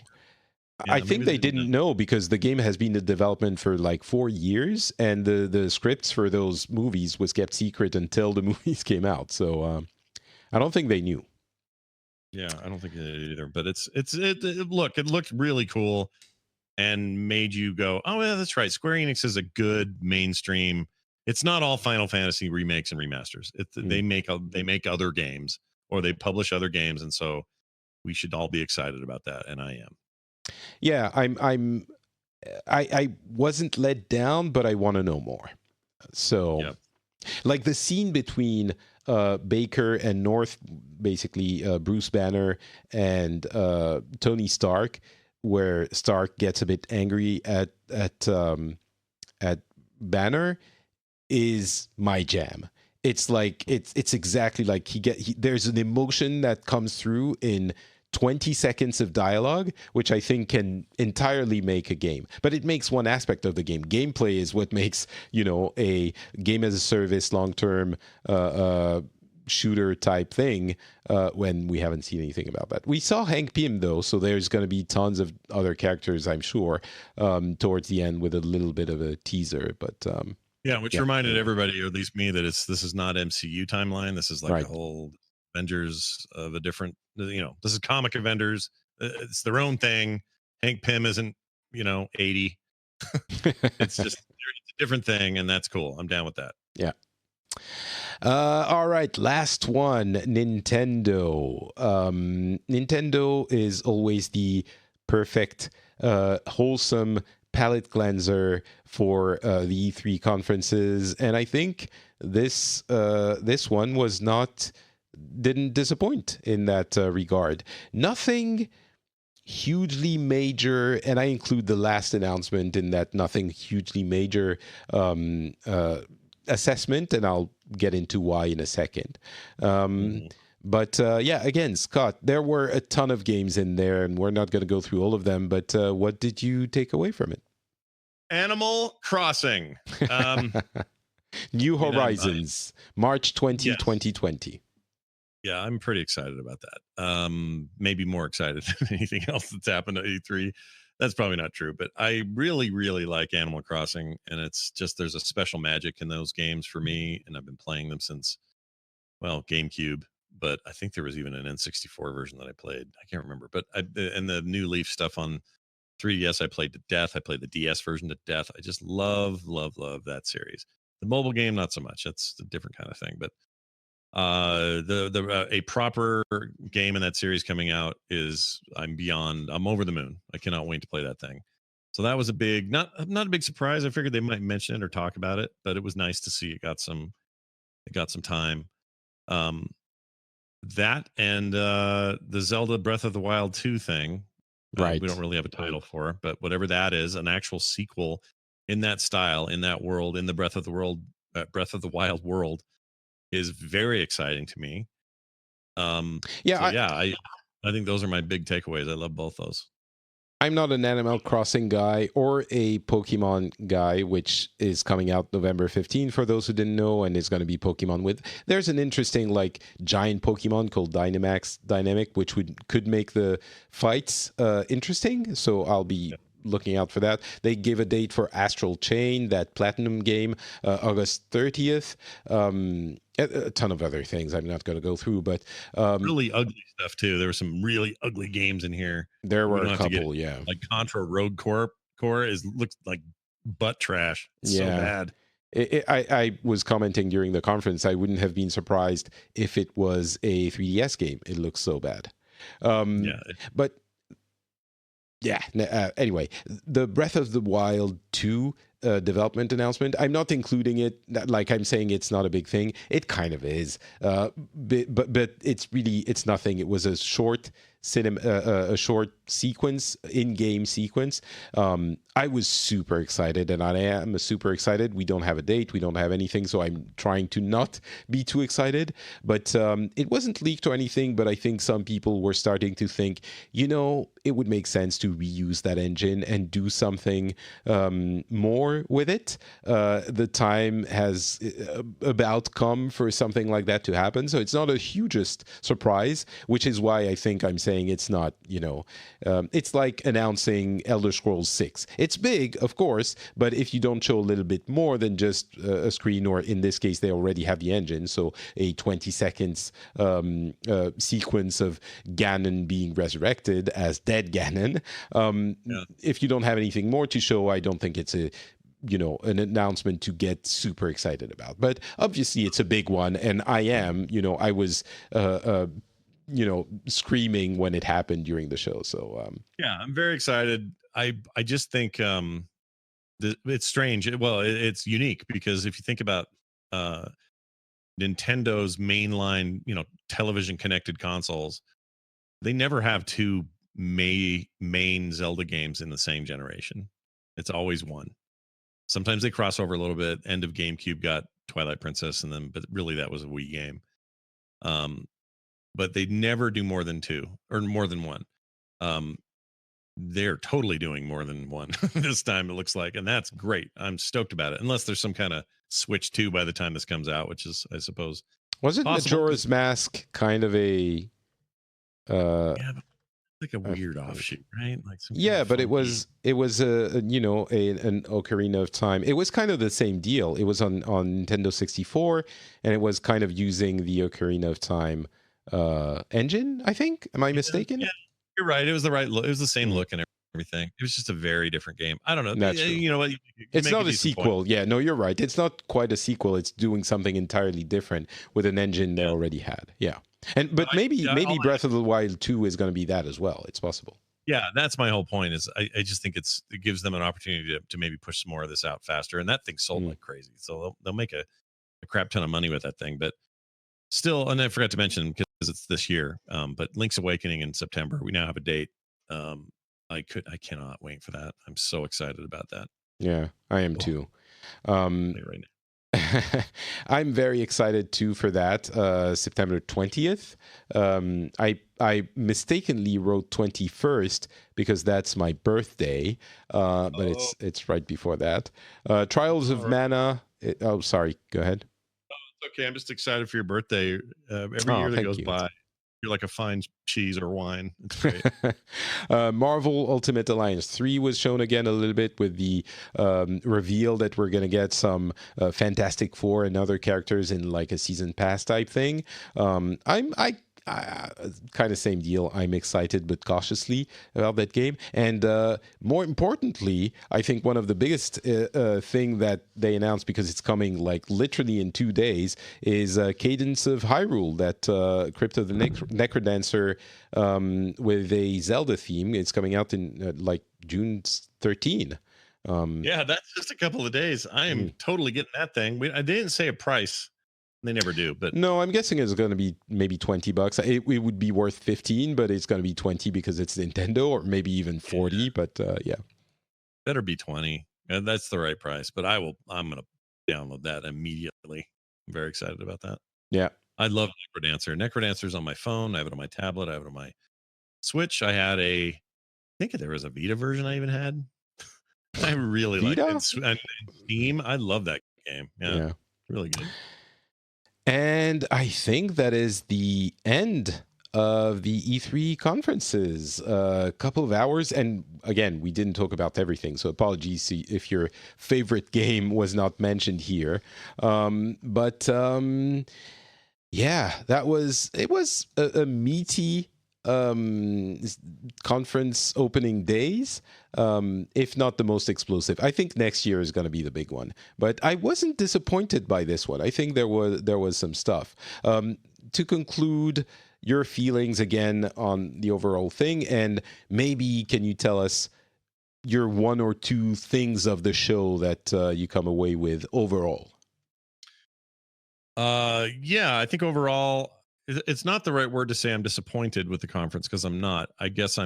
Yeah, I think they didn't know because the game has been in development for like 4 years, and the scripts for those movies was kept secret until the movies came out. So I don't think they knew. Yeah, I don't think they did either. But it looked really cool and made you go, oh yeah, that's right. Square Enix is a good mainstream. It's not all Final Fantasy remakes and remasters. They make other games or they publish other games, and so we should all be excited about that, and I am. Yeah, I wasn't let down, but I want to know more. So, like the scene between Baker and North, basically Bruce Banner and Tony Stark, where Stark gets a bit angry at Banner, is my jam. It's like it's exactly like there's an emotion that comes through in 20 seconds of dialogue, which I think can entirely make a game. But it makes one aspect of the game. Gameplay is what makes, a game as a service, long-term shooter type thing, when we haven't seen anything about that. We saw Hank Pym, though, so there's going to be tons of other characters, I'm sure, towards the end with a little bit of a teaser. But which reminded everybody, or at least me, that this is not MCU timeline. This is like a whole Avengers of a different, this is comic Avengers. It's their own thing. Hank Pym isn't, 80. It's just a different thing, and that's cool. I'm down with that. Yeah. All right, last one, Nintendo. Nintendo is always the perfect, wholesome palate cleanser for the E3 conferences, and I think this one didn't disappoint in that regard. Nothing hugely major, and I include the last announcement in that nothing hugely major assessment, and I'll get into why in a second. But yeah, again, Scott, there were a ton of games in there, and we're not going to go through all of them. But what did you take away from it? Animal Crossing. New I mean, Horizons, March 20, yes. 2020. Yeah, I'm pretty excited about that. Maybe more excited than anything else that's happened at E3. That's probably not true, but I really, really like Animal Crossing, and it's just there's a special magic in those games for me, and I've been playing them since, well, GameCube, but I think there was even an N64 version that I played. I can't remember, but and the new Leaf stuff on 3DS I played to death. I played the DS version to death. I just love, love, love that series. The mobile game, not so much. That's a different kind of thing, but a proper game in that series coming out is I'm over the moon. I cannot wait to play that thing. So that was a big not a big surprise. I figured they might mention it or talk about it, but it was nice to see it got some time. um that and the Zelda Breath of the Wild 2 thing. Right. We don't really have a title for, but whatever that is, an actual sequel in that style, in that world, in the Breath of the Wild world, is very exciting to me. Yeah, So yeah, I think those are my big takeaways. I love both those. I'm not an Animal Crossing guy or a Pokemon guy, which is coming out November 15th for those who didn't know, and it's going to be Pokemon with. There's an interesting like giant Pokemon called Dynamic, which could make the fights interesting. So I'll be looking out for that. They gave a date for Astral Chain, that Platinum game, August 30th. A ton of other things I'm not going to go through, but Really ugly stuff too. There were some really ugly games in here. there We were don't a have to get couple, yeah. like Contra Road Core looks like butt trash. It's so Yeah. bad. I was commenting during the conference, I wouldn't have been surprised if it was a 3DS game. It looks so bad. Yeah. But yeah, anyway, the Breath of the Wild 2 development announcement, I'm not including it. Like I'm saying, it's not a big thing. It kind of is. But it's nothing. It was a short a short sequence, in-game sequence. I was super excited, and I am super excited. We don't have a date, we don't have anything, so I'm trying to not be too excited. But it wasn't leaked or anything, but I think some people were starting to think, it would make sense to reuse that engine and do something more with it. The time has about come for something like that to happen, so it's not a hugest surprise, which is why I think I'm saying it's not, it's like announcing Elder Scrolls 6. It's big, of course, but if you don't show a little bit more than just a screen, or in this case, they already have the engine, so a 20 seconds sequence of Ganon being resurrected as dead Ganon. If you don't have anything more to show, I don't think it's an announcement to get super excited about. But obviously, it's a big one, and I was screaming when it happened during the show. So yeah, I'm very excited. I just think it's strange. It's unique because if you think about Nintendo's mainline, television connected consoles, they never have two main Zelda games in the same generation. It's always one. Sometimes they cross over a little bit. End of GameCube got Twilight Princess, but really that was a Wii game. But they never do more than two or more than one. They're totally doing more than one this time, it looks like, and that's great. I'm stoked about it. Unless there's some kind of Switch 2 by the time this comes out, which is, I suppose, wasn't possible, Majora's Mask kind of a yeah, like a weird offshoot, right? Like but it was an Ocarina of Time. It was kind of the same deal. It was on Nintendo 64, and it was kind of using the Ocarina of Time engine, I think. Am I mistaken? Yeah, you're right. It was the right look. It was the same look and everything. It was just a very different game. I don't know. That's true. You know what? It's not a sequel. Yeah, no, you're right. It's not quite a sequel. It's doing something entirely different with an engine they already had. Yeah. But maybe Breath of the Wild 2 is going to be that as well. It's possible. Yeah, that's my whole point. Is I just think it gives them an opportunity to maybe push some more of this out faster. And that thing sold like crazy, so they'll make a crap ton of money with that thing. But still, and I forgot to mention because it's this year. But Link's Awakening in September. We now have a date. I cannot wait for that. I'm so excited about that. Yeah, I am too. Right now. I'm very excited too for that. September 20th. I mistakenly wrote 21st because that's my birthday, but Oh, it's right before that. Trials all of right. Mana. Sorry. Go ahead. It's okay. I'm just excited for your birthday. Every Oh, year that thank goes you. by, you're like a fine cheese or wine. It's great. Marvel Ultimate Alliance 3 was shown again a little bit with the reveal that we're going to get some Fantastic Four and other characters in like a season pass type thing. I kind of same deal. I'm excited but cautiously about that game. And more importantly, I think one of the biggest thing that they announced, because it's coming like literally in 2 days, is Cadence of Hyrule, that Crypt of the Necrodancer with a Zelda theme. It's coming out in like June 13. Yeah, that's just a couple of days. I am totally getting that thing. I didn't say a price. They never do, but No, I'm guessing it's going to be maybe $20. It would be worth 15, but it's going to be 20 because it's Nintendo, or maybe even 40. But yeah, better be 20. That's the right price. But I'm gonna download that immediately. I'm very excited about that. yeah. I love Necrodancer. Necrodancer's on my phone. I have it on my tablet. I have it on my Switch. I think there was a Vita version I even had. I really like it. Vita? And Steam. I love that game. Yeah, Yeah. really good. And I think that is the end of the E3 conferences. A couple of hours. And again, we didn't talk about everything. So apologies if your favorite game was not mentioned here. But yeah, it was a meaty conference opening days, if not the most explosive. I think next year is going to be the big one, but I wasn't disappointed by this one. I think there was some stuff. To conclude, your feelings again on the overall thing, and maybe can you tell us your one or two things of the show that you come away with overall? Yeah, I think overall it's not the right word to say I'm disappointed with the conference, because I'm not. I guess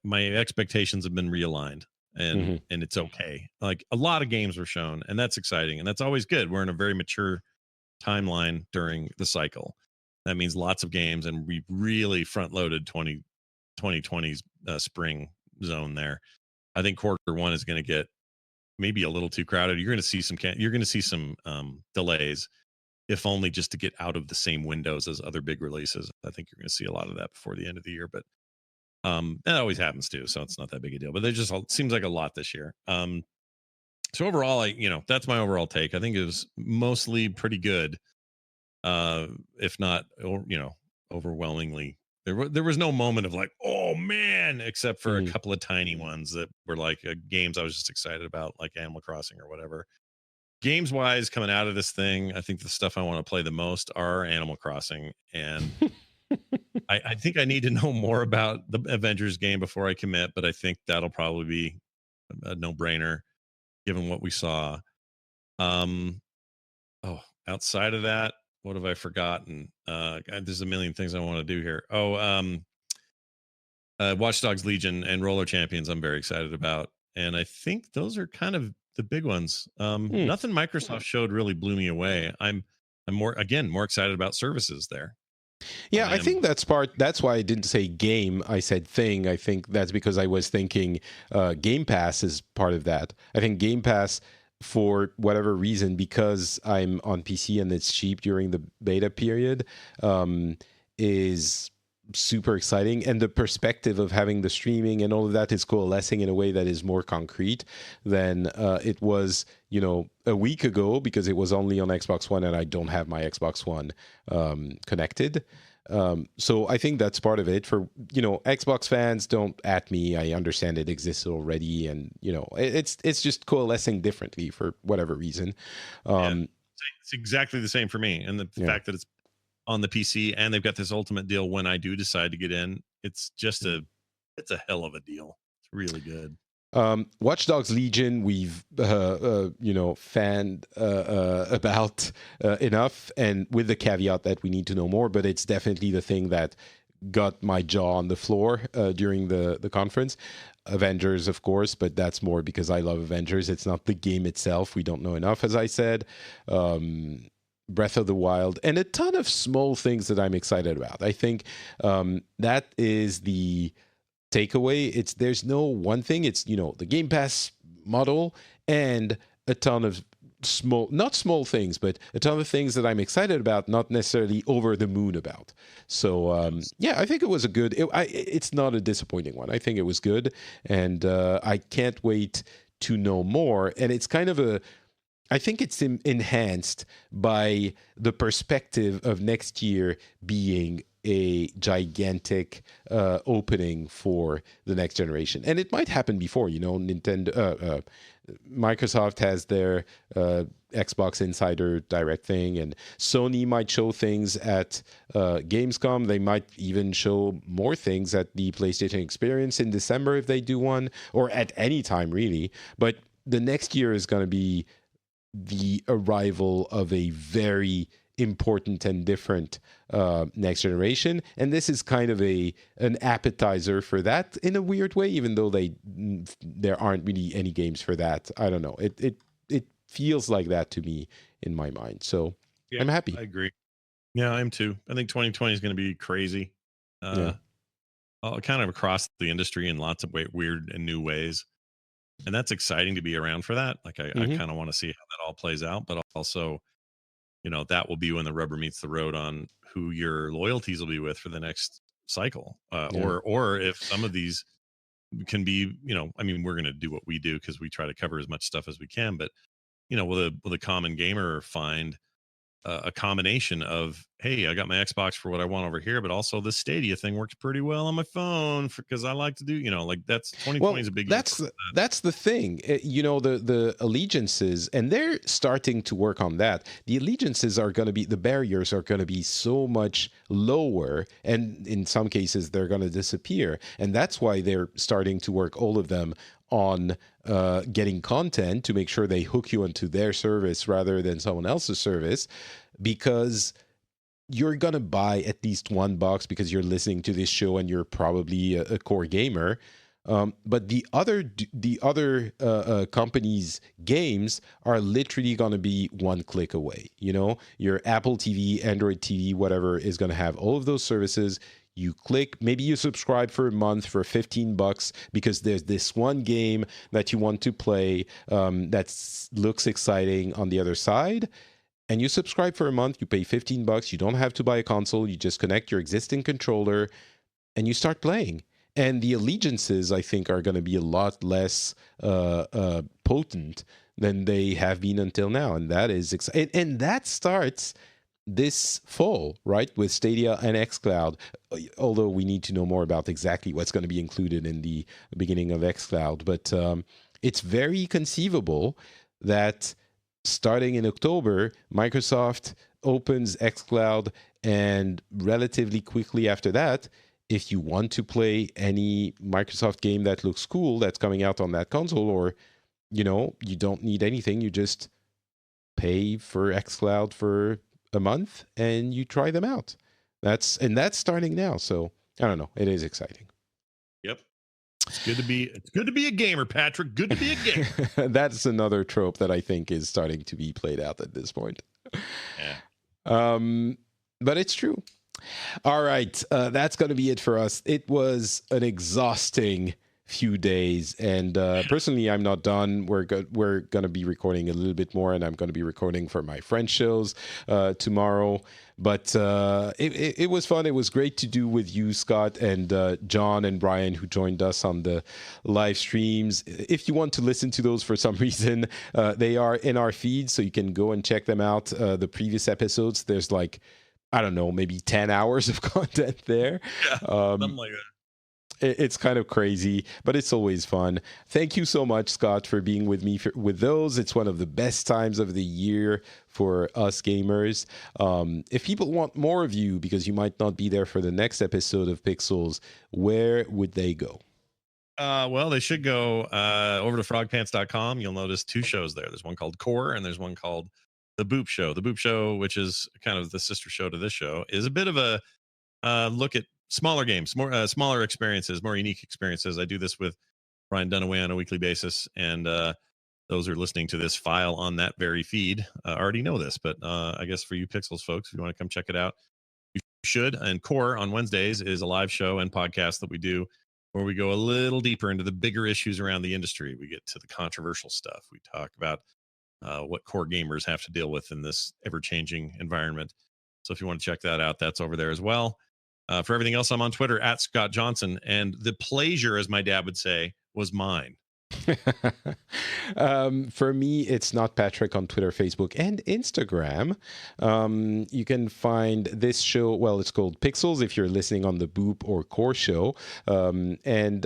my expectations have been realigned, and Hmm. and it's okay. Like, a lot of games were shown, and that's exciting, and that's always good. We're in a very mature timeline during the cycle. That means lots of games, and we really front loaded 2020's spring zone there. I think quarter 1 is going to get maybe a little too crowded. You're going to see some delays, if only just to get out of the same windows as other big releases. I think you're going to see a lot of that before the end of the year, but that always happens too, so it's not that big a deal. But seems like a lot this year. So overall, that's my overall take. I think it was mostly pretty good, if not, overwhelmingly. There was no moment of like, oh man, except for a Hmm. couple of tiny ones that were like games I was just excited about, like Animal Crossing or whatever. Games wise, coming out of this thing, I think the stuff I want to play the most are Animal Crossing, and I think I need to know more about the Avengers game before I commit, but I think that'll probably be a no-brainer given what we saw. Um, Outside of that, what have I forgotten? God, there's a million things I want to do here. Watch Dogs Legion and Roller Champions, I'm very excited about, and I think those are kind of the big ones. Hmm. Nothing Microsoft showed really blew me away. I'm more excited about services there than Yeah, I I am. think that's why I didn't say game. I said thing. I think that's because I was thinking Game Pass is part of that. I think Game Pass, for whatever reason, because I'm on PC and it's cheap during the beta period, is super exciting, and the perspective of having the streaming and all of that is coalescing in a way that is more concrete than it was, a week ago, because it was only on Xbox One and I don't have my Xbox One connected. So I think that's part of it. For Xbox fans, don't at me. I understand it exists already, and it's just coalescing differently for whatever reason. Yeah, Um, it's exactly the same for me, and the yeah. fact that it's on the PC and they've got this ultimate deal when I do decide to get in, it's just it's a hell of a deal. It's really good. Watch Dogs Legion, we've fanned about enough, and with the caveat that we need to know more. But it's definitely the thing that got my jaw on the floor during the conference. Avengers, of course, but that's more because I love Avengers. It's not the game itself. We don't know enough, as I said. Breath of the Wild, and a ton of small things that I'm excited about. I think that is the takeaway. There's no one thing. It's the Game Pass model and a ton of not small things, but a ton of things that I'm excited about, not necessarily over the moon about. So yeah, I think it was a good. It's not a disappointing one. I think it was good, and I can't wait to know more. And it's kind of I think it's enhanced by the perspective of next year being a gigantic opening for the next generation, and it might happen before. Microsoft has their Xbox Insider Direct thing, and Sony might show things at Gamescom. They might even show more things at the PlayStation Experience in December if they do one, or at any time really. But the next year is going to be the arrival of a very important and different next generation, and this is kind of an appetizer for that in a weird way, even though there aren't really any games for that. I don't know, it feels like that to me in my mind, so Yeah, I'm happy. I agree. Yeah, I am too. I think 2020 is going to be crazy, Yeah. kind of across the industry in lots of weird and new ways, and that's exciting to be around for that. Like I Hmm. kind of want to see how that all plays out, but also that will be when the rubber meets the road on who your loyalties will be with for the next cycle, Yeah. or if some of these can be, I mean, we're going to do what we do because we try to cover as much stuff as we can, but will a common gamer find a combination of, hey, I got my Xbox for what I want over here, but also the Stadia thing works pretty well on my phone because I like to do, like that's 2020 Well, is a big year that's for that. that's the thing. The allegiances, and they're starting to work on that. The allegiances are going to be, the barriers are going to be so much lower, and in some cases they're going to disappear. And that's why they're starting to work, all of them, on getting content to make sure they hook you into their service rather than someone else's service, because you're gonna buy at least one box because you're listening to this show and you're probably a core gamer. But the other companies' games are literally gonna be one click away. Your Apple TV, Android TV, whatever, is gonna have all of those services. You click, maybe you subscribe for a month for $15 because there's this one game that you want to play that looks exciting on the other side, and you subscribe for a month. You pay $15. You don't have to buy a console. You just connect your existing controller and you start playing. And the allegiances, I think, are going to be a lot less potent than they have been until now, and that is exciting. And that starts this fall, right, with Stadia and xCloud. Although we need to know more about exactly what's going to be included in the beginning of xCloud, but it's very conceivable that starting in October, Microsoft opens xCloud, and relatively quickly after that, if you want to play any Microsoft game that looks cool that's coming out on that console, or you don't need anything, you just pay for xCloud for a month and you try them out. That's starting now. So I don't know. It is exciting. Yep. It's good to be a gamer, Patrick. Good to be a gamer. That's another trope that I think is starting to be played out at this point. Yeah. But it's true. All right. That's going to be it for us. It was an exhausting few days, and personally, I'm not done. We're going to be recording a little bit more, and I'm going to be recording for my French shows tomorrow. But it was fun. It was great to do with you, Scott, and John and Brian, who joined us on the live streams. If you want to listen to those for some reason, they are in our feed, so you can go and check them out. The previous episodes, there's like, I don't know, maybe 10 hours of content there. Yeah, something like that. It's kind of crazy, but it's always fun. Thank you so much, Scott, for being with me with those. It's one of the best times of the year for us gamers. If people want more of you, because you might not be there for the next episode of Pixels, where would they go? Well, they should go over to frogpants.com. You'll notice two shows there. There's one called Core, and there's one called The Boop Show. The Boop Show, which is kind of the sister show to this show, is a bit of a look at smaller games, more smaller experiences, more unique experiences. I do this with Brian Dunaway on a weekly basis, and those who are listening to this file on that very feed already know this, but I guess for you Pixels folks, if you want to come check it out, you should. And Core on Wednesdays is a live show and podcast that we do where we go a little deeper into the bigger issues around the industry. We get to the controversial stuff. We talk about what core gamers have to deal with in this ever-changing environment. So if you want to check that out, that's over there as well. For everything else, I'm on Twitter at Scott Johnson, and the pleasure, as my dad would say, was mine. For me, it's not Patrick on Twitter, Facebook, and Instagram. You can find this show, well, it's called Pixels if you're listening on the Boop or Core show. And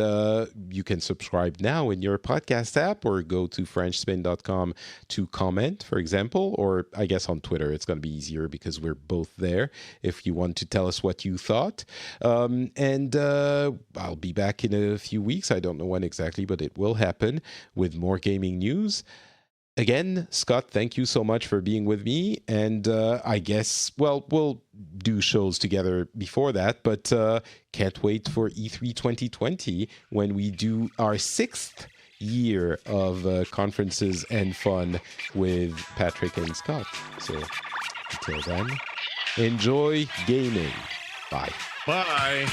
you can subscribe now in your podcast app or go to frenchspin.com to comment, for example, or I guess on Twitter, it's going to be easier because we're both there if you want to tell us what you thought. And I'll be back in a few weeks. I don't know when exactly, but it will happen with more gaming news. Again, Scott, thank you so much for being with me. And I guess, well, we'll do shows together before that, but can't wait for E3 2020 when we do our 6th year of conferences and fun with Patrick and Scott. So until then, enjoy gaming. Bye. Bye.